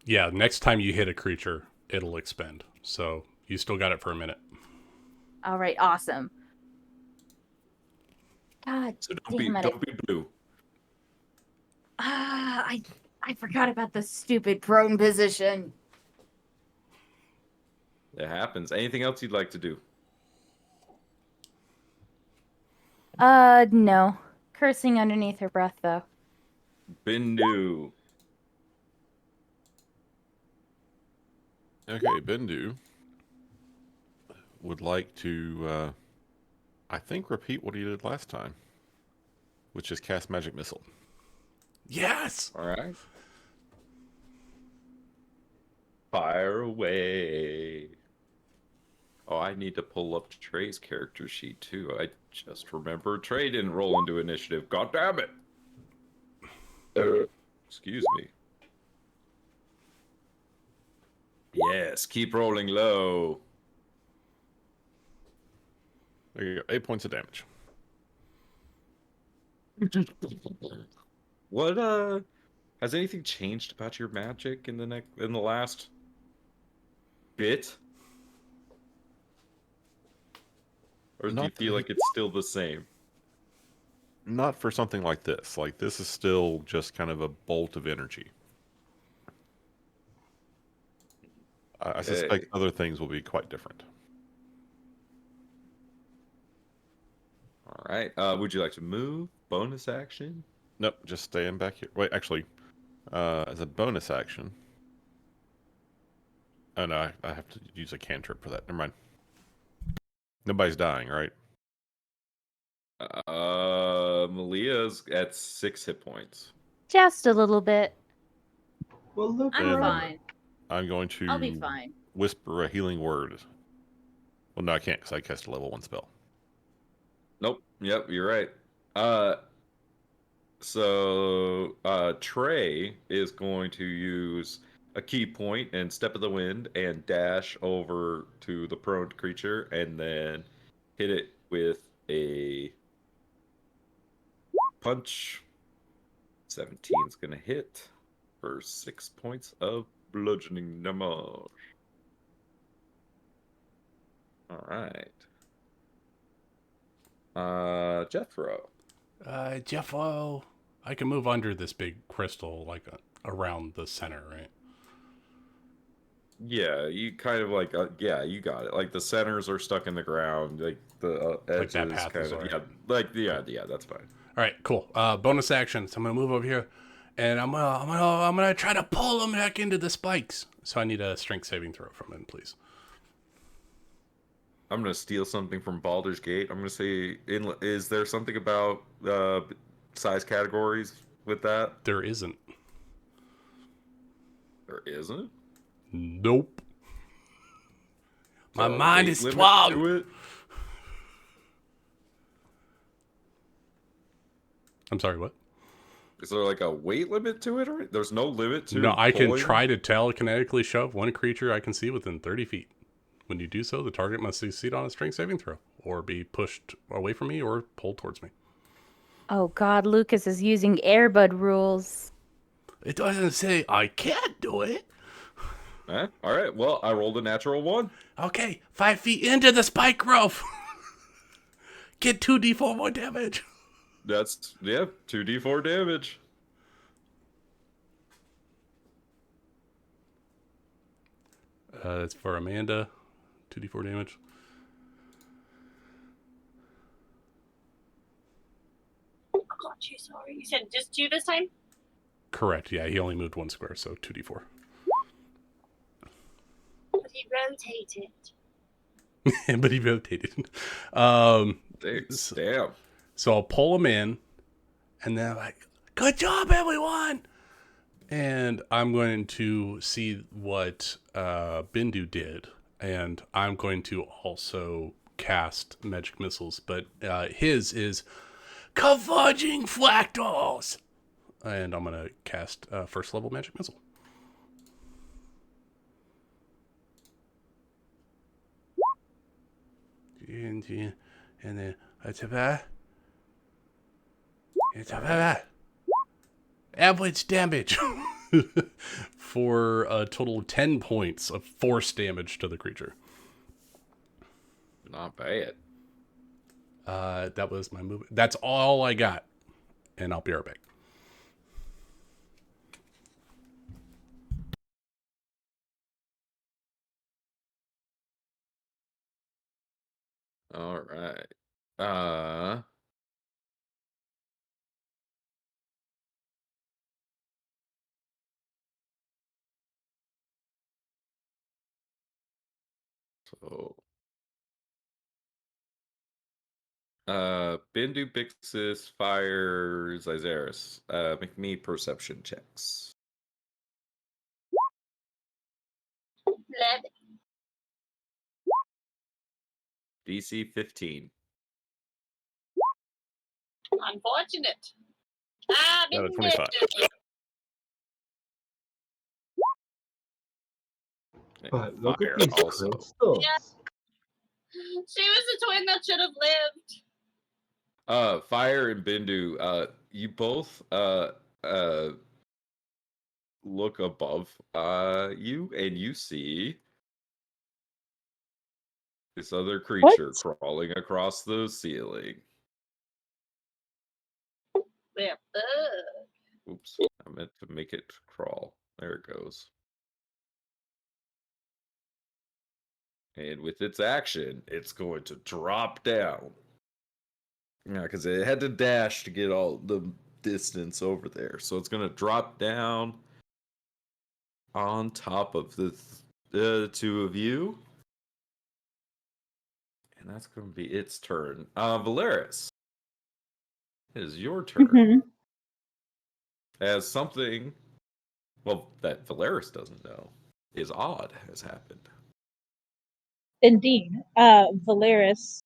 [SPEAKER 3] Yeah, next time you hit a creature, it'll expend. So you still got it for a minute.
[SPEAKER 2] All right, awesome. God
[SPEAKER 1] So
[SPEAKER 2] damn it!
[SPEAKER 1] don't be blue.
[SPEAKER 2] I forgot about the stupid prone position.
[SPEAKER 1] It happens. Anything else you'd like to do?
[SPEAKER 2] No. Cursing underneath her breath, though.
[SPEAKER 1] Bindu.
[SPEAKER 4] Okay, Bendu would like to, I think, repeat what he did last time, which is cast Magic Missile.
[SPEAKER 3] Yes!
[SPEAKER 1] All right. Fire away. Oh, I need to pull up Trey's character sheet too. I just remembered Trey didn't roll into initiative. God damn it. Excuse me. Yes, keep rolling low.
[SPEAKER 4] There you go, 8 points of damage.
[SPEAKER 1] What has anything changed about your magic in the last bit? Or do you
[SPEAKER 4] Not
[SPEAKER 1] feel like it's still the same?
[SPEAKER 4] Not for something like this. Like, this is still just kind of a bolt of energy. I suspect other things will be quite different.
[SPEAKER 1] All right. Would you like to move? Bonus action?
[SPEAKER 4] Nope, just staying back here. Wait, actually, as a bonus action. Oh no, I have to use a cantrip for that. Never mind. Nobody's dying, right?
[SPEAKER 1] Malia's at 6 hit points.
[SPEAKER 2] Just a little bit.
[SPEAKER 5] Well, look,
[SPEAKER 2] I'm
[SPEAKER 4] Then-
[SPEAKER 2] fine.
[SPEAKER 4] I'm going to
[SPEAKER 2] I'll be fine.
[SPEAKER 4] whisper a healing word. Well, no, I can't because I cast a level 1 spell.
[SPEAKER 1] Nope. Yep, you're right. Trey is going to use a key point and step of the wind and dash over to the prone creature and then hit it with a punch. 17 is going to hit for 6 points of bludgeoning damage. All right. Jethro.
[SPEAKER 3] Jeffo, I can move under this big crystal, like around the center, right?
[SPEAKER 1] Yeah, you kind of like, yeah, you got it. Like the centers are stuck in the ground, like the edges
[SPEAKER 3] that path
[SPEAKER 1] kind
[SPEAKER 3] is
[SPEAKER 1] of,
[SPEAKER 3] alright.
[SPEAKER 1] yeah, that's fine.
[SPEAKER 3] All right, cool. Bonus action. So I'm gonna move over here, and I'm gonna try to pull him back into the spikes. So I need a strength saving throw from him, please.
[SPEAKER 1] I'm gonna steal something from Baldur's Gate. I'm gonna say, is there something about size categories with that?
[SPEAKER 3] There isn't.
[SPEAKER 1] There isn't.
[SPEAKER 3] Nope. My
[SPEAKER 1] So,
[SPEAKER 3] mind
[SPEAKER 1] weight
[SPEAKER 3] is
[SPEAKER 1] limit
[SPEAKER 3] clogged.
[SPEAKER 1] to it?
[SPEAKER 3] I'm sorry, what?
[SPEAKER 1] Is there like a weight limit to it, or there's no limit to?
[SPEAKER 3] No, I can
[SPEAKER 1] pulling?
[SPEAKER 3] try to telekinetically shove one creature I can see within 30 feet. When you do so, the target must succeed on a strength saving throw, or be pushed away from me, or pulled towards me.
[SPEAKER 2] Oh God, Lucas is using Airbud rules.
[SPEAKER 3] It doesn't say I can't do it.
[SPEAKER 1] All right. Well, I rolled a natural 1.
[SPEAKER 3] Okay, 5 feet into the spike growth. Get 2d4 more damage.
[SPEAKER 1] That's 2d4 damage.
[SPEAKER 3] That's for Amanda. 2d4 damage.
[SPEAKER 6] Oh, got you. Sorry. You said just 2 this time?
[SPEAKER 3] Correct. Yeah, he only moved 1 square, so 2d4.
[SPEAKER 6] But he rotated.
[SPEAKER 3] But he rotated.
[SPEAKER 1] Damn.
[SPEAKER 3] So I'll pull him in, and then I'm like, good job, everyone! And I'm going to see what Bindu did, and I'm going to also cast magic missiles, but his is converging fractals. And I'm going to cast first level magic missile. And then average damage for a total of 10 points of force damage to the creature.
[SPEAKER 1] Not bad.
[SPEAKER 3] That was my move. That's all I got. And I'll be right back.
[SPEAKER 1] All right. So Bindu Bixis fires Izaris. Make me perception checks.
[SPEAKER 6] Lead.
[SPEAKER 1] DC 15.
[SPEAKER 6] Unfortunate.
[SPEAKER 4] Got a 25.
[SPEAKER 5] But look at
[SPEAKER 1] Fire
[SPEAKER 5] these
[SPEAKER 1] also.
[SPEAKER 5] crystals.
[SPEAKER 6] Yeah. She was the twin that should have lived.
[SPEAKER 1] Fire and Bindu, you both look above you and you see this other creature crawling across the ceiling.
[SPEAKER 6] Yeah.
[SPEAKER 1] Oops, I meant to make it crawl. There it goes. And with its action, it's going to drop down. Yeah, because it had to dash to get all the distance over there. So it's going to drop down on top of the two of you. And that's going to be its turn. Valeris, it is your turn.
[SPEAKER 7] Mm-hmm.
[SPEAKER 1] As something, well, that Valeris doesn't know is odd has happened.
[SPEAKER 7] Indeed. Valeris,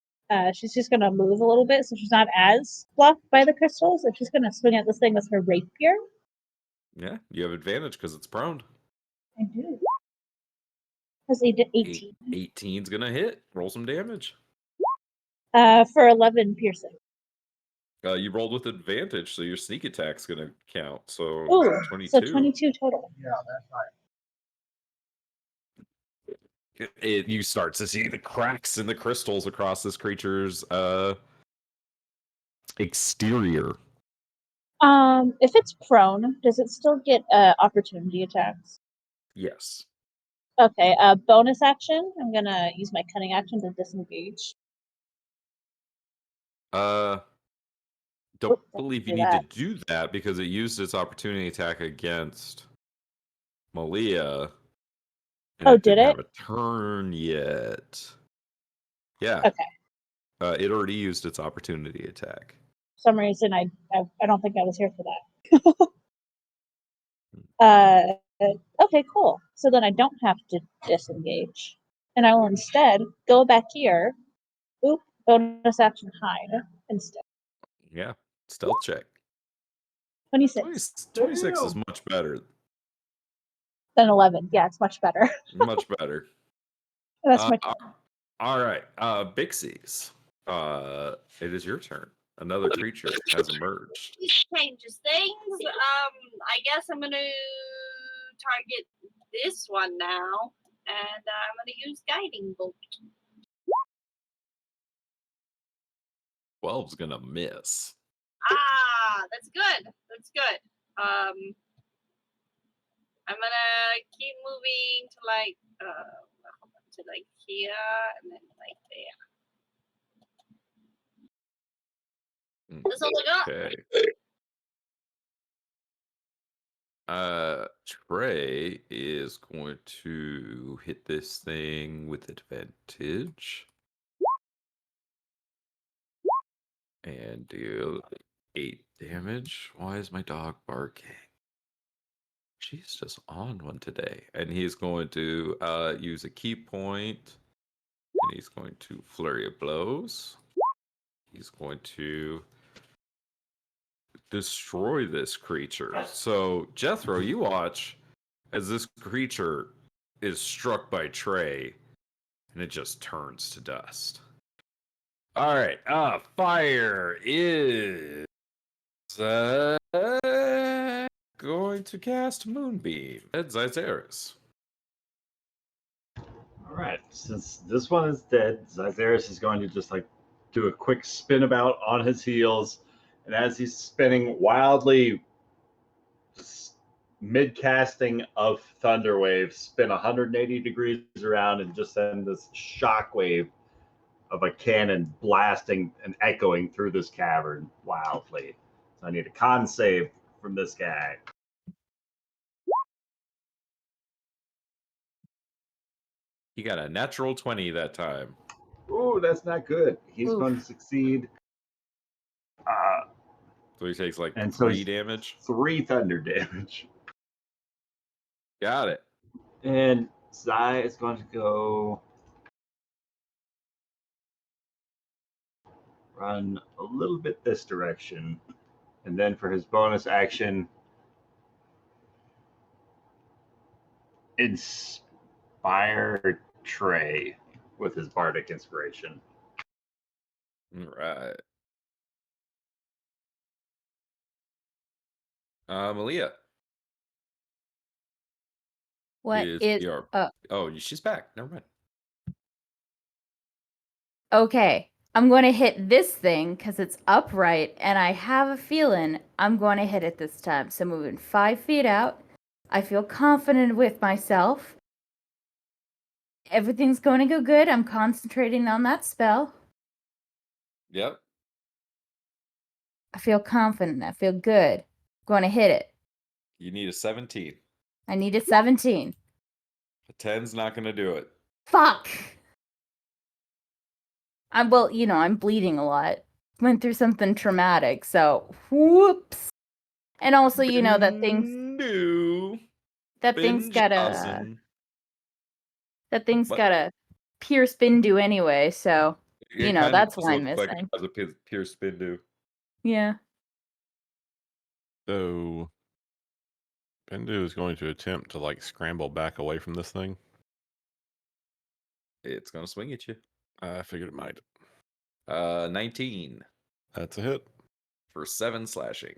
[SPEAKER 7] she's just going to move a little bit so she's not as blocked by the crystals. And she's going to swing at this thing with her rapier.
[SPEAKER 1] Yeah, you have advantage because it's prone.
[SPEAKER 7] I do. Has he did 18.
[SPEAKER 1] 18's going to hit. Roll some damage.
[SPEAKER 7] For 11 piercing.
[SPEAKER 1] You rolled with advantage, so your sneak attack's going to count. So
[SPEAKER 7] Ooh,
[SPEAKER 1] 22.
[SPEAKER 7] so 22 total.
[SPEAKER 5] Yeah, that's right.
[SPEAKER 1] You start to see the cracks in the crystals across this creature's exterior.
[SPEAKER 7] If it's prone, does it still get opportunity attacks?
[SPEAKER 1] Yes.
[SPEAKER 7] Okay, bonus action. I'm gonna use my cunning action to disengage.
[SPEAKER 1] Don't believe you need to
[SPEAKER 7] that.
[SPEAKER 1] do that because it used its opportunity attack against Malia. And
[SPEAKER 7] Oh,
[SPEAKER 1] it
[SPEAKER 7] did
[SPEAKER 1] didn't
[SPEAKER 7] it?
[SPEAKER 1] have a turn yet. Yeah.
[SPEAKER 7] Okay.
[SPEAKER 1] It already used its opportunity attack.
[SPEAKER 7] For some reason, I don't think I was here for that. Okay, cool. So then I don't have to disengage, and I will instead go back here. Oop, bonus action hide instead.
[SPEAKER 1] Yeah. Stealth check.
[SPEAKER 7] 26.
[SPEAKER 1] 26 is much better.
[SPEAKER 7] Then 11. Yeah, it's much better.
[SPEAKER 1] Much better.
[SPEAKER 7] That's my
[SPEAKER 1] all right. Bixies. It is your turn. Another creature has emerged.
[SPEAKER 6] This changes things. I guess I'm gonna target this one now, and I'm gonna use guiding bolt.
[SPEAKER 1] 12's gonna miss.
[SPEAKER 6] That's good. That's good. I'm gonna keep moving to like here and then like there. That's all I got.
[SPEAKER 1] Okay. Trey is going to hit this thing with advantage. And deal 8 damage. Why is my dog barking? She's just on one today. And he's going to use a key point. And he's going to flurry of blows. He's going to destroy this creature. So, Jethro, you watch as this creature is struck by Trey, and it just turns to dust. All right, fire is going to cast Moonbeam at Zyzeris.
[SPEAKER 5] All right, since this one is dead, Zyzeris is going to just like do a quick spin about on his heels, and as he's spinning wildly, mid casting of Thunderwave, spin 180 degrees around and just send this shockwave of a cannon blasting and echoing through this cavern wildly. So I need a con save from this guy.
[SPEAKER 1] He got a natural 20 that time.
[SPEAKER 5] Ooh, that's not good. He's
[SPEAKER 2] Oof.
[SPEAKER 5] going to succeed.
[SPEAKER 1] So he takes like
[SPEAKER 5] And so
[SPEAKER 1] 3
[SPEAKER 5] he's-
[SPEAKER 1] damage.
[SPEAKER 5] 3 thunder damage.
[SPEAKER 1] Got it.
[SPEAKER 5] And Zai is going to go run a little bit this direction. And then for his bonus action, inspire Trey with his bardic inspiration.
[SPEAKER 1] All right. Malia.
[SPEAKER 2] What
[SPEAKER 1] is
[SPEAKER 2] is?
[SPEAKER 1] your... Oh, she's back. Never mind.
[SPEAKER 2] Okay, I'm going to hit this thing because it's upright, and I have a feeling I'm going to hit it this time. So moving 5 feet out, I feel confident with myself. Everything's going to go good. I'm concentrating on that spell.
[SPEAKER 1] Yep.
[SPEAKER 2] I feel confident. I feel good. Going to hit it.
[SPEAKER 1] You need a 17.
[SPEAKER 2] I need a 17.
[SPEAKER 1] A 10's not going to do it.
[SPEAKER 2] Fuck! I'm bleeding a lot. Went through something traumatic, so whoops. And also, that thing's got a pierce Bindu anyway, so that's why I'm missing.
[SPEAKER 1] As a Pierce Bindu.
[SPEAKER 2] Yeah.
[SPEAKER 4] So Bendu is going to attempt to like scramble back away from this thing.
[SPEAKER 1] It's going to swing at you.
[SPEAKER 4] I figured it might.
[SPEAKER 1] 19
[SPEAKER 4] That's a hit.
[SPEAKER 1] for 7 slashing.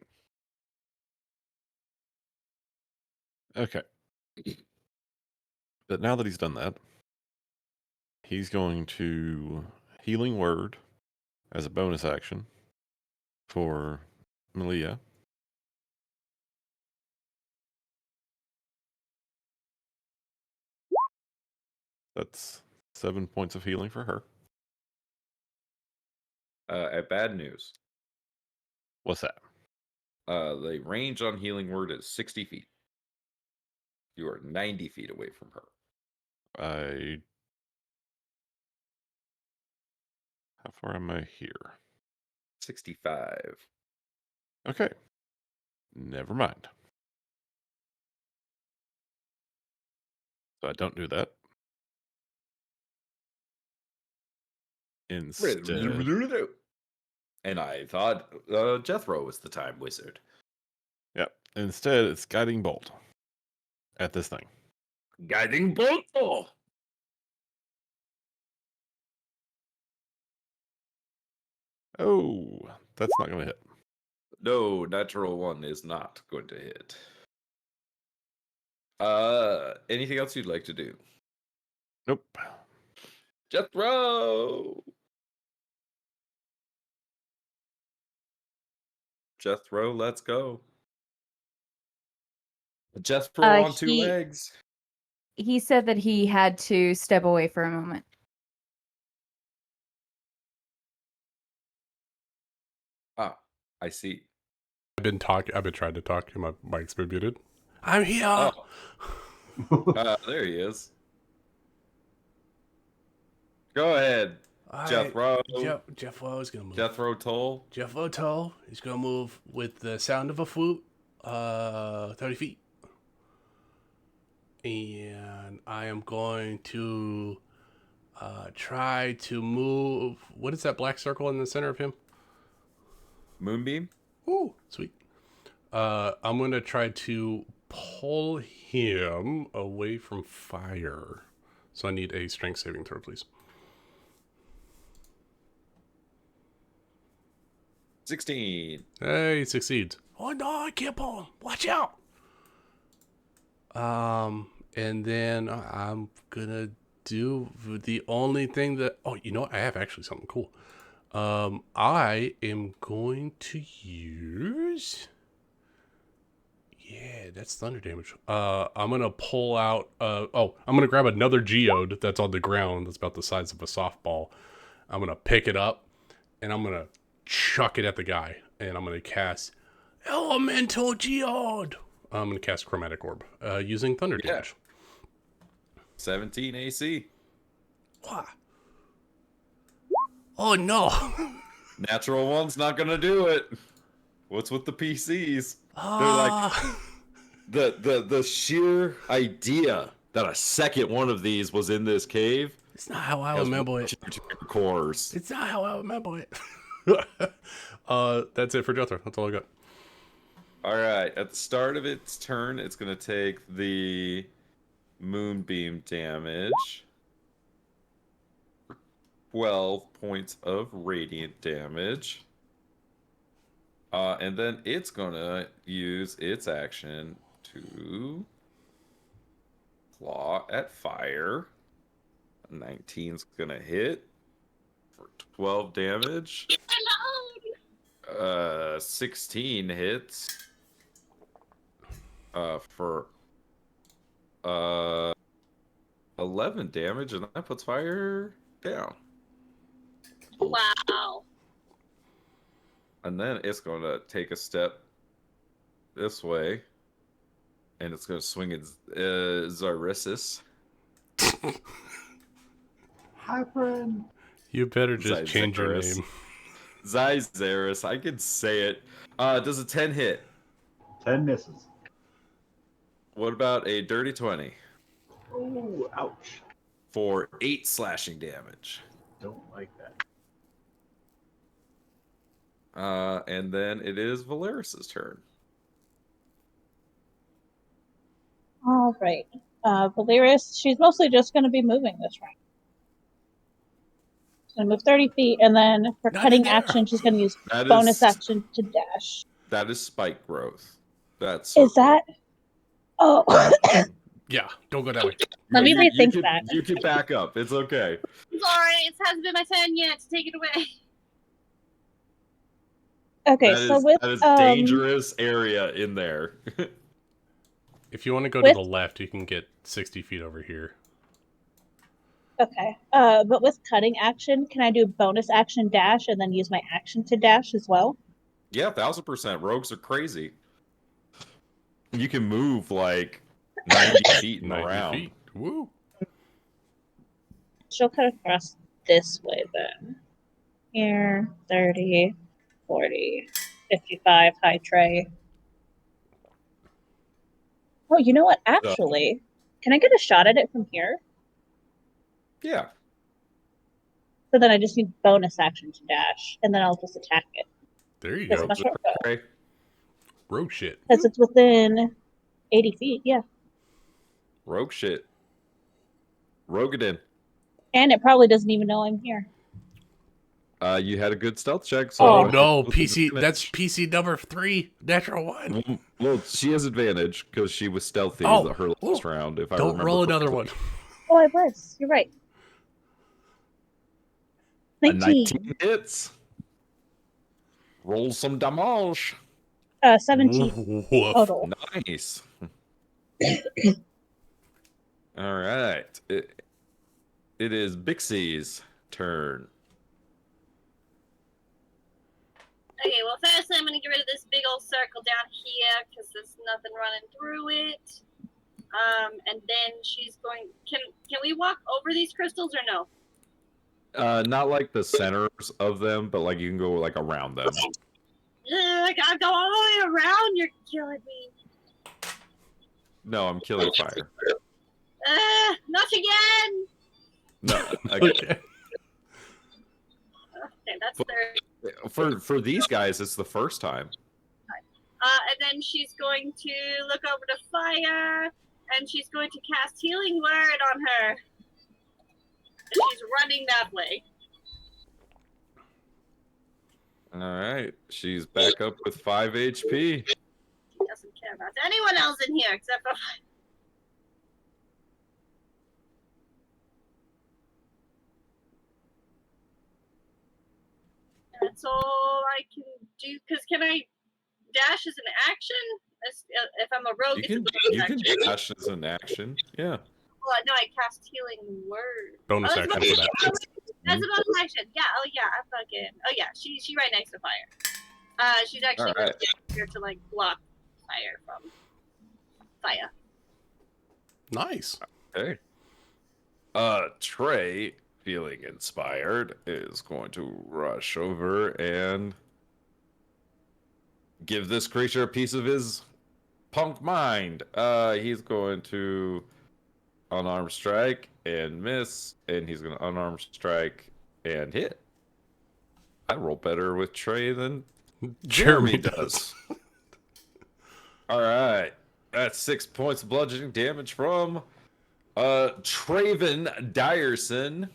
[SPEAKER 4] Okay. But now that he's done that, he's going to Healing Word as a bonus action for Malia. That's 7 points of healing for her.
[SPEAKER 1] Bad news.
[SPEAKER 4] What's that?
[SPEAKER 1] The range on Healing Word is 60 feet. You are 90 feet away from her.
[SPEAKER 4] How far am I here?
[SPEAKER 1] 65.
[SPEAKER 4] Okay. Never mind. So I don't do that. Instead,
[SPEAKER 1] And I thought Jethro was the time wizard.
[SPEAKER 4] yeah. Instead, it's Guiding Bolt at this thing.
[SPEAKER 1] Guiding bolt.
[SPEAKER 4] Oh, that's not going to hit.
[SPEAKER 1] No, natural 1 is not going to hit. Anything else you'd like to do?
[SPEAKER 4] Nope.
[SPEAKER 1] Jethro! Jethro, let's go. Jethro on 2 legs.
[SPEAKER 2] He said that he had to step away for a moment.
[SPEAKER 1] Ah, I see.
[SPEAKER 3] I've been trying to talk. My mic's been muted. I'm here.
[SPEAKER 1] Oh. There he is. Go ahead, Jethro.
[SPEAKER 3] Jethro is gonna move.
[SPEAKER 1] Jethro Tull.
[SPEAKER 3] Jethro Tull is gonna move with the sound of a flute, 30 feet. And I am going to try to move. What is that black circle in the center of him?
[SPEAKER 1] Moonbeam.
[SPEAKER 3] Ooh, sweet. I'm going to try to pull him away from fire. So I need a strength saving throw, please.
[SPEAKER 1] 16.
[SPEAKER 3] Hey, he succeeds. Oh no, I can't pull him. Watch out. And then I'm gonna do the only thing that. Oh, you know what? I have actually something cool. I am going to use. Yeah, that's thunder damage. I'm gonna pull out. I'm gonna grab another geode that's on the ground. That's about the size of a softball. I'm gonna pick it up, and I'm gonna chuck it at the guy, and I'm gonna cast elemental geode. I'm gonna cast chromatic orb using thunder damage.
[SPEAKER 1] 17 AC.
[SPEAKER 3] What? Oh no!
[SPEAKER 1] Natural one's not gonna do it. What's with the PCs? They're like the sheer idea that a second one of these was in this cave.
[SPEAKER 3] It's not how I remember it.
[SPEAKER 1] Cores.
[SPEAKER 3] It's not how I remember it. That's it for Jethro. That's all I got.
[SPEAKER 1] All right. At the start of its turn, it's gonna take the moonbeam damage. 12 points of radiant damage. And then it's gonna use its action to claw at fire. 19's gonna hit for 12 damage. 16 hits for 11 damage, and that puts fire down.
[SPEAKER 6] Wow.
[SPEAKER 1] And then it's going to take a step this way, and it's going to swing its Zarisis.
[SPEAKER 5] Hi, friend.
[SPEAKER 3] You better just change your
[SPEAKER 1] Zyzaris.
[SPEAKER 3] name.
[SPEAKER 1] Zyzaris, I can say it. Does a 10 hit?
[SPEAKER 5] 10 misses.
[SPEAKER 1] What about a dirty 20?
[SPEAKER 5] Oh, ouch.
[SPEAKER 1] For 8 slashing damage.
[SPEAKER 5] Don't like that.
[SPEAKER 1] And then it is Valeris's turn.
[SPEAKER 7] All right. Valeris, she's mostly just going to be moving this round. She's going to move 30 feet, and then for cutting action, she's going to use bonus action to dash.
[SPEAKER 1] That is spike growth. That's
[SPEAKER 7] Is that? Oh.
[SPEAKER 3] Yeah, don't go that way.
[SPEAKER 7] Let me rethink that.
[SPEAKER 1] You can back up. It's okay.
[SPEAKER 6] It's alright. It hasn't been my turn yet to take it away.
[SPEAKER 7] Okay,
[SPEAKER 1] that is dangerous area in there.
[SPEAKER 3] If you want to go to the left, you can get 60 feet over here.
[SPEAKER 7] Okay, but with cutting action, can I do bonus action dash and then use my action to dash as well?
[SPEAKER 1] Yeah, 1000%. Rogues are crazy. You can move like 90 feet in
[SPEAKER 3] 90
[SPEAKER 1] around.
[SPEAKER 3] feet. Woo.
[SPEAKER 7] She'll cut across this way then. Here, 30, 40, 55, high tray. Oh, you know what? Actually, can I get a shot at it from here?
[SPEAKER 1] Yeah.
[SPEAKER 7] So then I just need bonus action to dash, and then I'll just attack it.
[SPEAKER 3] There you
[SPEAKER 7] That's
[SPEAKER 3] go.
[SPEAKER 7] my short bow.
[SPEAKER 1] Okay.
[SPEAKER 3] Rogue shit.
[SPEAKER 7] Because it's within 80 feet, yeah.
[SPEAKER 1] Rogue shit. Rogue it in.
[SPEAKER 7] And it probably doesn't even know I'm here.
[SPEAKER 1] You had a good stealth check. So
[SPEAKER 3] Oh no, PC. That's PC number 3, natural 1.
[SPEAKER 1] Well, she has advantage because she was stealthy
[SPEAKER 3] Oh,
[SPEAKER 1] her last round. If I
[SPEAKER 3] Don't
[SPEAKER 1] remember
[SPEAKER 3] roll another one.
[SPEAKER 1] correctly.
[SPEAKER 7] Oh, I was. You're right.
[SPEAKER 1] A
[SPEAKER 7] 19.
[SPEAKER 1] 19 hits. Roll some damage.
[SPEAKER 7] 17
[SPEAKER 3] Woof.
[SPEAKER 7] total.
[SPEAKER 1] Nice. All right. It is Bixie's turn.
[SPEAKER 6] Okay, well, first I'm gonna get rid of this big old circle down here because there's nothing running through it. And then she's going. Can we walk over these crystals or no?
[SPEAKER 1] Not like the centers of them, but like you can go like around them.
[SPEAKER 6] I gotta go all the way around. You're killing me.
[SPEAKER 1] No, I'm killing fire.
[SPEAKER 6] Not again.
[SPEAKER 1] No, again.
[SPEAKER 3] Okay.
[SPEAKER 6] Okay, that's 30.
[SPEAKER 1] For these guys, it's the first time.
[SPEAKER 6] And and then she's going to look over to Fire, and she's going to cast Healing Word on her. And she's running that way.
[SPEAKER 1] All right, she's back up with 5 HP.
[SPEAKER 6] She doesn't care about anyone else in here except for. That's all I can do. Because can I dash as an action? If I'm a rogue,
[SPEAKER 1] You can
[SPEAKER 6] action.
[SPEAKER 1] dash as an action. Yeah.
[SPEAKER 6] Well, no, I cast Healing Word.
[SPEAKER 3] Bonus
[SPEAKER 6] that's
[SPEAKER 3] action
[SPEAKER 6] bonus-
[SPEAKER 3] for that.
[SPEAKER 6] That's a bonus action. Yeah. Oh yeah. I'm fucking. Oh yeah. She right next to Fire. She's actually
[SPEAKER 1] All right.
[SPEAKER 6] here to like block Fire from Fire.
[SPEAKER 3] Nice.
[SPEAKER 1] Okay. Trey, feeling inspired, is going to rush over and give this creature a piece of his punk mind. He's going to unarmed strike and miss, and he's going to unarmed strike and hit. I roll better with Trey than Jeremy does. All right. That's 6 points of bludgeoning damage from Traven Dyerson.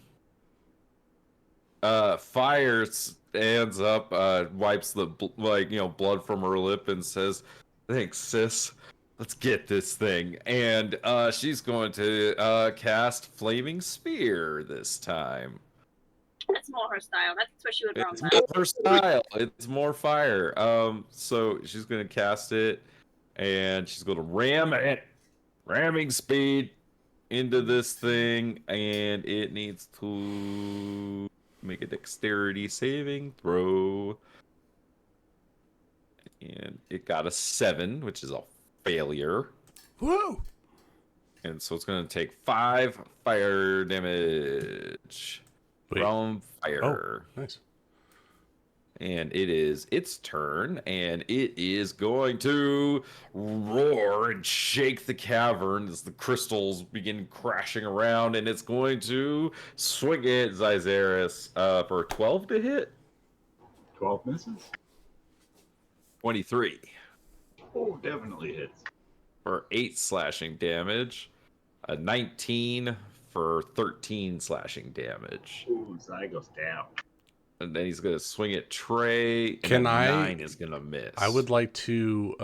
[SPEAKER 1] Fire stands up, wipes the blood from her lip and says, "Thanks, sis. Let's get this thing." And she's going to cast Flaming Spear this time.
[SPEAKER 6] That's more her style. That's what she would run.
[SPEAKER 1] It's more her style. It's more fire. So she's going to cast it, and she's going to ram it, ramming speed into this thing, and it needs to make a dexterity saving throw. And it got a 7, which is a failure.
[SPEAKER 3] Woo!
[SPEAKER 1] And so it's going to take 5 fire damage from fire.
[SPEAKER 3] Oh, nice.
[SPEAKER 1] And it is its turn, and it is going to roar and shake the cavern as the crystals begin crashing around, and it's going to swing at Zyzeris for 12 to hit.
[SPEAKER 5] 12 misses.
[SPEAKER 1] 23
[SPEAKER 5] Oh, definitely hits.
[SPEAKER 1] for 8 slashing damage. A 19 for 13 slashing damage.
[SPEAKER 5] Ooh, Zy goes down.
[SPEAKER 1] And then he's going to swing at Trey.
[SPEAKER 3] Can
[SPEAKER 1] and
[SPEAKER 3] I-
[SPEAKER 1] 9 is going to miss.
[SPEAKER 3] I would like to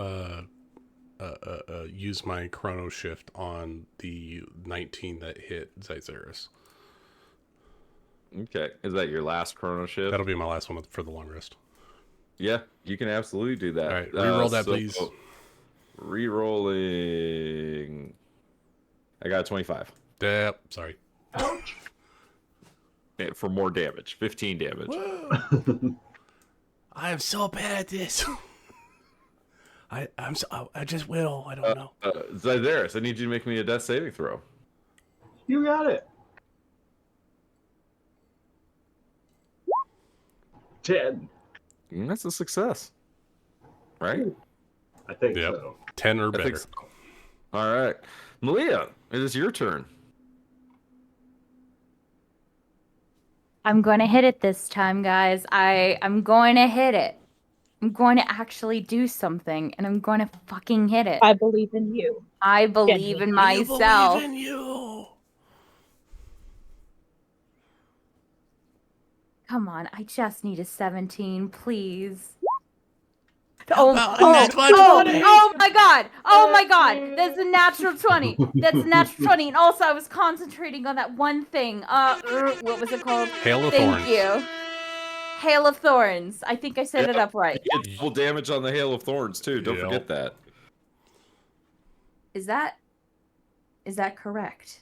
[SPEAKER 3] use my chrono shift on the 19 that hit Zyzeris.
[SPEAKER 1] Okay. Is that your last chrono shift?
[SPEAKER 3] That'll be my last one for the long rest.
[SPEAKER 1] Yeah, you can absolutely do that.
[SPEAKER 3] All right, reroll that,
[SPEAKER 1] so,
[SPEAKER 3] please.
[SPEAKER 1] Rerolling. I got a 25.
[SPEAKER 3] Yep, sorry.
[SPEAKER 1] For more damage. 15 damage.
[SPEAKER 3] Whoa. I am so bad at this. I just will. I don't know.
[SPEAKER 1] Zyzeris, I need you to make me a death saving throw.
[SPEAKER 5] You got it. 10.
[SPEAKER 1] That's a success. Right?
[SPEAKER 5] I think
[SPEAKER 3] Yep.
[SPEAKER 5] so.
[SPEAKER 3] 10 or
[SPEAKER 1] I think
[SPEAKER 3] better.
[SPEAKER 1] so. All right. Malia, it is your turn.
[SPEAKER 2] I'm going to hit it this time, guys. I'm going to hit it. I'm going to actually do something, and I'm going to fucking hit it.
[SPEAKER 7] I believe in you.
[SPEAKER 2] I believe in myself.
[SPEAKER 3] I believe in you.
[SPEAKER 2] Come on, I just need a 17, please.
[SPEAKER 3] about a nat 20?
[SPEAKER 2] Oh my god! Oh my god! That's a natural 20. That's a natural 20. And also, I was concentrating on that one thing. What was it called?
[SPEAKER 3] Hail of
[SPEAKER 2] Thank
[SPEAKER 3] Thorns.
[SPEAKER 2] you. Hail of Thorns. I think I said it up right.
[SPEAKER 1] You get full damage on the Hail of Thorns, too. Don't
[SPEAKER 3] Yep.
[SPEAKER 1] forget that.
[SPEAKER 2] Is that correct?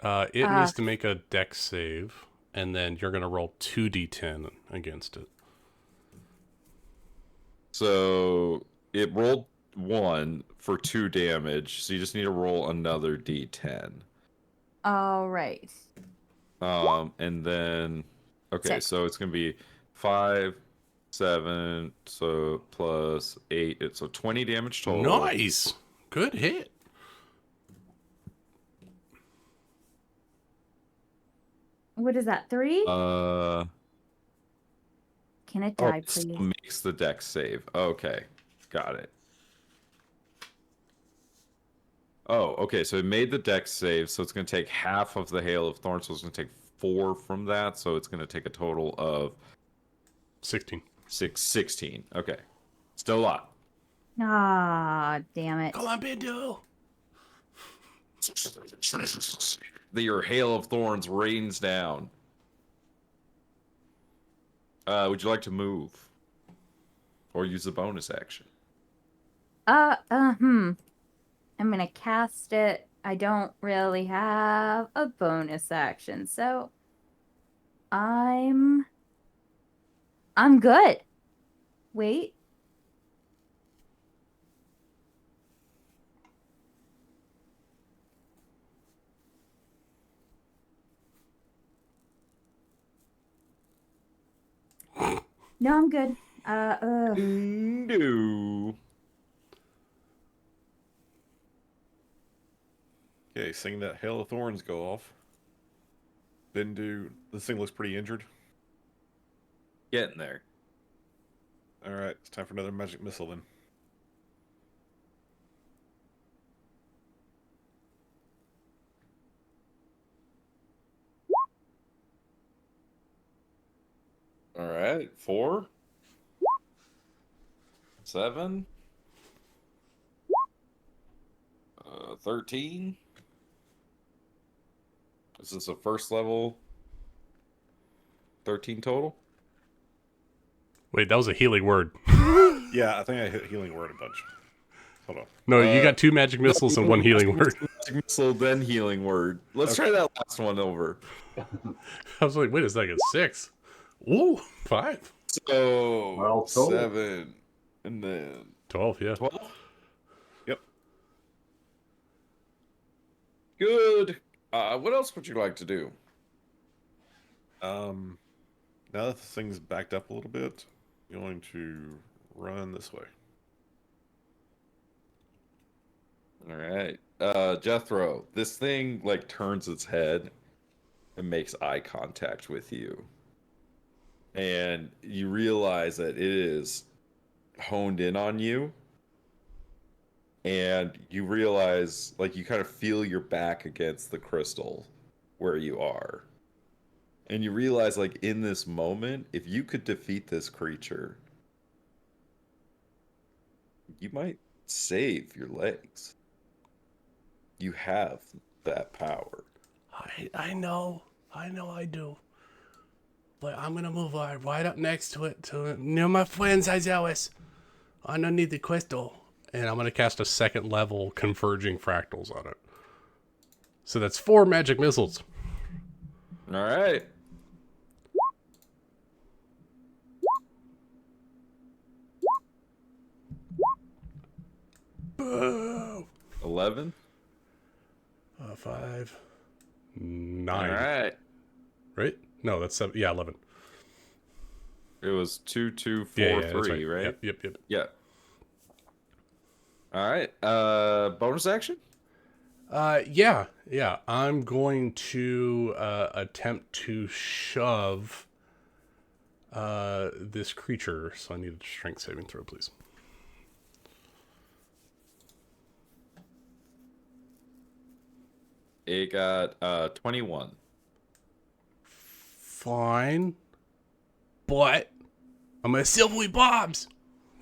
[SPEAKER 3] It needs to make a dex save, and then you're going to roll 2d10 against it.
[SPEAKER 1] So it rolled 1 for 2 damage, so you just need to roll another d10.
[SPEAKER 2] All right.
[SPEAKER 1] And then, okay,
[SPEAKER 2] 6.
[SPEAKER 1] so it's going to be 5, 7, so plus 8, so 20 damage total.
[SPEAKER 3] Nice. Good hit.
[SPEAKER 9] What is that? 3?
[SPEAKER 1] Uh
[SPEAKER 9] Can it
[SPEAKER 1] oh,
[SPEAKER 9] die,
[SPEAKER 1] it still
[SPEAKER 9] please?
[SPEAKER 1] makes the dex save. Okay. Got it. Oh, okay. So it made the dex save, so it's going to take half of the Hail of Thorns, so it's going to take 4 from that, so it's going to take a total of
[SPEAKER 3] 16.
[SPEAKER 1] 16. Okay. Still a lot.
[SPEAKER 9] Ah, damn it.
[SPEAKER 3] Come on, Bindu.
[SPEAKER 1] Your Hail of Thorns rains down. Would you like to move? Or use a bonus action?
[SPEAKER 9] I'm gonna cast it. I don't really have a bonus action, so I'm good. Wait. No, I'm good.
[SPEAKER 1] No.
[SPEAKER 4] Okay, seeing that Hail of Thorns go off. This thing looks pretty injured.
[SPEAKER 1] Getting there.
[SPEAKER 4] Alright, it's time for another magic missile then.
[SPEAKER 1] All right, 4, 7, 13. Is this a first level? 13 total?
[SPEAKER 3] Wait, that was a healing word.
[SPEAKER 4] Yeah, I think I hit healing word a bunch. Hold on.
[SPEAKER 3] No, you got 2 magic missiles and 1 healing word.
[SPEAKER 1] Magic missile, then healing word. Let's try that last one over.
[SPEAKER 3] I was like, wait a second, 6. Ooh, 5.
[SPEAKER 1] So,
[SPEAKER 5] Well, total.
[SPEAKER 1] 7, and then
[SPEAKER 3] 12, yeah.
[SPEAKER 1] 12?
[SPEAKER 4] Yep.
[SPEAKER 1] Good. What else would you like to do?
[SPEAKER 4] Now that the thing's backed up a little bit, I'm going to run this way.
[SPEAKER 1] All right. Jethro, this thing like turns its head and makes eye contact with you. And you realize that it is honed in on you. And you realize, like, you kind of feel your back against the crystal where you are. And you realize, like, in this moment, if you could defeat this creature, you might save your legs. You have that power.
[SPEAKER 3] I know I do. But I'm gonna move right up next to it, near my friends, Isaias, underneath the crystal. And I'm gonna cast a 2nd level converging fractals on it. So that's 4 magic missiles.
[SPEAKER 1] All right.
[SPEAKER 3] Boo!
[SPEAKER 1] 11.
[SPEAKER 3] 5, 9.
[SPEAKER 1] All right.
[SPEAKER 3] Right? No, that's 7. Yeah, 11.
[SPEAKER 1] It was 2, 2, 4,
[SPEAKER 3] Yeah, that's
[SPEAKER 1] 3, right?
[SPEAKER 3] Yep.
[SPEAKER 1] Yeah. All right. Bonus action?
[SPEAKER 3] Yeah. I'm going to attempt to shove this creature. So I need a strength saving throw, please.
[SPEAKER 1] It got 21.
[SPEAKER 3] Fine. But I'm gonna silvery bombs.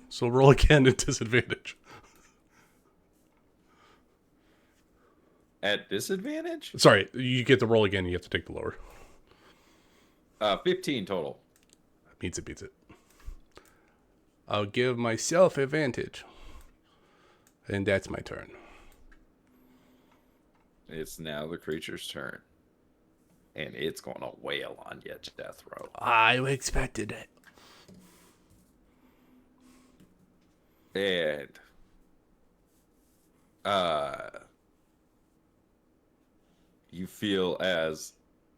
[SPEAKER 3] So roll again at disadvantage.
[SPEAKER 1] At disadvantage?
[SPEAKER 3] Sorry, you get the roll again. You have to take the lower.
[SPEAKER 1] 15 total.
[SPEAKER 3] Beats it. I'll give myself advantage. And that's my turn.
[SPEAKER 1] It's now the creature's turn. And it's going to wail on you, Jethro.
[SPEAKER 3] I expected it.
[SPEAKER 1] And you feel as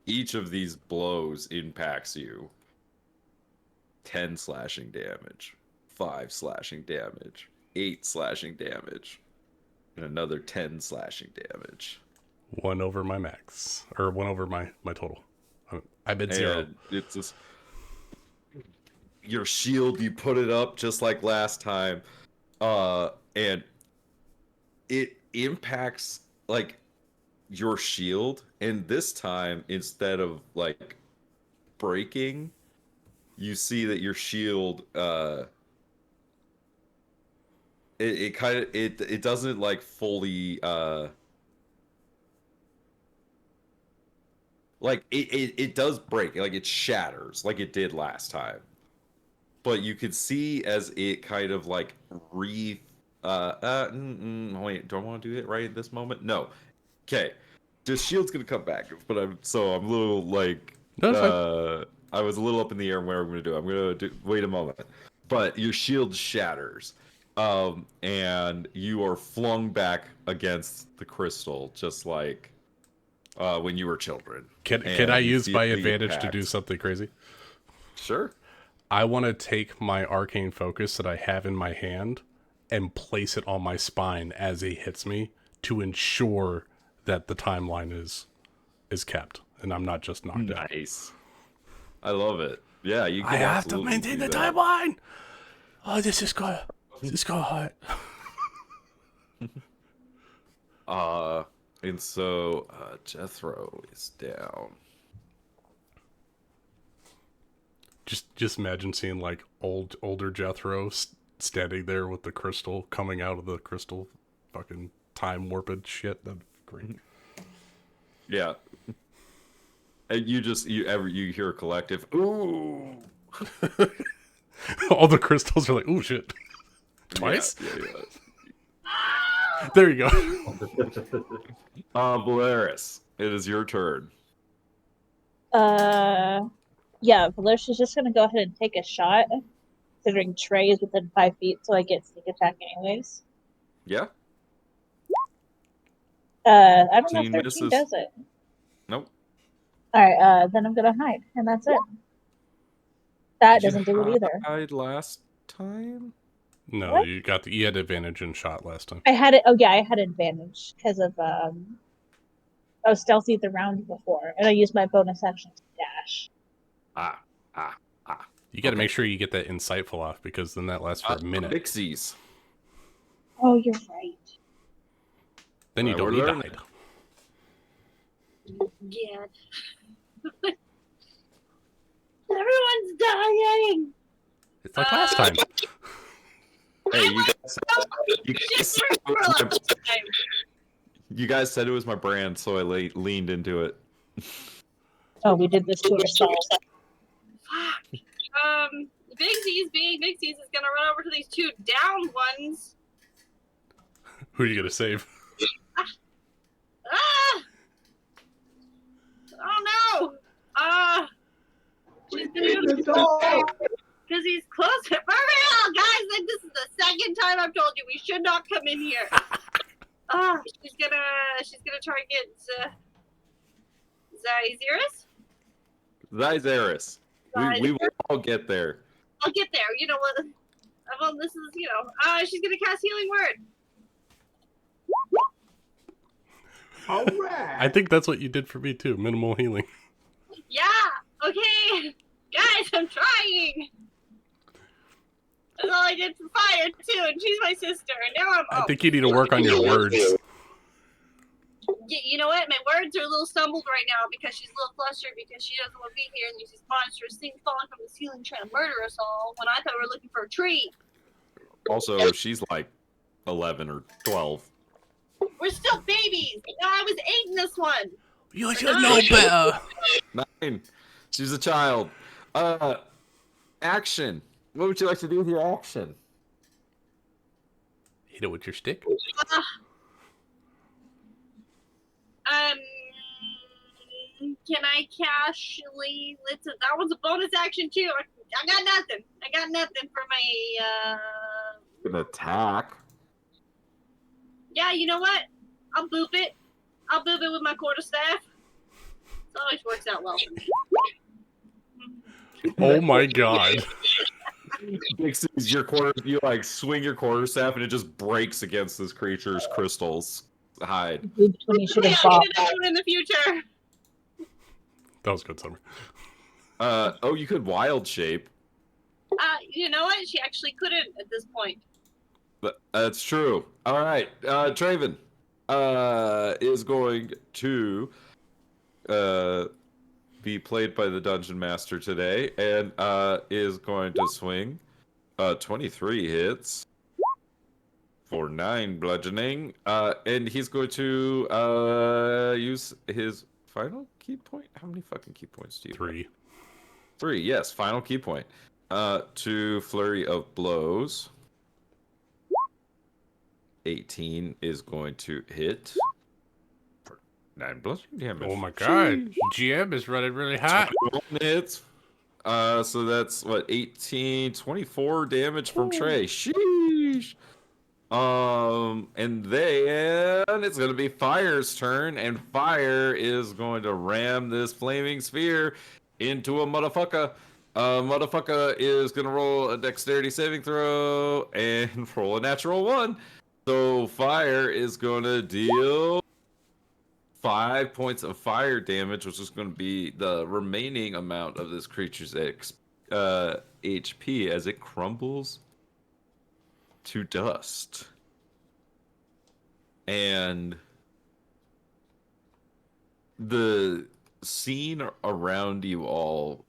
[SPEAKER 1] each of these blows impacts you 10 slashing damage, 5 slashing damage, 8 slashing damage, and another 10 slashing damage.
[SPEAKER 3] 1 over my max. Or 1 over my total. I bet 0.
[SPEAKER 1] And it's just your shield. You put it up just like last time, and it impacts like your shield. And this time, instead of like breaking, you see that your shield it kind of it doesn't like fully like it does break, like it shatters like it did last time, but you could see as it kind of like wait, do I want to do it right at this moment? No. Okay, the shield's gonna come back, but I'm a little like
[SPEAKER 3] No,
[SPEAKER 1] I was a little up in the air on where I'm gonna do. I'm gonna do. Wait a moment. But your shield shatters, and you are flung back against the crystal, just like when you were children.
[SPEAKER 3] Can I use my advantage to do something crazy?
[SPEAKER 1] Sure.
[SPEAKER 3] I want to take my arcane focus that I have in my hand and place it on my spine as he hits me to ensure that the timeline is kept and I'm not just knocked out.
[SPEAKER 1] Nice. I love it. Yeah, you can
[SPEAKER 3] I have to maintain the timeline. Oh, this is gonna hurt.
[SPEAKER 1] And so Jethro is down.
[SPEAKER 3] Just imagine seeing like older Jethro standing there with the crystal coming out of the crystal, fucking time warped shit. That'd be great.
[SPEAKER 1] Yeah. And you hear a collective ooh.
[SPEAKER 3] All the crystals are like, ooh shit. Twice?
[SPEAKER 1] Yeah.
[SPEAKER 3] There you go.
[SPEAKER 1] Valeris, it is your turn.
[SPEAKER 7] Yeah, Valeris is just gonna go ahead and take a shot, considering Trey is within 5 feet, so I get sneak attack anyways.
[SPEAKER 1] Yeah.
[SPEAKER 7] I don't know if
[SPEAKER 1] 13
[SPEAKER 7] 13
[SPEAKER 1] misses.
[SPEAKER 7] does it.
[SPEAKER 1] Nope.
[SPEAKER 7] Alright, then I'm gonna hide, and that's it. That doesn't do it either.
[SPEAKER 1] Hide last time?
[SPEAKER 3] No,
[SPEAKER 7] What?
[SPEAKER 3] you had advantage in shot last time.
[SPEAKER 7] I had it. Oh yeah, I had advantage because of I was stealthy the round before, and I used my bonus action to dash.
[SPEAKER 3] You got to make sure you get that insightful off because then that lasts for a minute.
[SPEAKER 1] Pixies.
[SPEAKER 7] Oh, you're right.
[SPEAKER 3] Then you don't need to hide.
[SPEAKER 6] Yeah. Everyone's dying.
[SPEAKER 3] It's like last time.
[SPEAKER 1] Hey, you guys said it was my brand, so I leaned into it.
[SPEAKER 7] Oh, we did this to ourselves.
[SPEAKER 6] Fuck. Bigsies being Bigsies is gonna run over to these two down ones.
[SPEAKER 3] Who are you gonna save?
[SPEAKER 6] Ah! Oh no! She's gonna because he's close. For real, guys! Like, this is the second time I've told you we should not come in here. She's gonna target
[SPEAKER 1] Zyzeris. We will all get there.
[SPEAKER 6] I'll get there. You know what? This is, she's gonna cast Healing Word.
[SPEAKER 5] All right.
[SPEAKER 3] I think that's what you did for me too. Minimal healing.
[SPEAKER 6] Yeah. Okay. Guys, I'm trying. That's all I did for fire too, and she's my sister. And now
[SPEAKER 3] I think you need to work on your words.
[SPEAKER 6] You know what? My words are a little stumbled right now because she's a little flustered because she doesn't want to be here, and there's these monstrous things falling from the ceiling trying to murder us all. When I thought we were looking for a tree.
[SPEAKER 1] Also, she's like 11 or 12.
[SPEAKER 6] We're still babies. I was 8 in this one.
[SPEAKER 3] You should know better.
[SPEAKER 1] 9. She's a child. Action. What would you like to do with your action?
[SPEAKER 3] Hit it with your stick.
[SPEAKER 6] Can I casually? That was a bonus action too. I got nothing. I got nothing for my.
[SPEAKER 1] An attack.
[SPEAKER 6] Yeah, you know what? I'll boop it. I'll boop it with my quarterstaff. It always works out well for me.
[SPEAKER 3] Oh my god.
[SPEAKER 1] Dixie's you like swing your quarterstaff and it just breaks against this creature's crystals hide.
[SPEAKER 7] When you should have
[SPEAKER 6] Yeah,
[SPEAKER 7] bought
[SPEAKER 6] I'm gonna do it in the future.
[SPEAKER 3] That was good, Summer.
[SPEAKER 1] Oh, you could wild shape.
[SPEAKER 6] You know what? She actually couldn't at this point.
[SPEAKER 1] But that's true. All right, Traven is going to be played by the Dungeon Master today, and is going to swing 23 hits for 9 bludgeoning, and he's going to use his final key point. How many fucking key points do you have? 3, yes, final key point. To flurry of blows. 18 is going to hit for 9 bludgeoning damage.
[SPEAKER 3] Oh my god, GM is running really hot.
[SPEAKER 1] 21 hits. So that's what, 18, 24 damage from Trey. Sheesh. And then it's gonna be Fire's turn, and Fire is going to ram this flaming sphere into a motherfucker. Motherfucker is gonna roll a dexterity saving throw and roll a natural 1. So Fire is gonna deal 5 points of fire damage, which is going to be the remaining amount of this creature's HP as it crumbles to dust. And the scene around you all,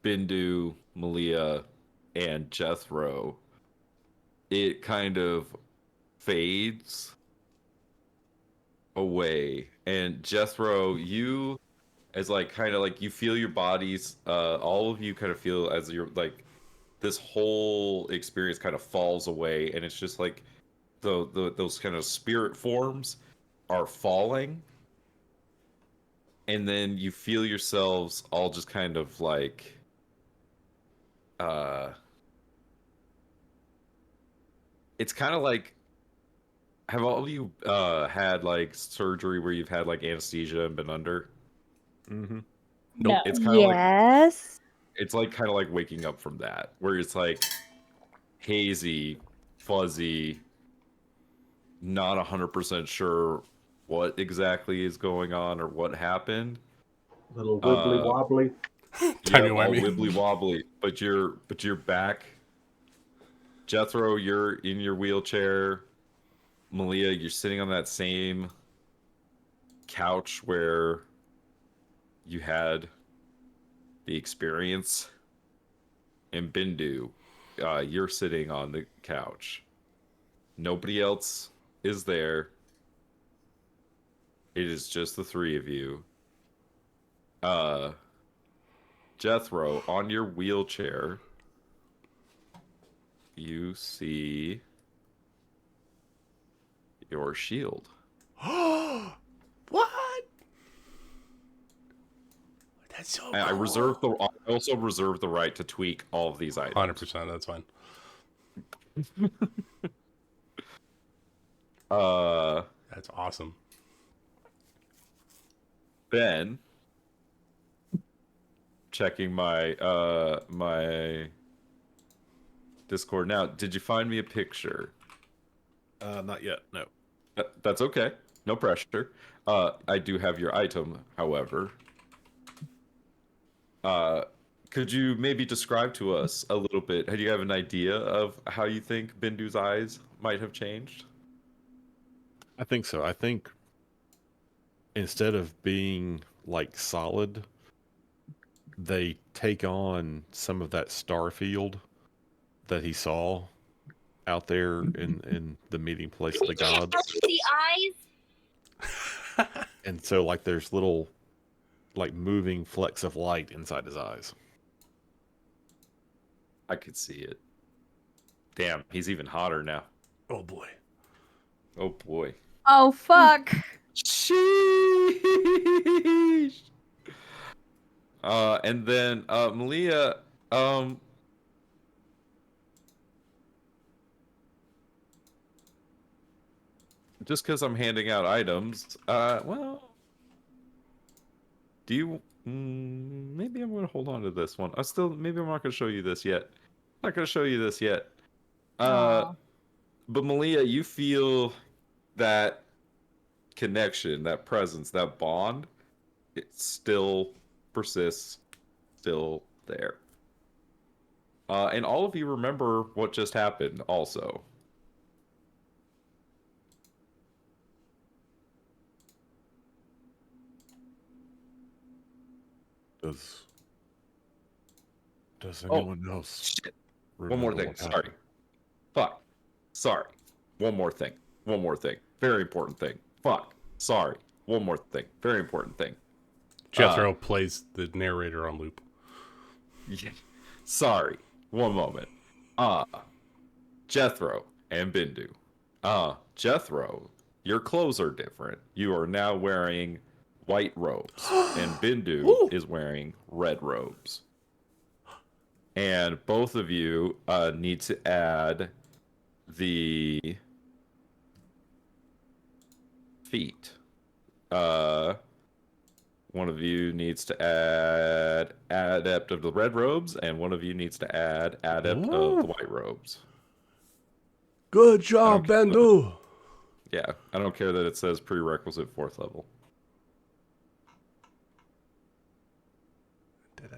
[SPEAKER 1] Bindu, Malia, and Jethro, it kind of fades away, and Jethro, you as like kind of like you feel your bodies, all of you kind of feel as you're like this whole experience kind of falls away, and it's just like those kind of spirit forms are falling, and then you feel yourselves all just kind of like it's kind of like, have all of you had like surgery where you've had like anesthesia and been under?
[SPEAKER 4] Mm-hmm.
[SPEAKER 7] No.
[SPEAKER 1] It's kind of like,
[SPEAKER 9] Yes.
[SPEAKER 1] it's like kind of like waking up from that, where it's like hazy, fuzzy, not 100% sure what exactly is going on or what happened.
[SPEAKER 5] Little wibbly wobbly.
[SPEAKER 3] Timey
[SPEAKER 1] All
[SPEAKER 3] wimey.
[SPEAKER 1] wibbly wobbly, but you're back. Jethro, you're in your wheelchair. Malia, you're sitting on that same couch where you had the experience. And Bindu, you're sitting on the couch. Nobody else is there. It is just the three of you. Jethro, on your wheelchair, you see your shield.
[SPEAKER 3] What? That's so cool.
[SPEAKER 1] I also reserve the right to tweak all of these items.
[SPEAKER 3] 100%, that's fine. That's awesome.
[SPEAKER 1] Ben, checking my my Discord now. Did you find me a picture?
[SPEAKER 4] Not yet. No.
[SPEAKER 1] That's okay. No pressure. I do have your item, however. Could you maybe describe to us a little bit? Do you have an idea of how you think Bindu's eyes might have changed?
[SPEAKER 4] I think so. I think instead of being like solid, they take on some of that star field that he saw out there in the meeting place of the gods.
[SPEAKER 6] The eyes.
[SPEAKER 4] And so like there's little like moving flecks of light inside his eyes.
[SPEAKER 1] I could see it. Damn, he's even hotter now.
[SPEAKER 3] Oh boy.
[SPEAKER 1] Oh boy.
[SPEAKER 2] Oh fuck.
[SPEAKER 1] Sheesh. And then Malia, just because I'm handing out items, well, do you? Maybe I'm going to hold on to this one. Maybe I'm not going to show you this yet. Not going to show you this yet.
[SPEAKER 2] Aw.
[SPEAKER 1] But Malia, you feel that connection, that presence, that bond, it still persists, still there. And all of you remember what just happened also.
[SPEAKER 4] Does anyone else
[SPEAKER 1] Shit.
[SPEAKER 4] remember
[SPEAKER 1] One more thing.
[SPEAKER 4] what
[SPEAKER 1] Sorry.
[SPEAKER 4] happened?
[SPEAKER 1] Fuck. Sorry. One more thing. One more thing. Very important thing. Fuck. Sorry. One more thing. Very important thing.
[SPEAKER 3] Jethro plays the narrator on loop.
[SPEAKER 1] Yeah. Sorry. One moment. Jethro and Bindu. Jethro, your clothes are different. You are now wearing white robes, and Bindu is wearing red robes. And both of you need to add the feet. One of you needs to add adept of the red robes, and one of you needs to add adept of the white robes.
[SPEAKER 3] Good job, Bendu.
[SPEAKER 1] Yeah, I don't care that it says prerequisite 4th level.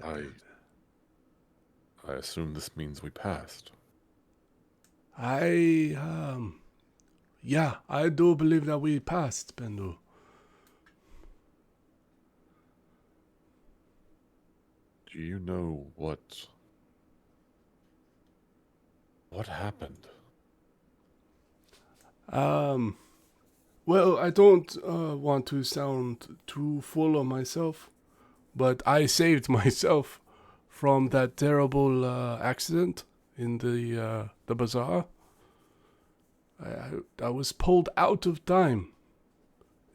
[SPEAKER 4] I assume this means we passed.
[SPEAKER 3] Yeah, I do believe that we passed, Bendu.
[SPEAKER 4] Do you know what happened?
[SPEAKER 3] Well, I don't want to sound too full of myself, but I saved myself from that terrible accident in the bazaar. I was pulled out of time.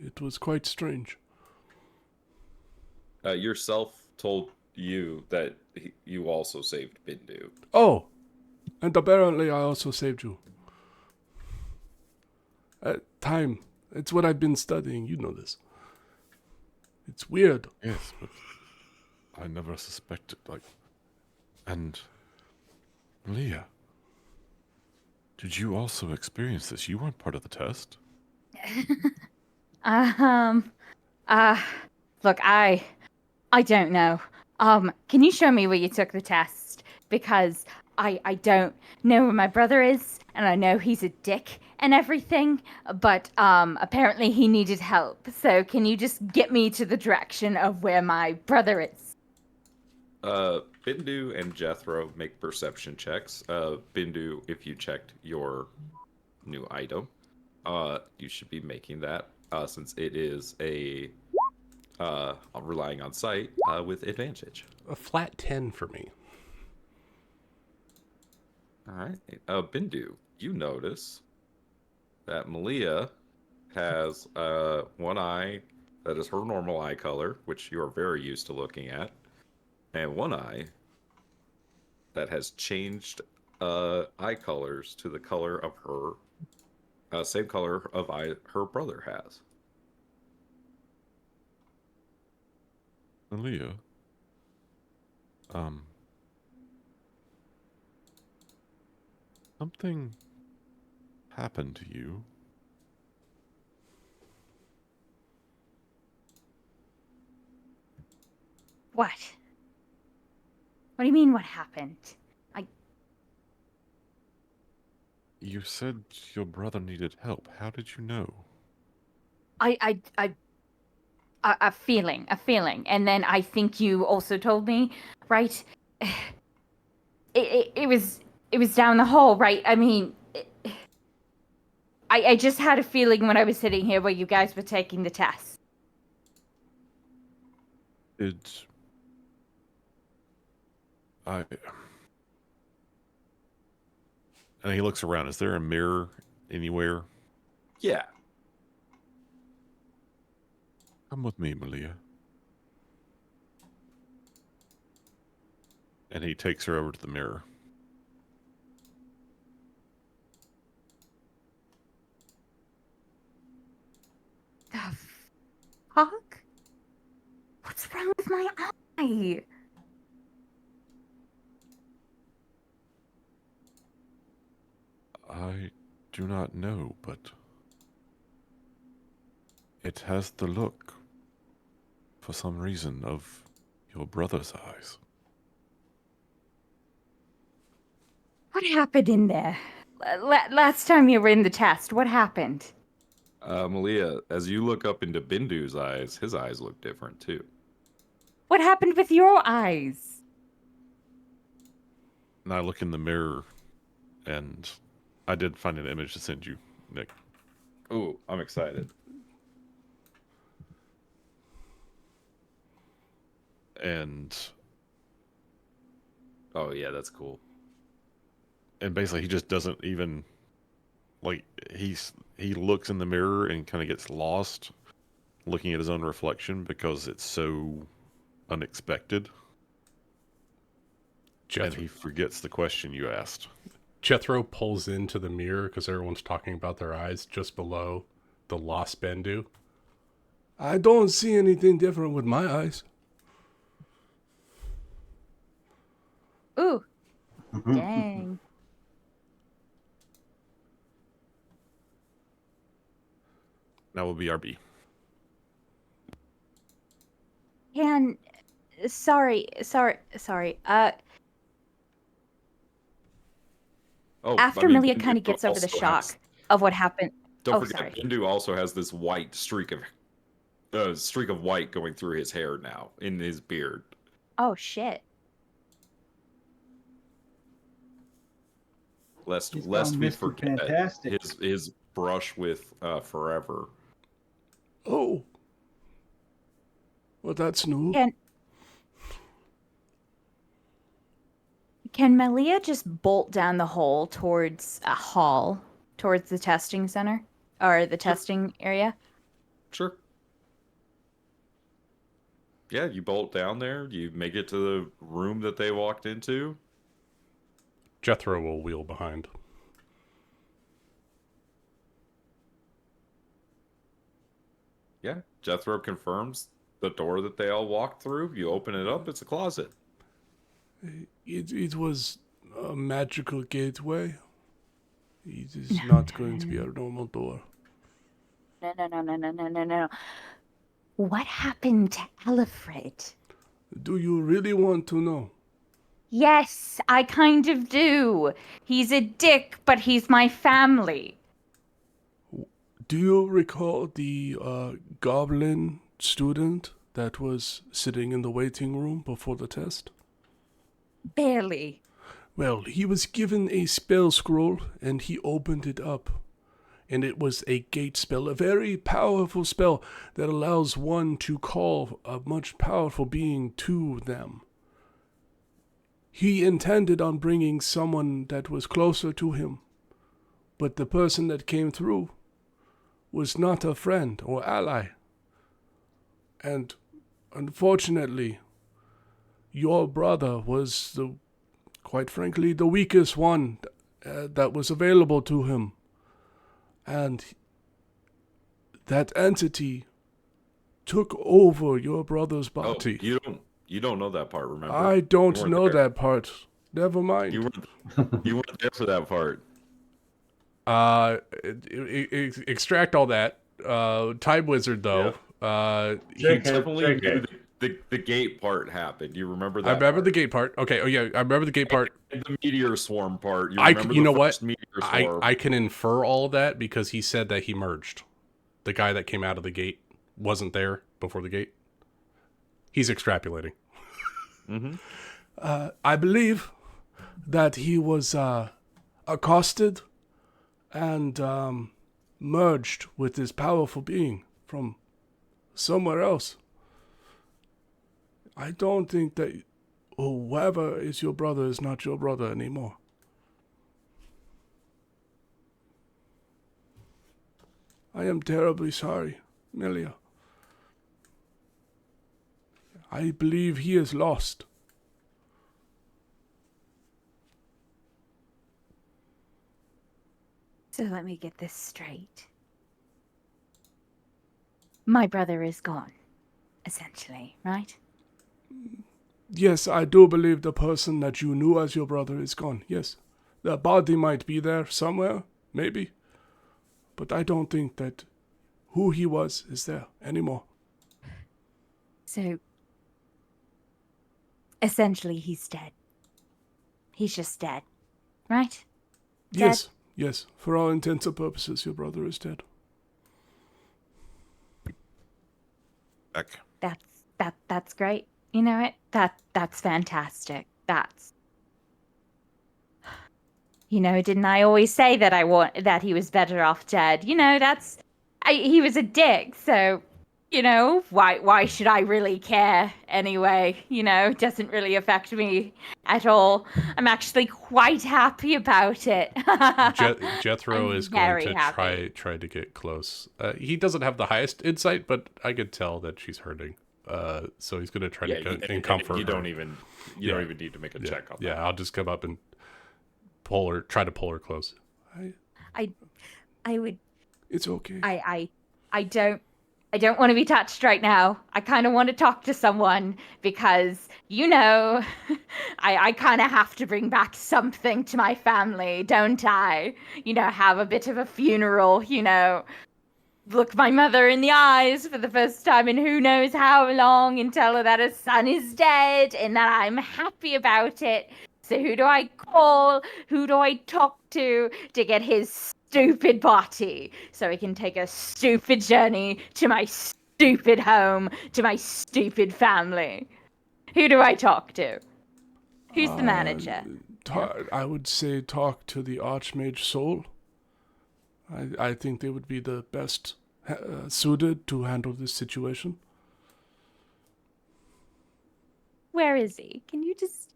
[SPEAKER 3] It was quite strange.
[SPEAKER 1] Yourself told you that you also saved Bindu.
[SPEAKER 3] Oh, and apparently I also saved you. Time. It's what I've been studying. You know this. It's weird.
[SPEAKER 4] Yes, but I never suspected, And Leah, did you also experience this? You weren't part of the test.
[SPEAKER 2] Look, I don't know. Can you show me where you took the test? Because I don't know where my brother is, and I know he's a dick and everything, but apparently he needed help. So can you just get me to the direction of where my brother is?
[SPEAKER 1] Bindu and Jethro make perception checks. Bindu, if you checked your new item, you should be making that since it is relying on sight with advantage.
[SPEAKER 3] A flat 10 for me.
[SPEAKER 1] All right. Bindu, you notice that Malia has one eye that is her normal eye color, which you are very used to looking at, and one eye that has changed eye colors to the color of her same color of eye her brother has.
[SPEAKER 4] Leah, something happened to you.
[SPEAKER 2] What? What do you mean, what happened?
[SPEAKER 4] You said your brother needed help. How did you know?
[SPEAKER 2] A feeling, and then I think you also told me, right? It was down the hall, right? I mean, I just had a feeling when I was sitting here where you guys were taking the test.
[SPEAKER 4] And he looks around. Is there a mirror anywhere?
[SPEAKER 1] Yeah.
[SPEAKER 4] Come with me, Malia. And he takes her over to the mirror.
[SPEAKER 2] The fuck? What's wrong with my eye?
[SPEAKER 4] I do not know, but it has the look for some reason, of your brother's eyes.
[SPEAKER 2] What happened in there? Last time you were in the test, what happened?
[SPEAKER 1] Malia, as you look up into Bindu's eyes, his eyes look different too.
[SPEAKER 2] What happened with your eyes?
[SPEAKER 4] And I look in the mirror, and I did find an image to send you, Nick.
[SPEAKER 1] Ooh, I'm excited.
[SPEAKER 4] And
[SPEAKER 1] oh yeah, that's cool.
[SPEAKER 4] And basically, he just doesn't even like he looks in the mirror and kind of gets lost looking at his own reflection because it's so unexpected. And he forgets the question you asked.
[SPEAKER 3] Jethro pulls into the mirror because everyone's talking about their eyes just below the lost Bendu. I don't see anything different with my eyes.
[SPEAKER 2] Ooh. Dang.
[SPEAKER 4] That will be our B.
[SPEAKER 2] And sorry. After Milia kind of gets over the shock of what happened.
[SPEAKER 1] Don't forget, Bindu also has this white streak of white going through his hair now in his beard.
[SPEAKER 2] Oh shit.
[SPEAKER 1] Lest we forget
[SPEAKER 5] Fantastic.
[SPEAKER 1] his brush with forever.
[SPEAKER 3] Oh. Well, that's new.
[SPEAKER 2] Can Melia just bolt down the hole towards a hall, towards the testing center? Or the testing area?
[SPEAKER 1] Sure. Yeah, you bolt down there, you make it to the room that they walked into.
[SPEAKER 3] Jethro will wheel behind.
[SPEAKER 1] Yeah, Jethro confirms the door that they all walked through. You open it up, it's a closet.
[SPEAKER 3] It was a magical gateway. It is not going to be a normal door.
[SPEAKER 2] No. What happened to Alfred?
[SPEAKER 3] Do you really want to know?
[SPEAKER 2] Yes, I kind of do. He's a dick, but he's my family.
[SPEAKER 3] Do you recall the goblin student that was sitting in the waiting room before the test?
[SPEAKER 2] Barely.
[SPEAKER 3] Well, he was given a spell scroll, and he opened it up. And it was a gate spell, a very powerful spell that allows one to call a much powerful being to them. He intended on bringing someone that was closer to him, but the person that came through was not a friend or ally. And unfortunately, your brother was, quite frankly, the weakest one that was available to him. And that entity took over your brother's body.
[SPEAKER 1] Oh, you don't know that part, remember?
[SPEAKER 3] I don't know that part. Never mind.
[SPEAKER 1] You weren't there for that part.
[SPEAKER 3] Extract all that. Time Wizard, though.
[SPEAKER 1] He definitely knew the gate part happened. You remember that?
[SPEAKER 3] I remember the gate part. Okay, oh yeah, I remember the gate part.
[SPEAKER 1] And the meteor swarm part. You know what?
[SPEAKER 3] I can infer all of that because he said that he merged. The guy that came out of the gate wasn't there before the gate. He's extrapolating.
[SPEAKER 1] Mm-hmm.
[SPEAKER 3] I believe that he was accosted and merged with this powerful being from somewhere else. I don't think that whoever is your brother is not your brother anymore. I am terribly sorry, Milia. I believe he is lost.
[SPEAKER 9] So let me get this straight. My brother is gone, essentially, right?
[SPEAKER 3] Yes, I do believe the person that you knew as your brother is gone, yes. The body might be there somewhere, maybe. But I don't think that who he was is there anymore.
[SPEAKER 9] So, essentially, he's dead. He's just dead, right? Dead?
[SPEAKER 3] Yes. For all intents and purposes, your brother is dead.
[SPEAKER 4] Back.
[SPEAKER 9] That's great. You know it. That's fantastic. Didn't I always say that that he was better off dead? He was a dick, so why should I really care anyway? It doesn't really affect me at all. I'm actually quite happy about it.
[SPEAKER 3] Jethro
[SPEAKER 9] I'm
[SPEAKER 3] is going
[SPEAKER 9] very
[SPEAKER 3] to
[SPEAKER 9] happy.
[SPEAKER 3] try to get close. He doesn't have the highest insight, but I could tell that she's hurting. So he's going to try to and comfort
[SPEAKER 4] you
[SPEAKER 3] her.
[SPEAKER 4] don't even need to make a check on that.
[SPEAKER 3] Yeah, I'll just come up and try to pull her close.
[SPEAKER 9] I would.
[SPEAKER 3] It's okay.
[SPEAKER 9] I don't want to be touched right now. I kind of want to talk to someone because, I kind of have to bring back something to my family, don't I? Have a bit of a funeral, look my mother in the eyes for the first time in who knows how long and tell her that her son is dead and that I'm happy about it. So who do I call? Who do I talk to get his stupid body so he can take a stupid journey to my stupid home, to my stupid family? Who do I talk to? Who's the manager?
[SPEAKER 3] I would say talk to the Archmage Soul. I think they would be the best suited to handle this situation.
[SPEAKER 9] Where is he? Can you just...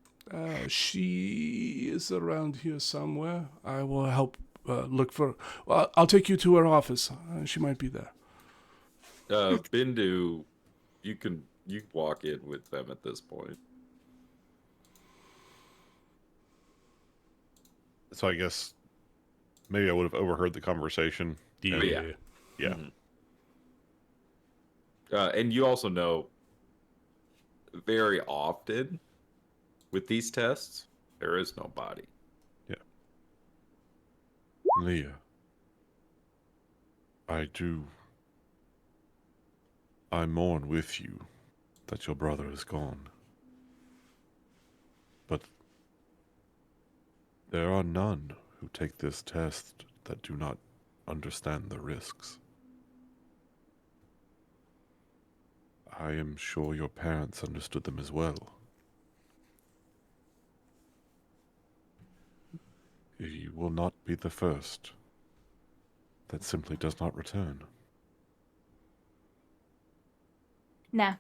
[SPEAKER 3] She is around here somewhere. I will help look for... I'll take you to her office. She might be there.
[SPEAKER 1] Bindu, you can walk in with them at this point.
[SPEAKER 4] So I guess maybe I would have overheard the conversation.
[SPEAKER 1] Yeah.
[SPEAKER 4] Mm-hmm.
[SPEAKER 1] And you also know, very often with these tests, there is no body.
[SPEAKER 4] Yeah. Leah, I mourn with you that your brother is gone. But there are none who take this test that do not understand the risks. I am sure your parents understood them as well. You will not be the first that simply does not return.
[SPEAKER 9] No.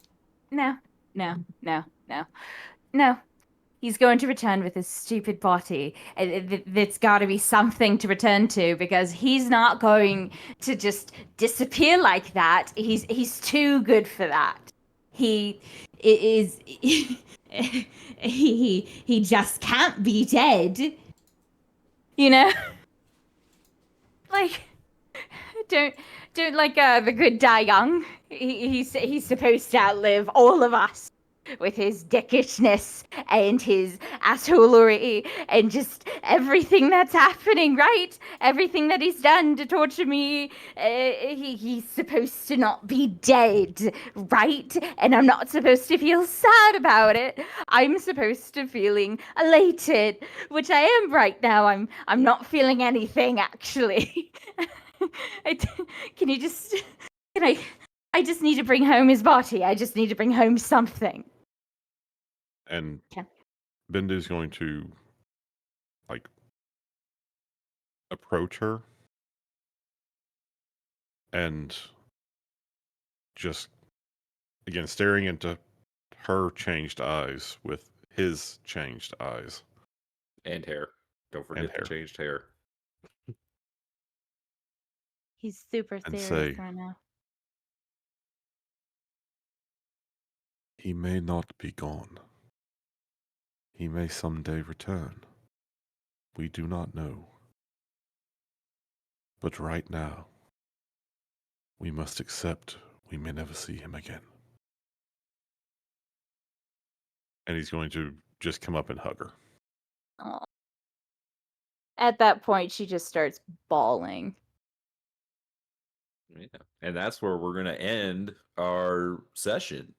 [SPEAKER 9] He's going to return with his stupid body. There's got to be something to return to because he's not going to just disappear like that. He's too good for that. He is. He just can't be dead. Like, don't like the good die young. He's supposed to outlive all of us with his dickishness and his assholery and just everything that's happening, right? Everything that he's done to torture me. He's supposed to not be dead, right? And I'm not supposed to feel sad about it. I'm supposed to feeling elated, which I am right now. I'm not feeling anything actually. I just need to bring home his body. I just need to bring home something.
[SPEAKER 4] And
[SPEAKER 9] Okay.
[SPEAKER 4] Bindu's going to, approach her and just, again, staring into her changed eyes with his changed eyes.
[SPEAKER 1] And hair. Don't forget the changed hair.
[SPEAKER 9] He's super
[SPEAKER 4] And
[SPEAKER 9] serious
[SPEAKER 4] say,
[SPEAKER 9] right now.
[SPEAKER 4] he may not be gone. He may someday return. We do not know. But right now, we must accept we may never see him again. And he's going to just come up and hug her.
[SPEAKER 2] Aww. At that point, she just starts bawling.
[SPEAKER 1] Yeah. And that's where we're going to end our session.